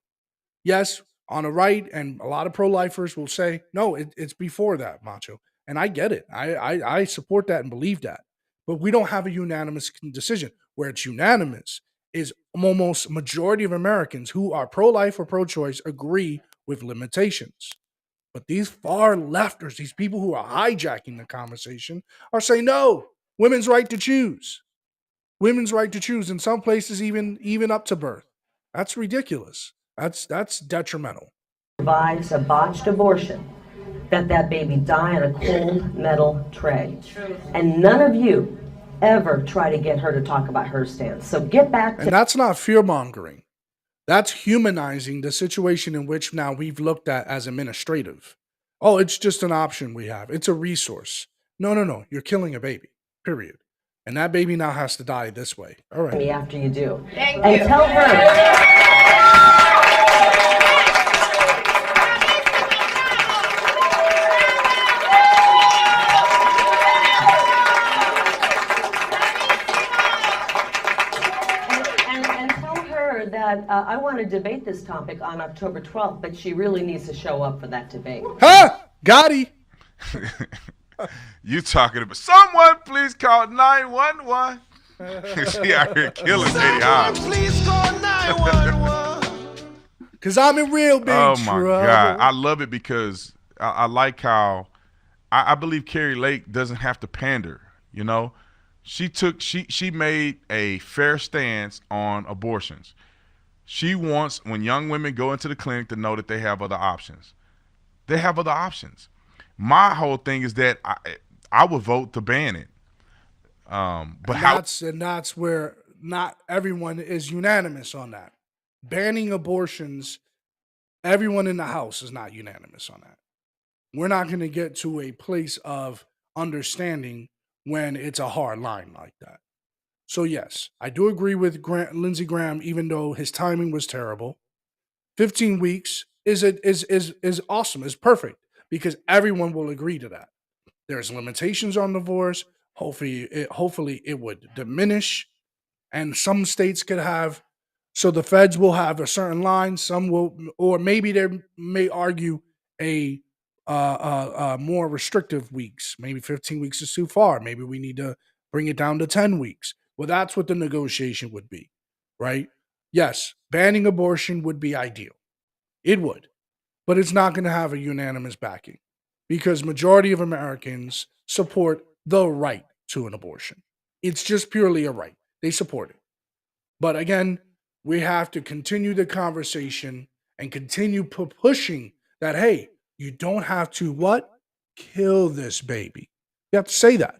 Yes, on the right, and a lot of pro-lifers will say, no, it's before that, Macho. And I get it. I support that and believe that. But we don't have a unanimous decision. Where it's unanimous is almost majority of Americans who are pro-life or pro-choice agree with limitations. But these far lefters, these people who are hijacking the conversation, are saying, no, women's right to choose. Women's right to choose, in some places even up to birth. That's ridiculous. That's detrimental. Survives a botched abortion, that baby die on a cold metal tray. And none of you ever try to get her to talk about her stance. So get back to... And that's not fear-mongering. That's humanizing the situation in which now we've looked at as administrative. Oh, it's just an option we have. It's a resource. No. You're killing a baby, period. And that baby now has to die this way. All right. Me after you do. And tell her... that I want to debate this topic on October 12th, but she really needs to show up for that debate. Huh? Gotti. You talking about someone? Please call 911. She out here killing Katie Hobbs. Please call 911. Cause I'm in real big trouble. Oh my God, I love it because I like how I believe Carrie Lake doesn't have to pander. You know, she made a fair stance on abortions. She wants, when young women go into the clinic, to know that they have other options. They have other options. My whole thing is that I would vote to ban it. That's where not everyone is unanimous on that. Banning abortions, everyone in the House is not unanimous on that. We're not going to get to a place of understanding when it's a hard line like that. So yes, I do agree with Lindsey Graham, even though his timing was terrible. 15 weeks is awesome, is perfect, because everyone will agree to that. There's limitations on divorce. Hopefully it would diminish, and some states could have. So the feds will have a certain line. Some will, or maybe they may argue a more restrictive weeks. Maybe 15 weeks is too far. Maybe we need to bring it down to 10 weeks. Well, that's what the negotiation would be, right? Yes, banning abortion would be ideal. It would. But it's not going to have a unanimous backing because majority of Americans support the right to an abortion. It's just purely a right. They support it. But again, we have to continue the conversation and continue pushing that, hey, you don't have to what? Kill this baby. You have to say that.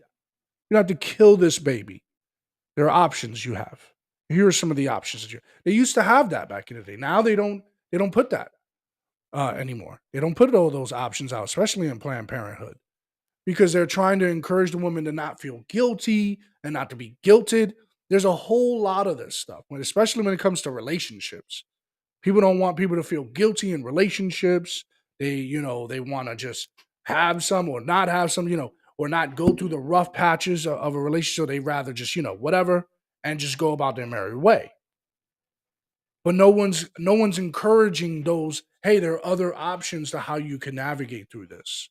You don't have to kill this baby. There are options you have. Here are some of the options that they used to have that back in the day. Now they don't put that anymore. They don't put all those options out, especially in Planned Parenthood. because they're trying to encourage the woman to not feel guilty and not to be guilted. There's a whole lot of this stuff, especially when it comes to relationships. People don't want people to feel guilty in relationships. They want to just have some or not have some, or not go through the rough patches of a relationship. So they rather just, whatever, and just go about their merry way. But no one's encouraging those, hey, there are other options to how you can navigate through this.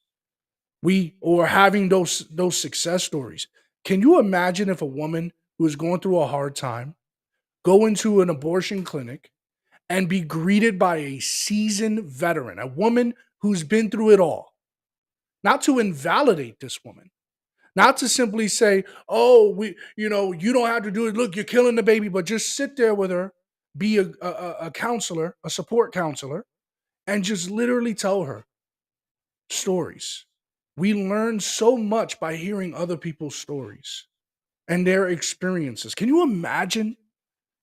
Or having those success stories. Can you imagine if a woman who is going through a hard time go into an abortion clinic and be greeted by a seasoned veteran, a woman who's been through it all? Not to invalidate this woman, not to simply say, "Oh, you don't have to do it. Look, you're killing the baby," but just sit there with her, be a counselor, a support counselor, and just literally tell her stories. We learn so much by hearing other people's stories and their experiences. Can you imagine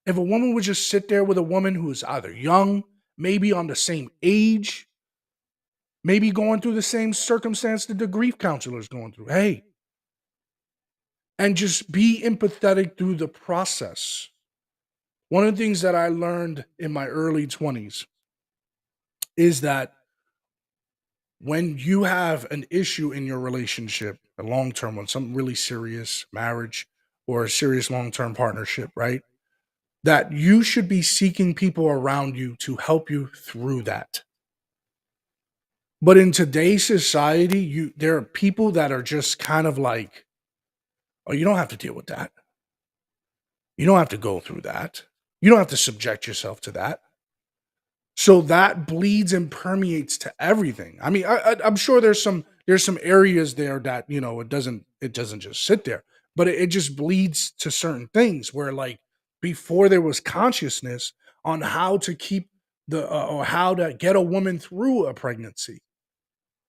if a woman would just sit there with a woman who is either young, maybe on the same age, maybe going through the same circumstance that the grief counselor is going through? Hey, and just be empathetic through the process. One of the things that I learned in my early 20s is that when you have an issue in your relationship, a long term one, something really serious, marriage or a serious long term partnership, right? That you should be seeking people around you to help you through that. But in today's society, there are people that are just kind of like, oh, you don't have to deal with that. You don't have to go through that. You don't have to subject yourself to that. So that bleeds and permeates to everything. I mean, I'm sure there's some areas there that it doesn't just sit there, but it just bleeds to certain things where, like, before there was consciousness on how to keep or how to get a woman through a pregnancy.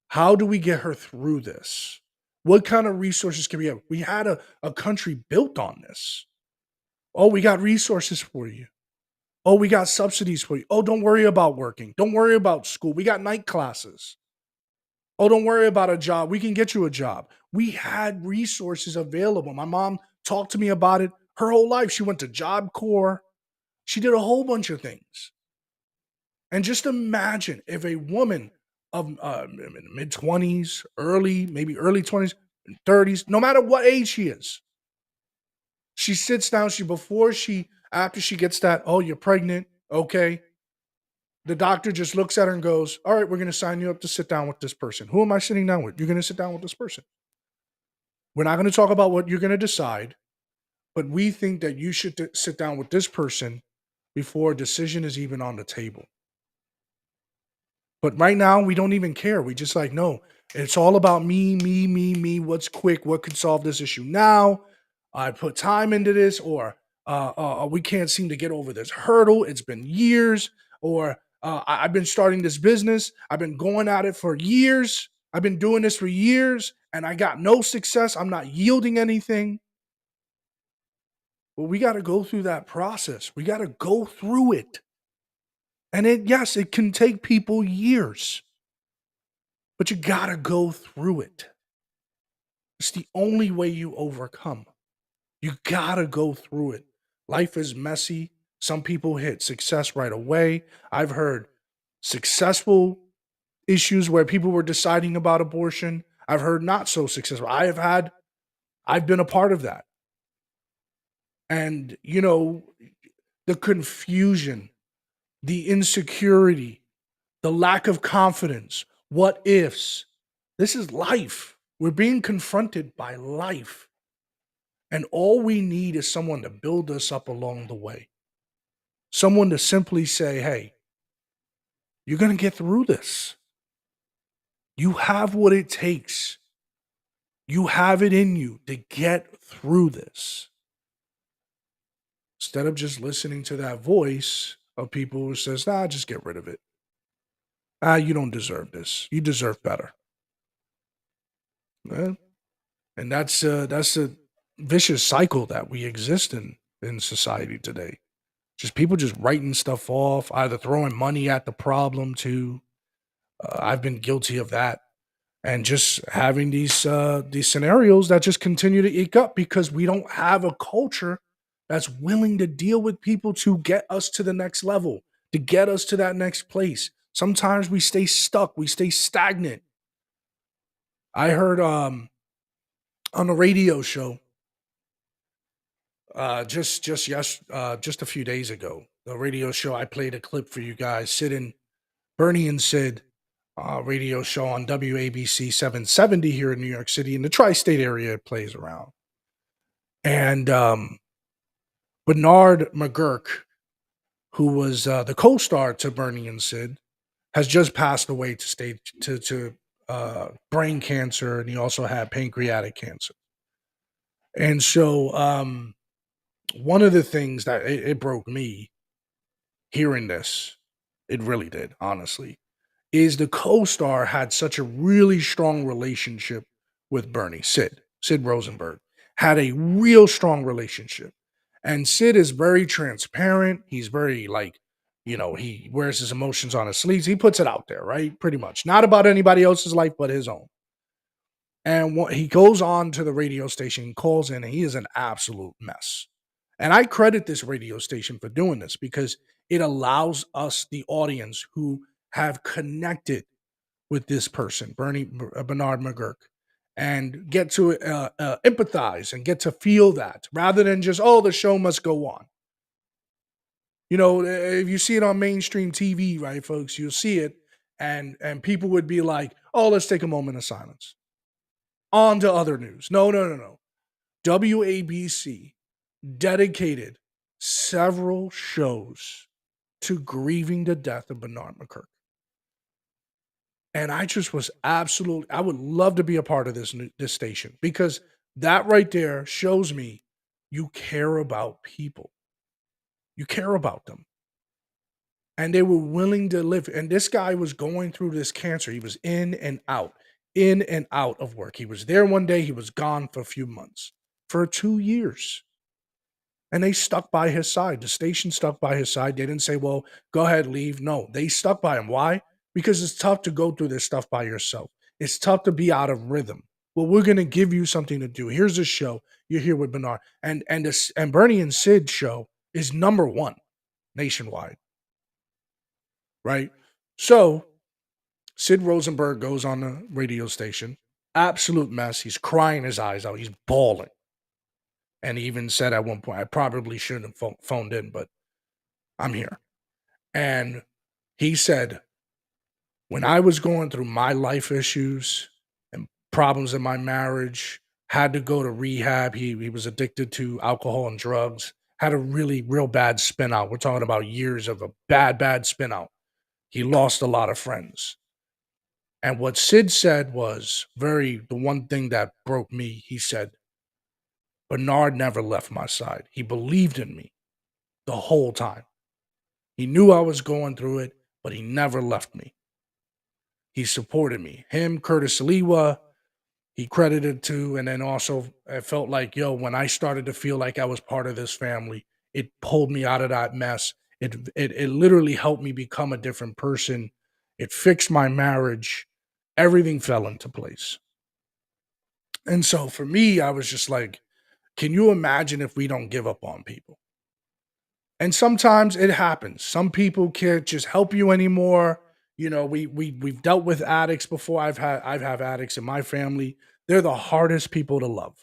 How do we get her through this? What kind of resources can we have? We had a country built on this. Oh, we got resources for you. Oh, we got subsidies for you. Oh, don't worry about working. Don't worry about school. We got night classes. Oh, don't worry about a job. We can get you a job. We had resources available. My mom talked to me about it her whole life. She went to Job Corps. She did a whole bunch of things. And just imagine if a woman of mid 20s, maybe early 20s, 30s, no matter what age she is, she sits down, after she gets that, oh, you're pregnant, okay. The doctor just looks at her and goes, all right, we're going to sign you up to sit down with this person. Who am I sitting down with? You're going to sit down with this person. We're not going to talk about what you're going to decide, but we think that you should sit down with this person before a decision is even on the table. But right now, we don't even care. We just like, no, it's all about me, me, me, me. What's quick? What could solve this issue now? I put time into this, or we can't seem to get over this hurdle. It's been years, or I've been starting this business. I've been going at it for years. I've been doing this for years, and I got no success. I'm not yielding anything. Well, we got to go through that process. We got to go through it. And yes, it can take people years, but you got to go through it. It's the only way you overcome. You got to go through it. Life is messy. Some people hit success right away. I've heard successful issues where people were deciding about abortion. I've heard not so successful. I've been a part of that. And, the confusion, the insecurity, the lack of confidence, what ifs. This is life. We're being confronted by life. And all we need is someone to build us up along the way. Someone to simply say, hey, you're going to get through this. You have what it takes. You have it in you to get through this. Instead of just listening to that voice of people who says, nah, just get rid of it. You don't deserve this. You deserve better. Well, and that's a vicious cycle that we exist in society today. Just people just writing stuff off, either throwing money at the problem too. I've been guilty of that. and just having these scenarios that just continue to eke up because we don't have a culture that's willing to deal with people to get us to the next level, to get us to that next place. Sometimes we stay stuck, we stay stagnant. I heard on a radio show just a few days ago, the radio show, I played a clip for you guys. Bernie and Sid radio show on WABC 770 here in New York City, in the tri-state area. It plays around, and Bernard McGurk, who was the co-star to Bernie and Sid, has just passed away to brain cancer, and he also had pancreatic cancer. And so, one of the things that it broke me hearing this, it really did, honestly, is the co-star had such a really strong relationship with Bernie. Sid Rosenberg had a real strong relationship. And Sid is very transparent. He's very he wears his emotions on his sleeves. He puts it out there, right? Pretty much. Not about anybody else's life, but his own. And he goes on to the radio station, calls in, and he is an absolute mess. And I credit this radio station for doing this because it allows us, the audience, who have connected with this person, Bernard McGurk, and get to empathize and get to feel that rather than just, oh, the show must go on. You know, if you see it on mainstream TV, right, folks, you'll see it, and people would be like, oh, let's take a moment of silence. On to other news. No. WABC dedicated several shows to grieving the death of Bernard McGurk. And I just was I would love to be a part of this station because that right there shows me you care about people. You care about them. And they were willing to live. And this guy was going through this cancer. He was in and out of work. He was there one day. He was gone for a few months, for 2 years. And they stuck by his side. The station stuck by his side. They didn't say, well, go ahead, leave. No, they stuck by him. Why? Because it's tough to go through this stuff by yourself. It's tough to be out of rhythm. Well, we're going to give you something to do. Here's a show. You're here with Bernard. And Bernie and Sid show is number one nationwide. Right? So Sid Rosenberg goes on the radio station. Absolute mess. He's crying his eyes out. He's bawling. And he even said at one point, I probably shouldn't have phoned in, but I'm here. And he said, when I was going through my life issues and problems in my marriage, had to go to rehab. He was addicted to alcohol and drugs, had a real bad spin out. We're talking about years of a bad spin out. He lost a lot of friends. And what Sid said was the one thing that broke me. He said, Bernard never left my side. He believed in me the whole time. He knew I was going through it, but he never left me. He supported me. Him, Curtis Saliwa, he credited to, and then also I felt like, when I started to feel like I was part of this family, it pulled me out of that mess. It literally helped me become a different person. It fixed my marriage. Everything fell into place. And so for me, I was just like, can you imagine if we don't give up on people? And sometimes it happens. Some people can't just help you anymore. You know, we've dealt with addicts before. I've had addicts in my family. They're the hardest people to love.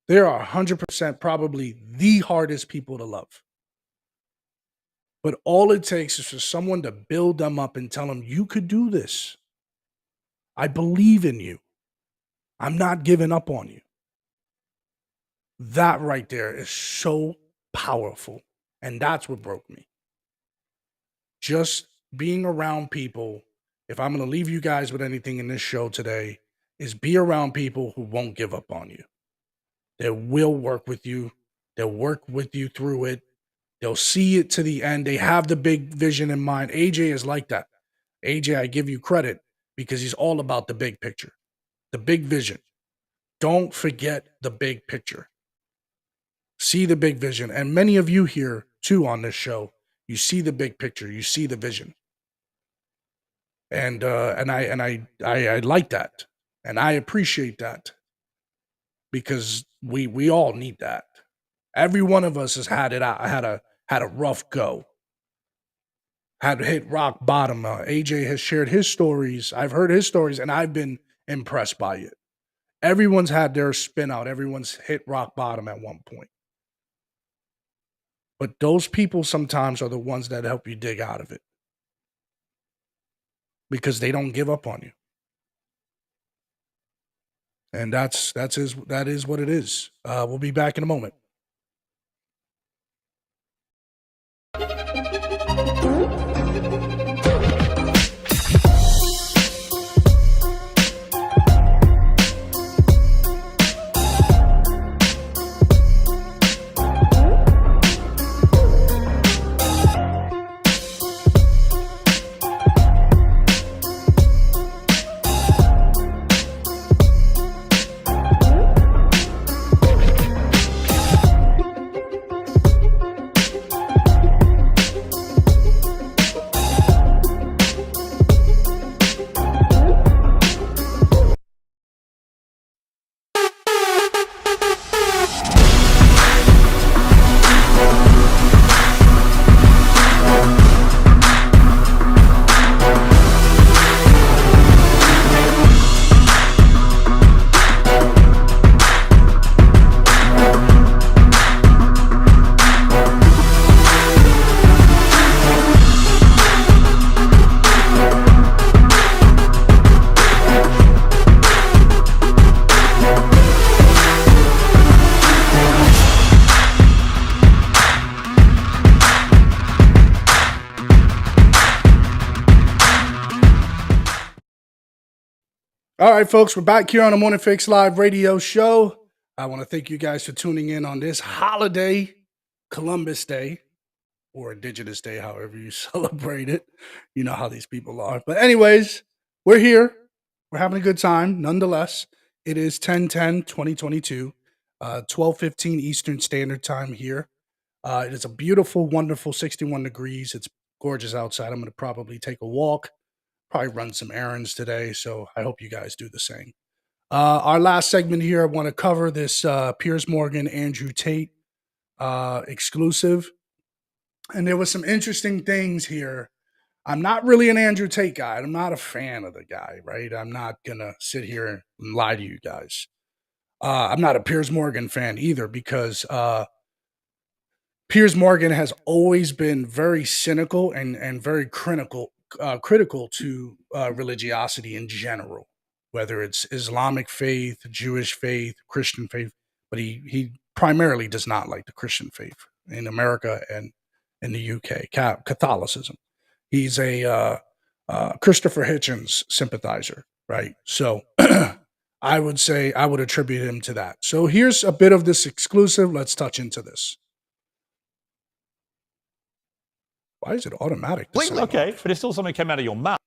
They are 100% probably the hardest people to love. But all it takes is for someone to build them up and tell them, you could do this. I believe in you. I'm not giving up on you. That right there is so powerful. And that's what broke me. Just being around people, if I'm going to leave you guys with anything in this show today, is be around people who won't give up on you. They will work with you. They'll work with you through it. They'll see it to the end. They have the big vision in mind. AJ is like that. AJ, I give you credit because he's all about the big picture, the big vision. Don't forget the big picture. See the big vision. And many of you here, too, on this show, you see the big picture. You see the vision. And I like that, and I appreciate that because we all need that. Every one of us has had it out, had a rough go, had hit rock bottom. AJ has shared his stories. I've heard his stories, and I've been impressed by it. Everyone's had their spin out. Everyone's hit rock bottom at one point. But those people sometimes are the ones that help you dig out of it because they don't give up on you. And that is what it is. We'll be back in a moment. All right, folks, we're back here on the Morning Fix Live radio show. I want to thank you guys for tuning in on this holiday, Columbus Day, or Indigenous Day, however you celebrate it. You know how these people are. But anyways, we're here. We're having a good time. Nonetheless, it is 10/10/2022, 12:15 Eastern Standard Time here. It is a beautiful, wonderful 61 degrees. It's gorgeous outside. I'm going to probably take a walk, probably run some errands today. So I hope you guys do the same. Our last segment here, I want to cover this Piers Morgan, Andrew Tate exclusive. And there was some interesting things here. I'm not really an Andrew Tate guy. I'm not a fan of the guy, right? I'm not going to sit here and lie to you guys. I'm not a Piers Morgan fan either because Piers Morgan has always been very cynical and very critical to religiosity in general, whether it's Islamic faith, Jewish faith, Christian faith. But he primarily does not like the Christian faith in America and in the UK, Catholicism. He's a Christopher Hitchens sympathizer, right? So I would say I would attribute him to that. So here's a bit of this exclusive. Let's touch into this. Why is it automatic? Okay, but it's still something that came out of your mouth.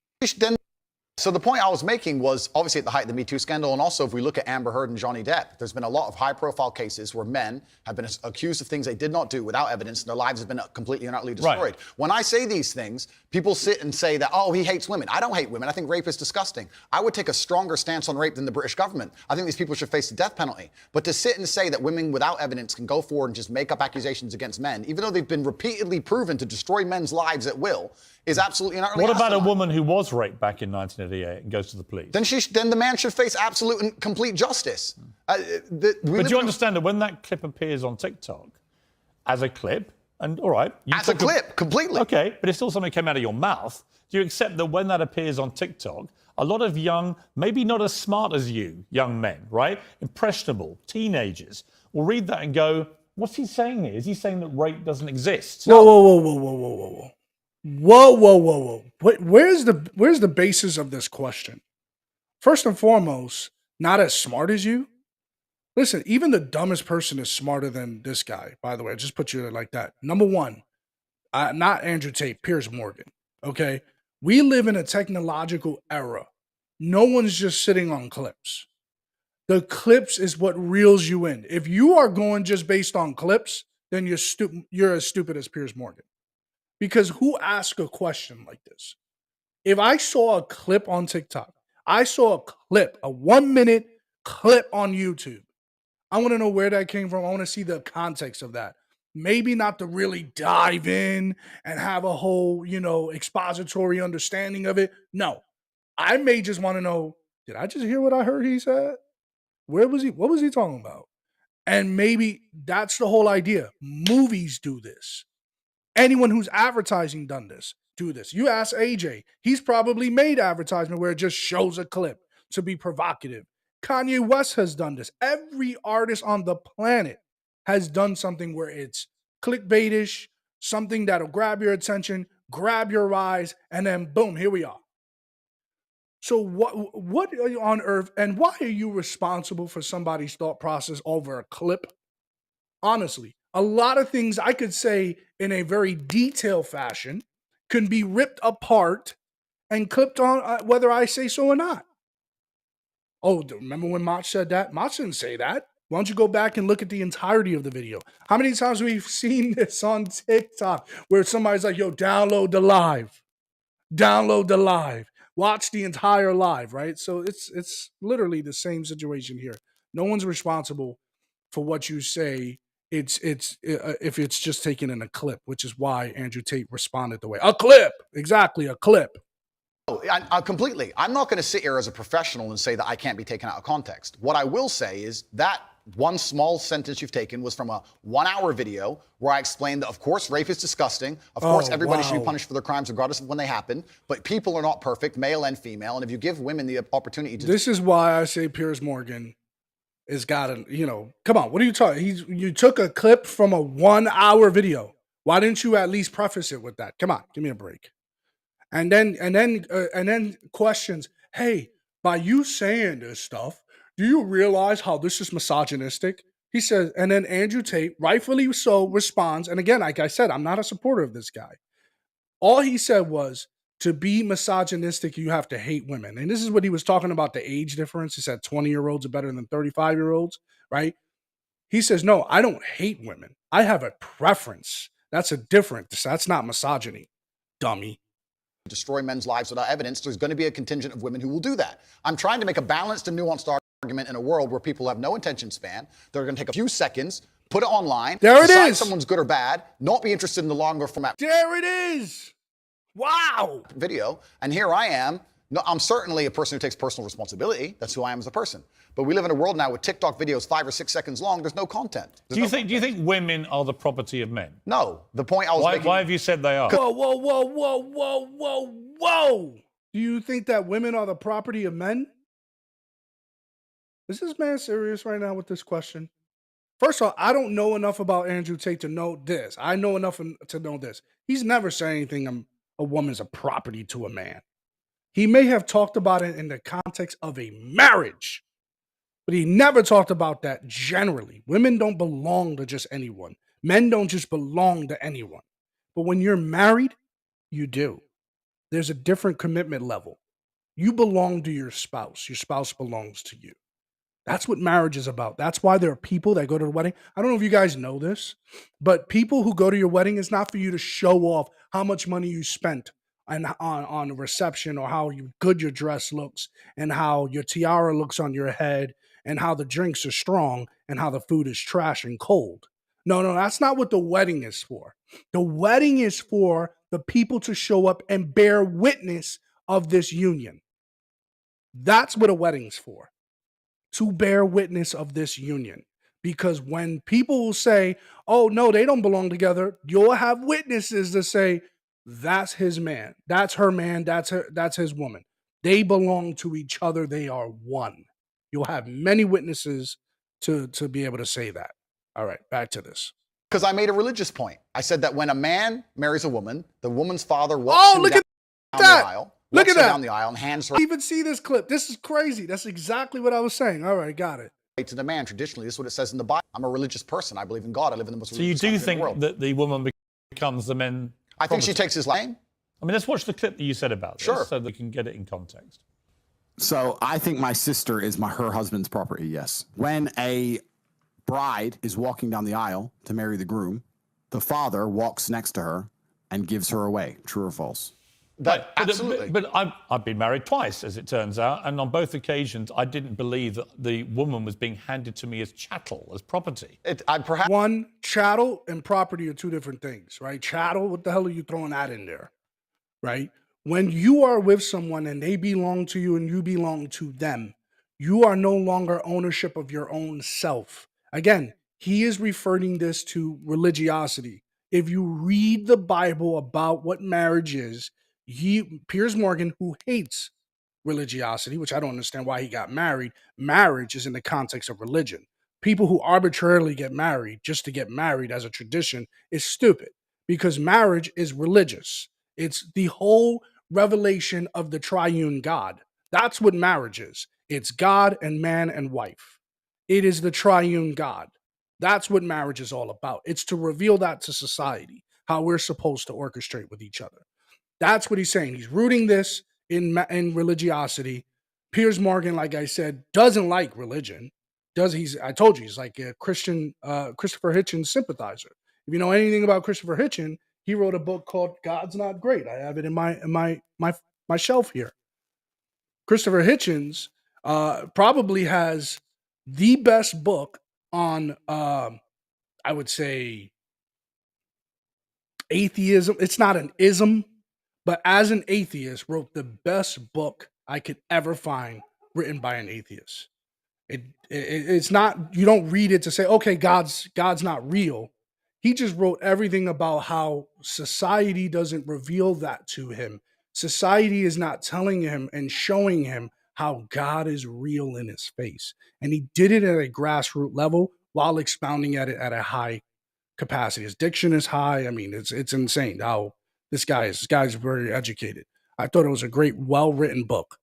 So the point I was making was obviously at the height of the Me Too scandal, and also if we look at Amber Heard and Johnny Depp, there's been a lot of high-profile cases where men have been accused of things they did not do without evidence, and their lives have been completely and utterly destroyed. Right. When I say these things, people sit and say that, oh, he hates women. I don't hate women. I think rape is disgusting. I would take a stronger stance on rape than the British government. I think these people should face the death penalty. But to sit and say that women without evidence can go forward and just make up accusations against men, even though they've been repeatedly proven to destroy men's lives at will, is absolutely and utterly What about asinine. a woman who was raped back in 1988 and goes to the police? Then the man should face absolute and complete justice. But do you understand that when that clip appears on TikTok as a clip, and all right, as a clip, completely. Okay, but it's still something that came out of your mouth. Do you accept that when that appears on TikTok, a lot of young, maybe not as smart as you, young men, right, impressionable teenagers, will read that and go, "What's he saying here? Is he saying that rape doesn't exist?" Whoa. Where's the basis of this question? First and foremost, not as smart as you. Listen, even the dumbest person is smarter than this guy, by the way. I just put you there like that. Number one, not Andrew Tate, Piers Morgan. Okay? We live in a technological era. No one's just sitting on clips. The clips is what reels you in. If you are going just based on clips, then you're as stupid as Piers Morgan. Because who asks a question like this? If I saw a clip on TikTok, I saw a clip, a 1-minute clip on YouTube, I want to know where that came from. I want to see the context of that. Maybe not to really dive in and have a whole, expository understanding of it. No, I may just want to know, did I just hear what I heard he said? Where was he? What was he talking about? And maybe that's the whole idea. Movies do this. Anyone who's advertising do this. You ask AJ, he's probably made advertisement where it just shows a clip to be provocative. Kanye West has done this. Every artist on the planet has done something where it's clickbaitish, something that'll grab your attention, grab your eyes, and then boom, here we are. So what are you on earth, and why are you responsible for somebody's thought process over a clip? Honestly, a lot of things I could say in a very detailed fashion can be ripped apart and clipped on whether I say so or not. Oh, remember when Mach said that? Mach didn't say that. Why don't you go back and look at the entirety of the video? How many times we've seen this on TikTok where somebody's like, yo, download the live. Download the live. Watch the entire live, right? So it's literally the same situation here. No one's responsible for what you say. It's if it's just taken in a clip, which is why Andrew Tate responded the way. A clip, exactly, a clip. Oh, completely. I'm not going to sit here as a professional and say that I can't be taken out of context. What I will say is that one small sentence you've taken was from a 1-hour video where I explained that, of course, rape is disgusting. Of course, everybody should be punished for their crimes regardless of when they happen. But people are not perfect, male and female. And if you give women the opportunity to... This is why I say Piers Morgan has got to, come on, what are you talking? You took a clip from a 1-hour video. Why didn't you at least preface it with that? Come on, give me a break. And then questions. Hey, by you saying this stuff, do you realize how this is misogynistic? He says, and then Andrew Tate, rightfully so, responds. And again, like I said, I'm not a supporter of this guy. All he said was, to be misogynistic, you have to hate women. And this is what he was talking about, the age difference. He said 20-year-olds are better than 35-year-olds, right? He says, no, I don't hate women. I have a preference. That's a difference. That's not misogyny, dummy. Destroy men's lives without evidence. There's going to be a contingent of women who will do that. I'm trying to make a balanced and nuanced argument in a world where people have no attention span. They're going to take a few seconds, put it online, decide someone's good or bad, not be interested in the longer format. There it is. Wow. Video. And here I am. No, I'm certainly a person who takes personal responsibility. That's who I am as a person. But we live in a world now with TikTok videos 5 or 6 seconds long. There's no content. Do you think women are the property of men? No. The point I was making... Why have you said they are? Whoa. Do you think that women are the property of men? Is this man serious right now with this question? First of all, I don't know enough about Andrew Tate to know this. I know enough to know this. He's never said anything a woman's a property to a man. He may have talked about it in the context of a marriage, but he never talked about that generally. Women don't belong to just anyone. Men don't just belong to anyone. But when you're married, you do. There's a different commitment level. You belong to your spouse. Your spouse belongs to you. That's what marriage is about. That's why there are people that go to the wedding. I don't know if you guys know this, but people who go to your wedding, is not for you to show off how much money you spent on the reception, or how good your dress looks, and how your tiara looks on your head, and how the drinks are strong, and how the food is trash and cold. No, that's not what the wedding is for. The wedding is for the people to show up and bear witness of this union. That's what a wedding's for. To bear witness of this union. Because when people will say, oh, no, they don't belong together, you'll have witnesses to say, that's his man, that's her man, that's his woman. They belong to each other. They are one. You'll have many witnesses to be able to say that. All right, back to this. Because I made a religious point. I said that when a man marries a woman, the woman's father walks him down the aisle. Look at that. Down the aisle and hands her. I even see this clip. This is crazy. That's exactly what I was saying. All right, got it. To the man, traditionally, this is what it says in the Bible. I'm a religious person. I believe in God. I live in the most religious country in the world. So you do think that the woman becomes the men? I think she takes his name. I mean, let's watch the clip that you said about this so that we can get it in context. So I think my sister is her husband's property, yes. When a bride is walking down the aisle to marry the groom, the father walks next to her and gives her away. True or false? That But absolutely. But I've been married twice, as it turns out, and on both occasions, I didn't believe that the woman was being handed to me as chattel, as property. One, chattel and property are two different things, right? Chattel, what the hell are you throwing that in there, right? When you are with someone and they belong to you and you belong to them, you are no longer ownership of your own self. Again, he is referring this to religiosity. If you read the Bible about what marriage is, Piers Morgan, who hates religiosity, which I don't understand why he got married, marriage is in the context of religion. People who arbitrarily get married just to get married as a tradition is stupid because marriage is religious. It's the whole revelation of the triune God. That's what marriage is. It's God and man and wife. It is the triune God. That's what marriage is all about. It's to reveal that to society, how we're supposed to orchestrate with each other. That's what he's saying. He's rooting this in religiosity. Piers Morgan, like I said, doesn't like religion. I told you, he's like a Christian, Christopher Hitchens sympathizer. If you know anything about Christopher Hitchens, he wrote a book called God's Not Great. I have it in my shelf here. Christopher Hitchens probably has the best book on, I would say, atheism. It's not an ism, but as an atheist, wrote the best book I could ever find written by an atheist. It's not, you don't read it to say, okay, God's not real. He just wrote everything about how society doesn't reveal that to him. Society is not telling him and showing him how God is real in his face. And he did it at a grassroots level while expounding at it at a high capacity. His diction is high. I mean, it's insane how this guy's very educated. I thought it was a great, well-written book.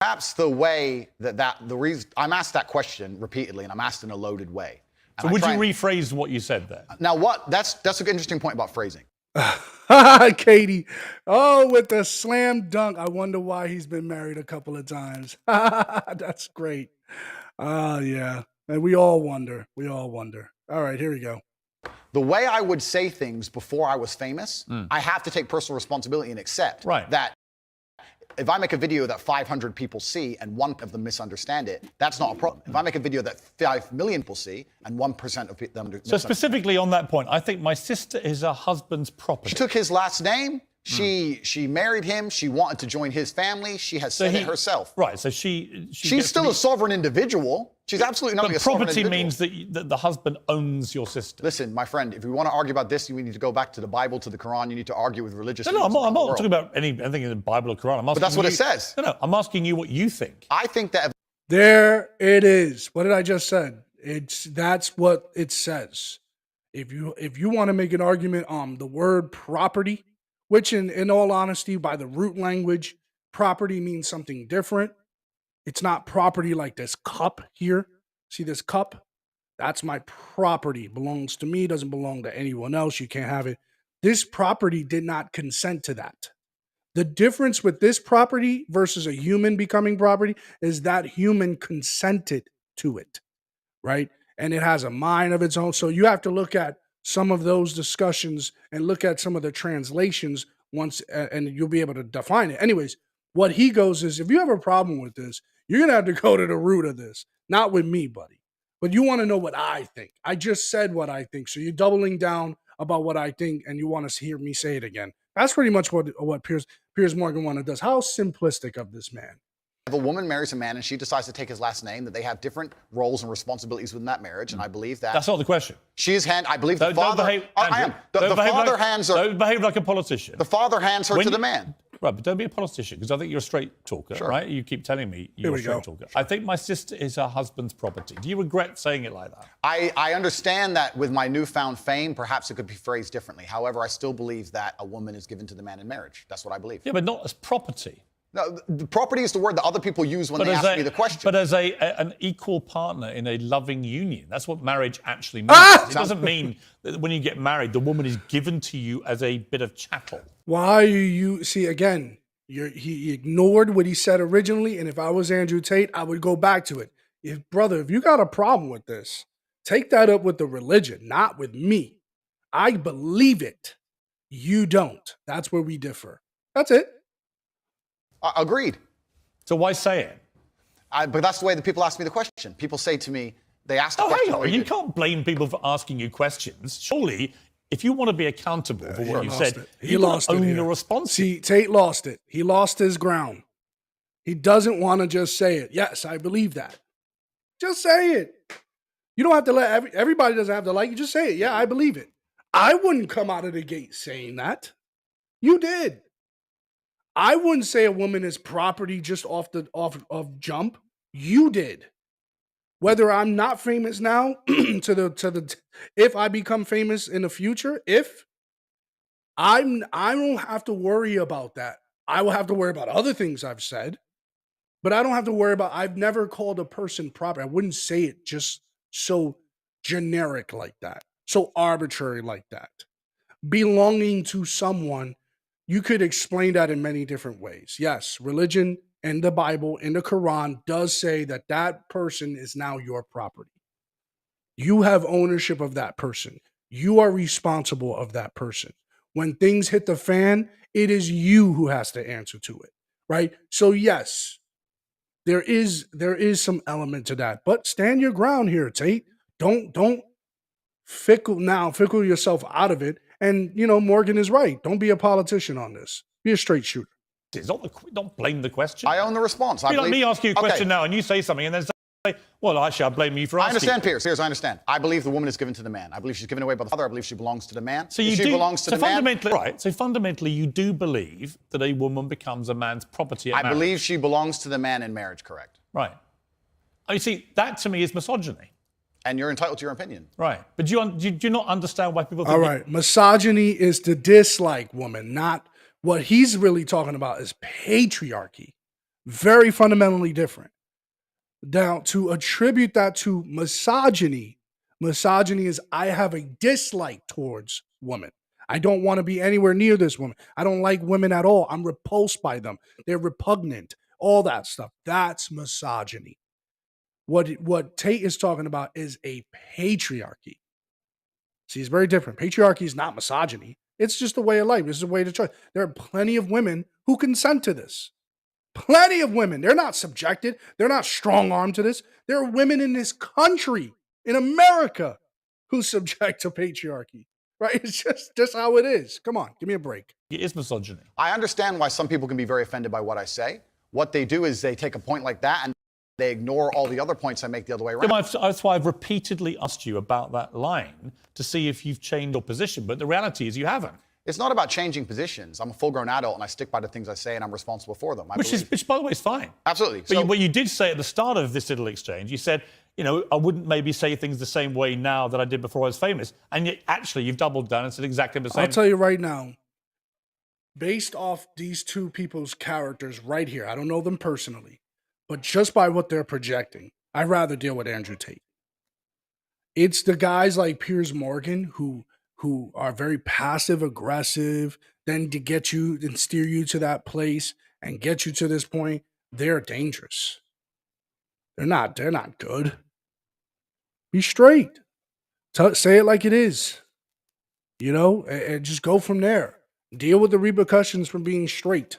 Perhaps the way the reason I'm asked that question repeatedly, and I'm asked in a loaded way. So would you rephrase what you said there? Now, that's an interesting point about phrasing. Katie, with the slam dunk. I wonder why he's been married a couple of times. That's great. Yeah, and we all wonder. All right, here we go. The way I would say things before I was famous, I have to take personal responsibility and accept that if I make a video that 500 people see and 1 of them misunderstand it, that's not a problem. If I make a video that 5 million people see and 1% of them So specifically on that point, I think my sister is her husband's property. She took his last name. She married him. She wanted to join his family. She has said it herself. Right. So she's still a sovereign individual. She's absolutely not a sovereign individual. Property means that the husband owns your sister. Listen, my friend, if you want to argue about this, you need to go back to the Bible, to the Quran. You need to argue with religious. No, I'm not talking about anything in the Bible or Quran. But that's what it says. No, I'm asking you what you think. I think that. There it is. What did I just said? That's what it says. If you want to make an argument on the word property, which in all honesty, by the root language, property means something different. It's not property like this cup here. See this cup? That's my property. Belongs to me, doesn't belong to anyone else. You can't have it. This property did not consent to that. The difference with this property versus a human becoming property is that human consented to it, right? And it has a mind of its own. So you have to look at some of those discussions and look at some of the translations once, and you'll be able to define it. Anyways, what he goes is, if you have a problem with this, you're going to have to go to the root of this, not with me, buddy. But you want to know what I think. I just said what I think. So you're doubling down about what I think, and you want to hear me say it again. That's pretty much what Piers Morgan does. How simplistic of this man. If a woman marries a man and she decides to take his last name, that they have different roles and responsibilities within that marriage, and I believe that. That's not the question. I believe the father. I am. The father hands her. Don't behave like a politician. The father hands her to the man. Right, but don't be a politician, because I think you're a straight talker, right? You keep telling me you're a straight talker. I think my sister is her husband's property. Do you regret saying it like that? I understand that with my newfound fame, perhaps it could be phrased differently. However, I still believe that a woman is given to the man in marriage. That's what I believe. Yeah, but not as property. No, the property is the word that other people use when they ask me the question. But as an equal partner in a loving union. That's what marriage actually means. It doesn't mean that when you get married, the woman is given to you as a bit of chattel. Why you see again? He ignored what he said originally, and if I was Andrew Tate, I would go back to it. If you got a problem with this, take that up with the religion, not with me. I believe it. You don't. That's where we differ. That's it. Agreed. So why say it? But that's the way that people ask me the question. People say to me, they ask the Oh, question. hang on. You can't blame people for asking you questions. Surely, if you want to be accountable for what you said, you lost own your response. See, Tate lost it. He lost his ground. He doesn't want to just say it. Yes, I believe that. Just say it. You don't have to let everybody doesn't have to like you. Just say it. Yeah, I believe it. I wouldn't come out of the gate saying that. You did. I wouldn't say a woman is property just off jump. You did. Whether I'm not famous now if I become famous in the future, I don't have to worry about that. I will have to worry about other things I've said, but I don't have to worry about. I've never called a person property. I wouldn't say it just so generic like that, so arbitrary like that. Belonging to someone, you could explain that in many different ways. Yes, religion and the Bible and the Quran does say that that person is now your property. You have ownership of that person. You are responsible of that person. When things hit the fan, it is you who has to answer to it, right? So yes, there is some element to that, but stand your ground here, Tate. Don't fickle yourself out of it. And Morgan is right. Don't be a politician on this. Be a straight shooter. Don't blame the question. I own the response. Let me ask you a question now, and you say something, and then say, well, actually, I blame you for asking. I understand, Piers. Here's, I understand. I believe the woman is given to the man. I believe she's given away by the father. I believe she belongs to the man. So fundamentally, you do believe that a woman becomes a man's property at marriage. I believe she belongs to the man in marriage, correct. Right. Oh, you see, that to me is misogyny. And you're entitled to your opinion. Right. But do you not understand why people think... All right. Misogyny is to dislike woman, not what he's really talking about is patriarchy. Very fundamentally different. Now, to attribute that to misogyny is I have a dislike towards women. I don't want to be anywhere near this woman. I don't like women at all. I'm repulsed by them. They're repugnant. All that stuff. That's misogyny. What Tate is talking about is a patriarchy. See, it's very different. Patriarchy is not misogyny. It's just a way of life. It's a way to try. There are plenty of women who consent to this. Plenty of women. They're not subjected. They're not strong-armed to this. There are women in this country, in America, who subject to patriarchy. Right? It's just how it is. Come on, give me a break. It is misogyny. I understand why some people can be very offended by what I say. What they do is they take a point like that and they ignore all the other points I make the other way around. That's why I've repeatedly asked you about that line to see if you've changed your position, but the reality is you haven't. It's not about changing positions. I'm a full-grown adult and I stick by the things I say and I'm responsible for them. Which, by the way, is fine. Absolutely. But you did say at the start of this little exchange, you said, I wouldn't maybe say things the same way now that I did before I was famous. And yet, actually, you've doubled down and said exactly the same. I'll tell you right now, based off these two people's characters right here, I don't know them personally, but just by what they're projecting, I'd rather deal with Andrew Tate. It's the guys like Piers Morgan who are very passive aggressive, then to get you and steer you to that place and get you to this point, they're dangerous. They're not good. Be straight. Say it like it is. And just go from there. Deal with the repercussions from being straight.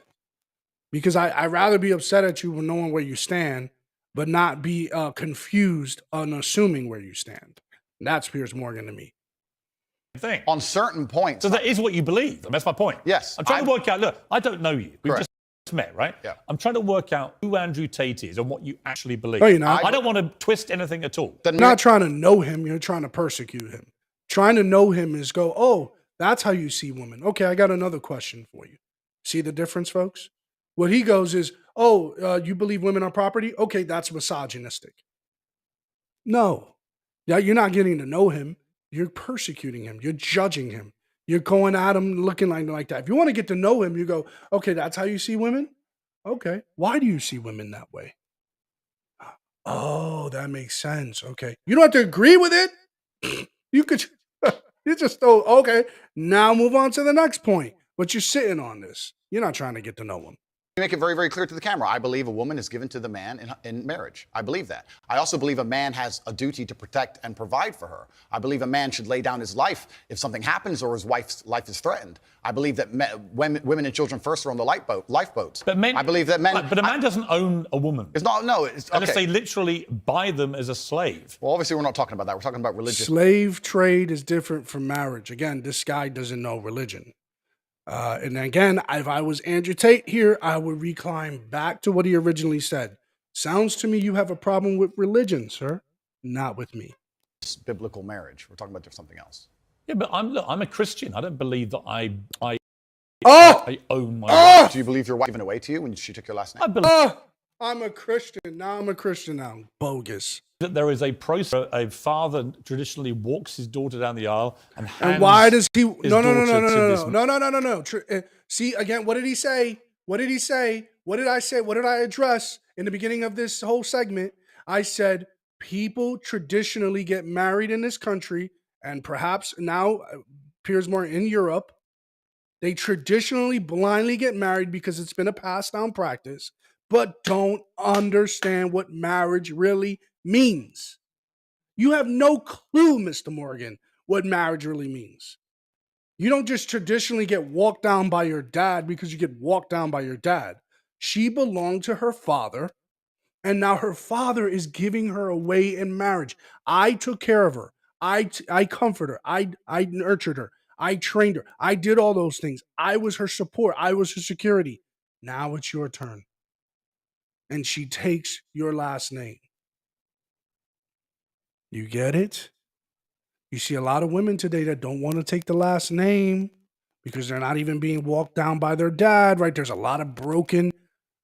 Because I'd rather be upset at you when knowing where you stand, but not be confused on assuming where you stand. And that's Piers Morgan to me. Thing. On certain points. So that is what you believe. That's my point. Yes. I'm trying to work out, look, I don't know you. We've Correct. just met, right? Yeah. I'm trying to work out who Andrew Tate is and what you actually believe. No, you're not. I don't want to twist anything at all. You're not trying to know him. You're trying to persecute him. Trying to know him is go, oh, that's how you see women. Okay, I got another question for you. See the difference, folks? What he goes is, you believe women are property? Okay, that's misogynistic. No. Yeah, you're not getting to know him. You're persecuting him. You're judging him. You're going at him looking like that. If you want to get to know him, you go, okay, that's how you see women? Okay. Why do you see women that way? Oh, that makes sense. Okay. You don't have to agree with it. You just okay. Now move on to the next point. But you're sitting on this. You're not trying to get to know him. make it very, very clear to the camera. I believe a woman is given to the man in marriage. I believe that. I also believe a man has a duty to protect and provide for her. I believe a man should lay down his life if something happens or his wife's life is threatened. I believe that women and children first are on the lifeboats. But men, I believe that men. But a man doesn't own a woman. It's not. No. It's okay. Unless they literally buy them as a slave. Well, obviously, we're not talking about that. We're talking about religious. Slave trade is different from marriage. Again, this guy doesn't know religion. And again, if I was Andrew Tate here, I would recline back to what he originally said. Sounds to me you have a problem with religion, sir, not with me. It's biblical marriage. We're talking about something else. Yeah, but I'm a Christian. I don't believe that I own my wife. Do you believe your wife given away to you when she took your last name? I believe I'm a Christian. Now I'm a Christian now. Bogus. that there is a process. A father traditionally walks his daughter down the aisle and hands And why does he? his No. daughter to this- See again. What did he say? What did he say? What did I say? What did I address in the beginning of this whole segment? I said people traditionally get married in this country, and perhaps now appears more in Europe. They traditionally blindly get married because it's been a passed down practice, but don't understand what marriage really means. You have no clue, Mr. Morgan, what marriage really means. You don't just traditionally get walked down by your dad because you get walked down by your dad. She belonged to her father, and now her father is giving her away in marriage. I took care of her. I comforted her. I nurtured her. I trained her. I did all those things. I was her support. I was her security. Now it's your turn. And she takes your last name. You get it? You see a lot of women today that don't want to take the last name because they're not even being walked down by their dad, right? There's a lot of broken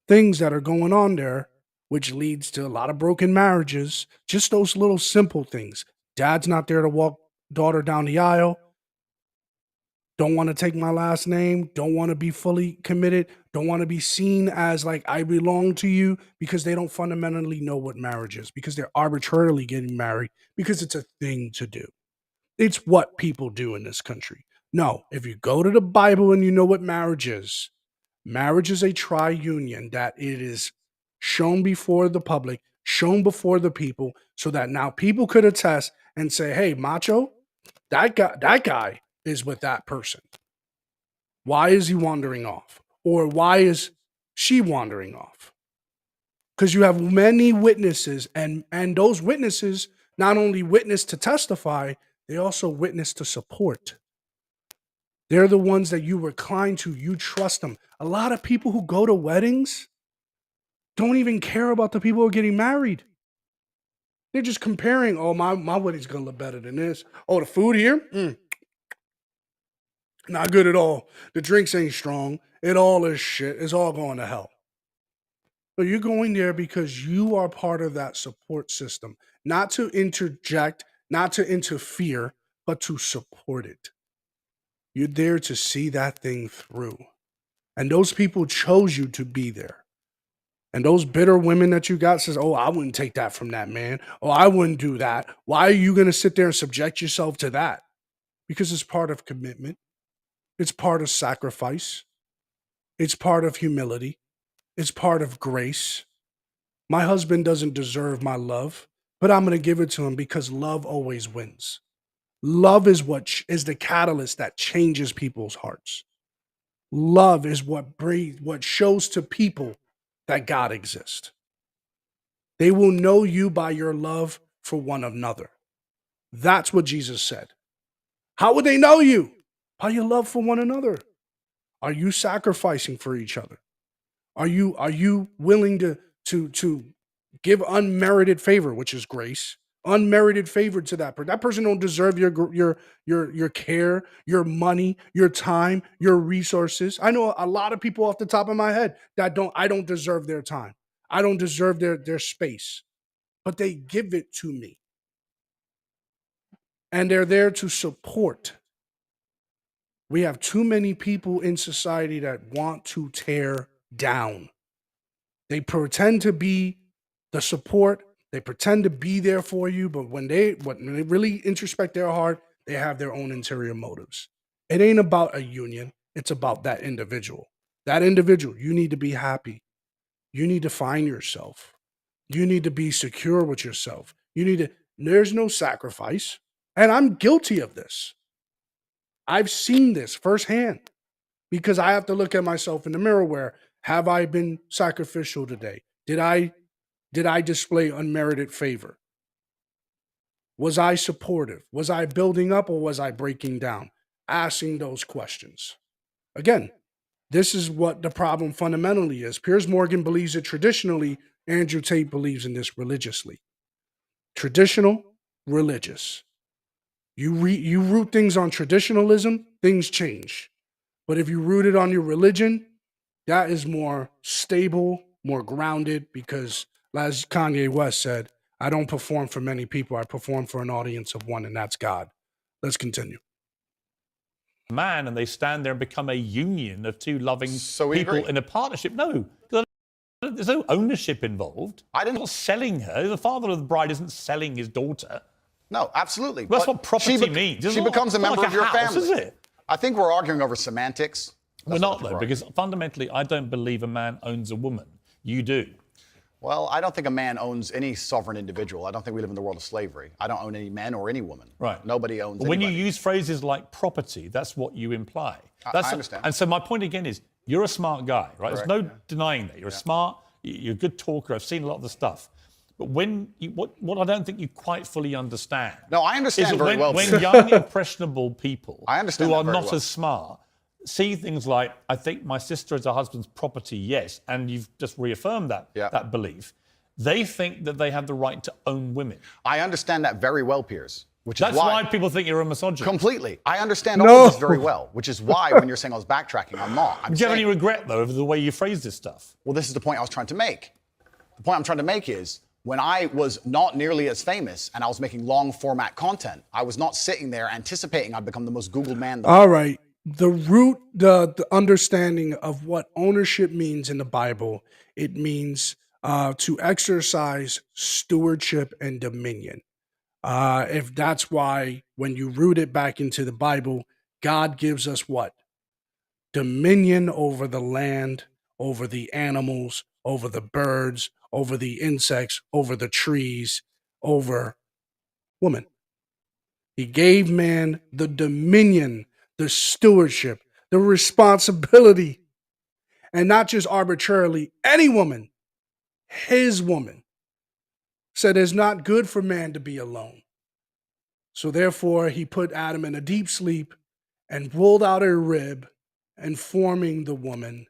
things that are going on there, which leads to a lot of broken marriages. Just those little simple things. Dad's not there to walk daughter down the aisle. Don't want to take my last name. Don't want to be fully committed. Don't want to be seen as like I belong to you because they don't fundamentally know what marriage is, because they're arbitrarily getting married because it's a thing to do. It's what people do in this country. No, if you go to the Bible and you know what marriage is a tri-union that it is shown before the public, shown before the people, so that now people could attest and say, hey, macho, that guy is with that person. Why is he wandering off? Or why is she wandering off? Because you have many witnesses, and those witnesses not only witness to testify, they also witness to support. They're the ones that you recline to. You trust them. A lot of people who go to weddings don't even care about the people who are getting married. They're just comparing, oh, my wedding's going to look better than this. Oh, the food here? Not good at all. The drinks ain't strong. It all is shit. It's all going to hell. So you're going there because you are part of that support system, not to interject, not to interfere, but to support it. You're there to see that thing through. And those people chose you to be there. And those bitter women that you got says, oh, I wouldn't take that from that man. Oh, I wouldn't do that. Why are you going to sit there and subject yourself to that? Because it's part of commitment. It's part of sacrifice. It's part of humility. It's part of grace. My husband doesn't deserve my love, but I'm going to give it to him because love always wins. Love is what is the catalyst that changes people's hearts. Love is what shows to people that God exists. They will know you by your love for one another. That's what Jesus said. How would they know you? By your love for one another. Are you sacrificing for each other? Are you willing to give unmerited favor, which is grace, unmerited favor to that person? That person don't deserve your care, your money, your time, your resources. I know a lot of people off the top of my head that I don't deserve their time. I don't deserve their space, but they give it to me. And they're there to support. We have too many people in society that want to tear down. They pretend to be the support. They pretend to be there for you, but when they really introspect their heart, they have their own interior motives. It ain't about a union. It's about that individual. That individual, you need to be happy. You need to find yourself. You need to be secure with yourself. There's no sacrifice. And I'm guilty of this. I've seen this firsthand because I have to look at myself in the mirror where have I been sacrificial today? Did I display unmerited favor? Was I supportive? Was I building up or was I breaking down? Asking those questions. Again, this is what the problem fundamentally is. Piers Morgan believes it traditionally. Andrew Tate believes in this religiously. Traditional, religious. You root things on traditionalism, things change. But if you root it on your religion, that is more stable, more grounded, because as Kanye West said, I don't perform for many people. I perform for an audience of one, and that's God. Let's continue. Man, and they stand there and become a union of two loving people agree. in a partnership. No, there's no ownership involved. I'm not selling her. The father of the bride isn't selling his daughter. No, absolutely. That's what property means. She becomes a member of your house, family. Is it? I think we're arguing over semantics. We're not, though, because fundamentally, I don't believe a man owns a woman. You do. Well, I don't think a man owns any sovereign individual. I don't think we live in the world of slavery. I don't own any men or any woman. Right. Nobody owns But when anybody. you use phrases like property, that's what you imply. I understand. And so my point again is, you're a smart guy, right? Correct, There's no denying that. You're smart, you're a good talker. I've seen a lot of the stuff. But what I don't think you quite fully understand. No, I understand is very well. When young, impressionable people I understand who that are very not well. as smart see things like, I think my sister is her husband's property, yes, and you've just reaffirmed that belief. They think that they have the right to own women. I understand that very well, Piers. That's why people think you're a misogynist. Completely. I understand all of this very well, which is why when you're saying I was backtracking, I'm not. Do you have any regret, though, over the way you phrased this stuff? Well, this is the point I was trying to make. The point I'm trying to make is when I was not nearly as famous and I was making long format content, I was not sitting there anticipating I'd become the most Googled man. All right. The understanding of what ownership means in the Bible, it means to exercise stewardship and dominion. If that's why when you root it back into the Bible, God gives us what? Dominion over the land, over the animals, over the birds, over the insects, over the trees, over woman. He gave man the dominion, the stewardship, the responsibility, and not just arbitrarily any woman, his woman. Said it's not good for man to be alone. So therefore, he put Adam in a deep sleep and pulled out a rib and forming the woman.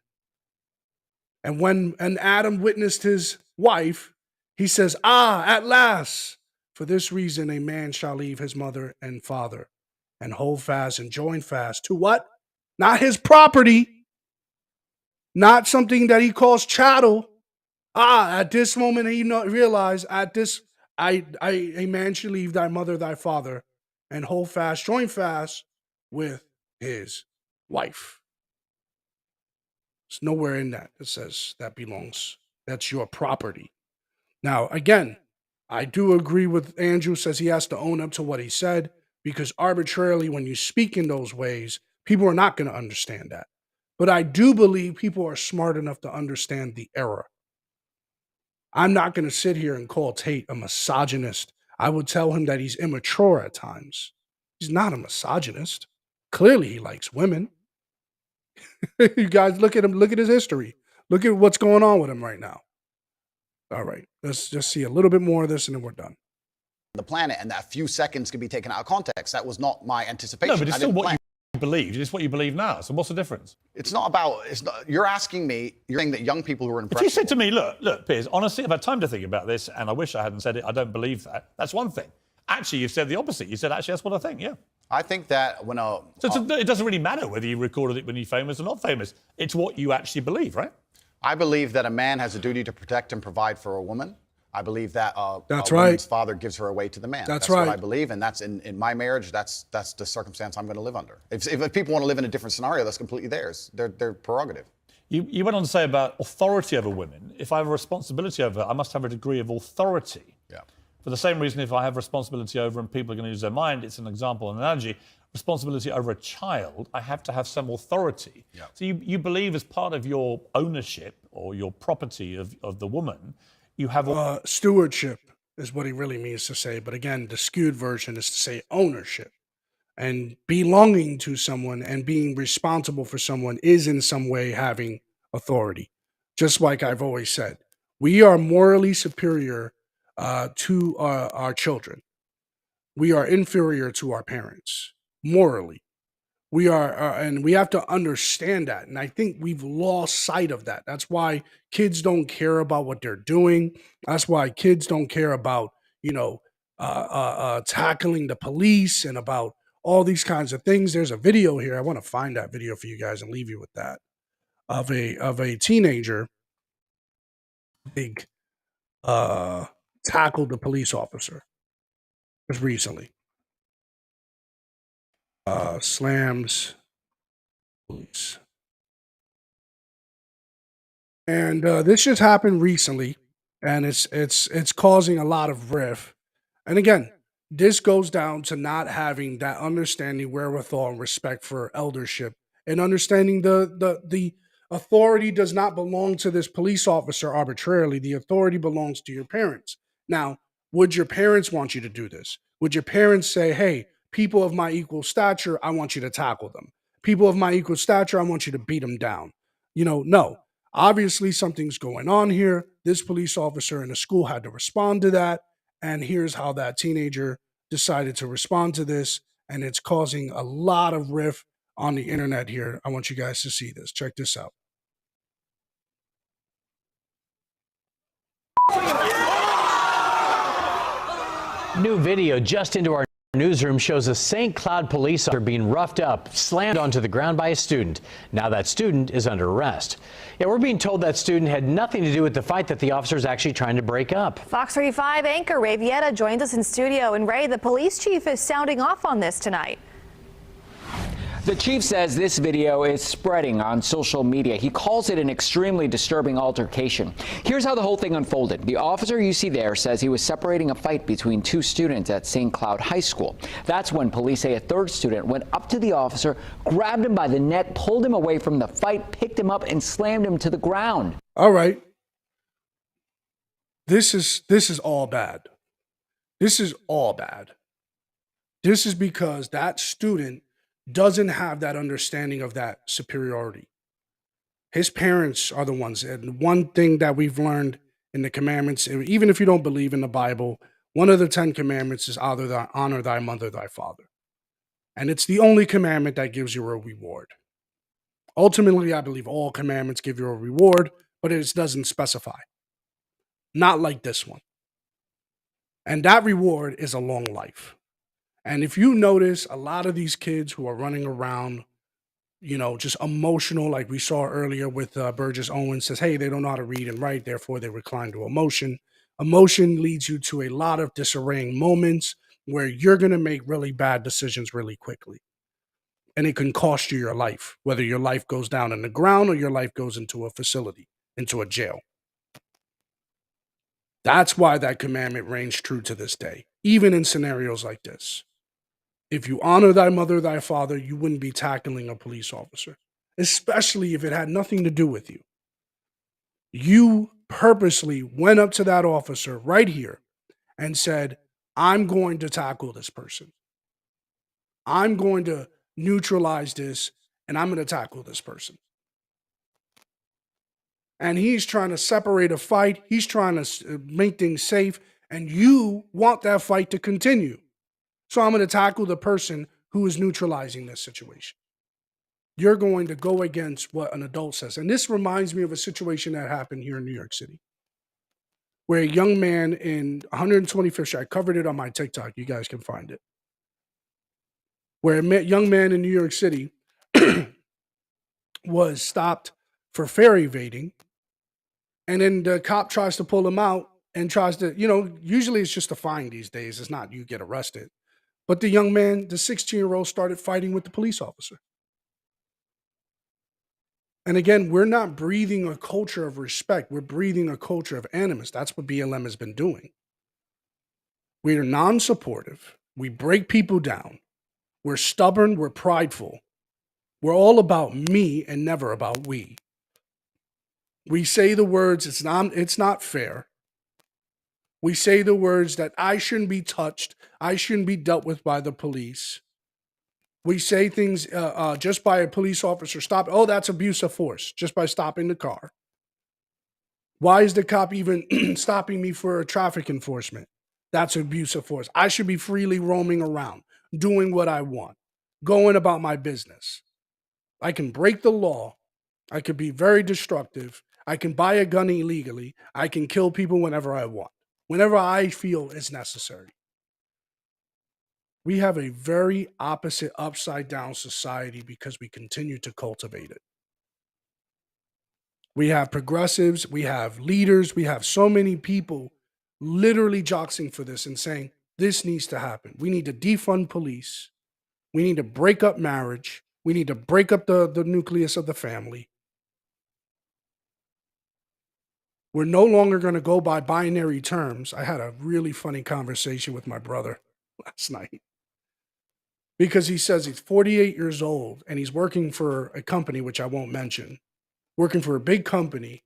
And when Adam witnessed his wife, he says, at last, for this reason, a man shall leave his mother and father and hold fast and join fast to what? Not his property, not something that he calls chattel. At this moment, he realized a man should leave thy mother, thy father, and hold fast, join fast with his wife. There's nowhere in that says that's your property. Now, again, I do agree with Andrew says he has to own up to what he said, because arbitrarily, when you speak in those ways, people are not going to understand that. But I do believe people are smart enough to understand the error. I'm not going to sit here and call Tate a misogynist. I would tell him that he's immature at times. He's not a misogynist. Clearly, he likes women. You guys look at him, look at his history. Look at what's going on with him right now. All right, let's just see a little bit more of this and then we're done. The planet, and that few seconds could be taken out of context. That was not my anticipation. No, but it's still what you believed. It's what you believe now. So what's the difference? It's not about. You're asking me. You're saying that young people who are If impressionable. you said to me, look, Piers, honestly, I've had time to think about this, and I wish I hadn't said it. I don't believe that. That's one thing. Actually, you've said the opposite. You said, actually, that's what I think. Yeah. I think that when it doesn't really matter whether you recorded it when you're famous or not famous. It's what you actually believe, right? I believe that a man has a duty to protect and provide for a woman. I believe that that's a right. woman's father gives her away to the man. That's what right. I believe, and that's in my marriage. That's the circumstance I'm going to live under. If people want to live in a different scenario, that's completely theirs. Their prerogative. You went on to say about authority over women. If I have a responsibility over her, I must have a degree of authority. Yeah. For the same reason, if I have responsibility over and people are going to use their mind, it's an example, an analogy. responsibility over a child, I have to have some authority. Yeah. So you believe as part of your ownership or your property of the woman, you have stewardship is what he really means to say. But again, the skewed version is to say ownership. And belonging to someone and being responsible for someone is in some way having authority. Just like I've always said, we are morally superior to our children. We are inferior to our parents morally. We are, and we have to understand that. And I think we've lost sight of that. That's why kids don't care about what they're doing. That's why kids don't care about, tackling the police and about all these kinds of things. There's a video here. I want to find that video for you guys and leave you with that of a teenager big tackled the police officer just recently. Slams police. And this just happened recently, and it's causing a lot of rift. And again, this goes down to not having that understanding, wherewithal, and respect for eldership, and understanding the authority does not belong to this police officer arbitrarily. The authority belongs to your parents. Now, would your parents want you to do this? Would your parents say, "Hey, people of my equal stature, I want you to tackle them. People of my equal stature, I want you to beat them down." No. Obviously, something's going on here. This police officer in the school had to respond to that. And here's how that teenager decided to respond to this. And it's causing a lot of rift on the internet here. I want you guys to see this. Check this out. New video just into our newsroom shows a St. Cloud police officer being roughed up, slammed onto the ground by a student. Now that student is under arrest. Yeah, we're being told that student had nothing to do with the fight that the officer is actually trying to break up. Fox 35 anchor Ray Vieta joins us in studio. And Ray, the police chief is sounding off on this tonight. The chief says this video is spreading on social media. He calls it an extremely disturbing altercation. Here's how the whole thing unfolded. The officer you see there says he was separating a fight between two students at St. Cloud High School. That's when police say a third student went up to the officer, grabbed him by the neck, pulled him away from the fight, picked him up, and slammed him to the ground. All right. This is all bad. This is all bad. This is because that student doesn't have that understanding of that superiority. His parents are the ones. And one thing that we've learned in the commandments, even if you don't believe in the Bible, one of the 10 commandments is honor thy mother, thy father. And it's the only commandment that gives you a reward. Ultimately, I believe all commandments give you a reward, but it doesn't specify. Not like this one. And that reward is a long life. And if you notice, a lot of these kids who are running around, just emotional, like we saw earlier with Burgess Owens, says, hey, they don't know how to read and write, therefore they recline to emotion. Emotion leads you to a lot of disarraying moments where you're going to make really bad decisions really quickly. And it can cost you your life, whether your life goes down in the ground or your life goes into a facility, into a jail. That's why that commandment reigns true to this day, even in scenarios like this. If you honor thy mother, thy father, you wouldn't be tackling a police officer, especially if it had nothing to do with you. You purposely went up to that officer right here and said, I'm going to tackle this person. I'm going to neutralize this, and I'm going to tackle this person. And he's trying to separate a fight. He's trying to make things safe, and you want that fight to continue. So I'm going to tackle the person who is neutralizing this situation. You're going to go against what an adult says. And this reminds me of a situation that happened here in New York City, where a young man in 125th Street, I covered it on my TikTok, you guys can find it, where a young man in New York City was stopped for fare evading, and then the cop tries to pull him out and tries to, usually it's just a fine these days. It's not you get arrested. But the young man, the 16-year-old, started fighting with the police officer. And again, we're not breathing a culture of respect. We're breathing a culture of animus. That's what BLM has been doing. We are non-supportive. We break people down. We're stubborn. We're prideful. We're all about me and never about we. We say the words, it's not fair. We say the words that I shouldn't be touched. I shouldn't be dealt with by the police. We say things just by a police officer stop. Oh, that's abuse of force just by stopping the car. Why is the cop even stopping me for a traffic enforcement? That's abuse of force. I should be freely roaming around, doing what I want, going about my business. I can break the law. I could be very destructive. I can buy a gun illegally. I can kill people whenever I want, whenever I feel is necessary. We have a very opposite, upside down society because we continue to cultivate it. We have progressives, we have leaders, we have so many people literally joxing for this and saying, this needs to happen. We need to defund police. We need to break up marriage. We need to break up the nucleus of the family. We're no longer going to go by binary terms. I had a really funny conversation with my brother last night because he says he's 48 years old and he's working for a company, which I won't mention, working for a big company.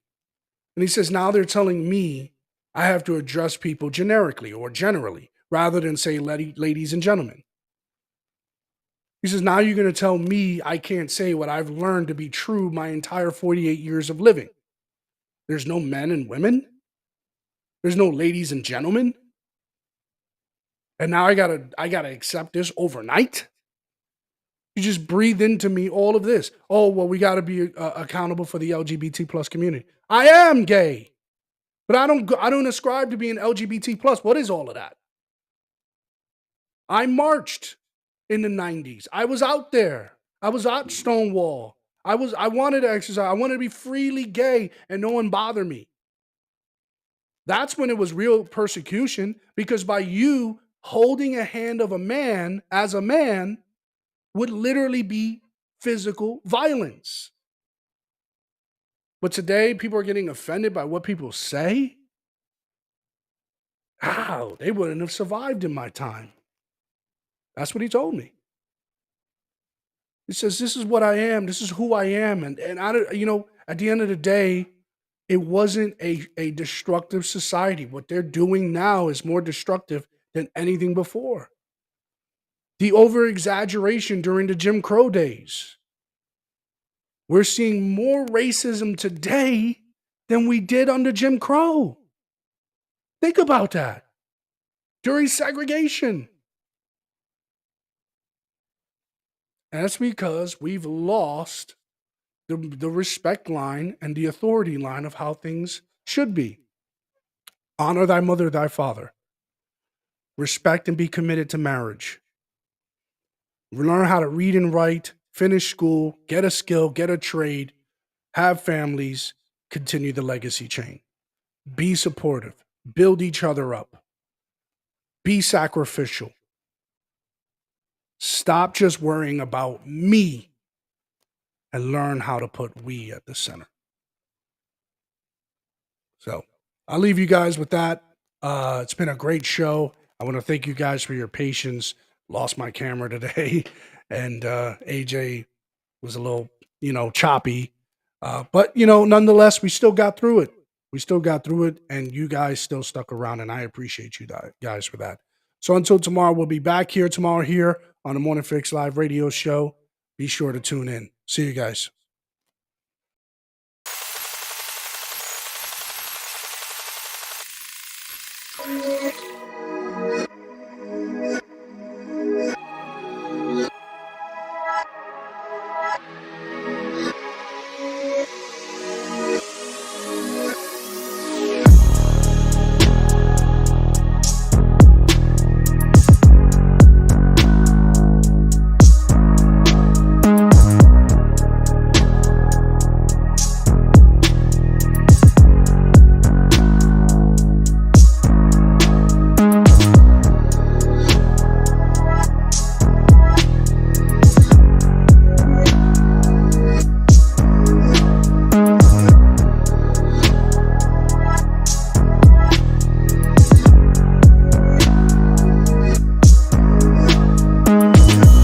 And he says, now they're telling me I have to address people generically or generally rather than say ladies and gentlemen. He says, now you're going to tell me I can't say what I've learned to be true my entire 48 years of living. There's no men and women. There's no ladies and gentlemen. And now I gotta accept this overnight. You just breathe into me all of this. Oh, well, we gotta be accountable for the LGBT plus community. I am gay, but I don't ascribe to being LGBT plus. What is all of that? I marched in the 90s. I was out there. I was at Stonewall. I wanted to exercise. I wanted to be freely gay and no one bother me. That's when it was real persecution, because by you holding a hand of a man as a man would literally be physical violence. But today, people are getting offended by what people say. How? They wouldn't have survived in my time. That's what he told me. He says, this is what I am. This is who I am. And I don't, at the end of the day, it wasn't a destructive society. What they're doing now is more destructive than anything before. The over-exaggeration during the Jim Crow days. We're seeing more racism today than we did under Jim Crow. Think about that. During segregation. And that's because we've lost the respect line and the authority line of how things should be. Honor thy mother, thy father. Respect and be committed to marriage. Learn how to read and write, finish school, get a skill, get a trade, have families, continue the legacy chain. Be supportive. Build each other up. Be sacrificial. Stop just worrying about me and learn how to put we at the center. So I'll leave you guys with that. It's been a great show. I want to thank you guys for your patience. Lost my camera today, and AJ was a little, choppy. But, nonetheless, we still got through it. We still got through it, and you guys still stuck around, and I appreciate you guys for that. So until tomorrow, we'll be back here tomorrow here on the Morning Fix Live radio show. Be sure to tune in. See you guys.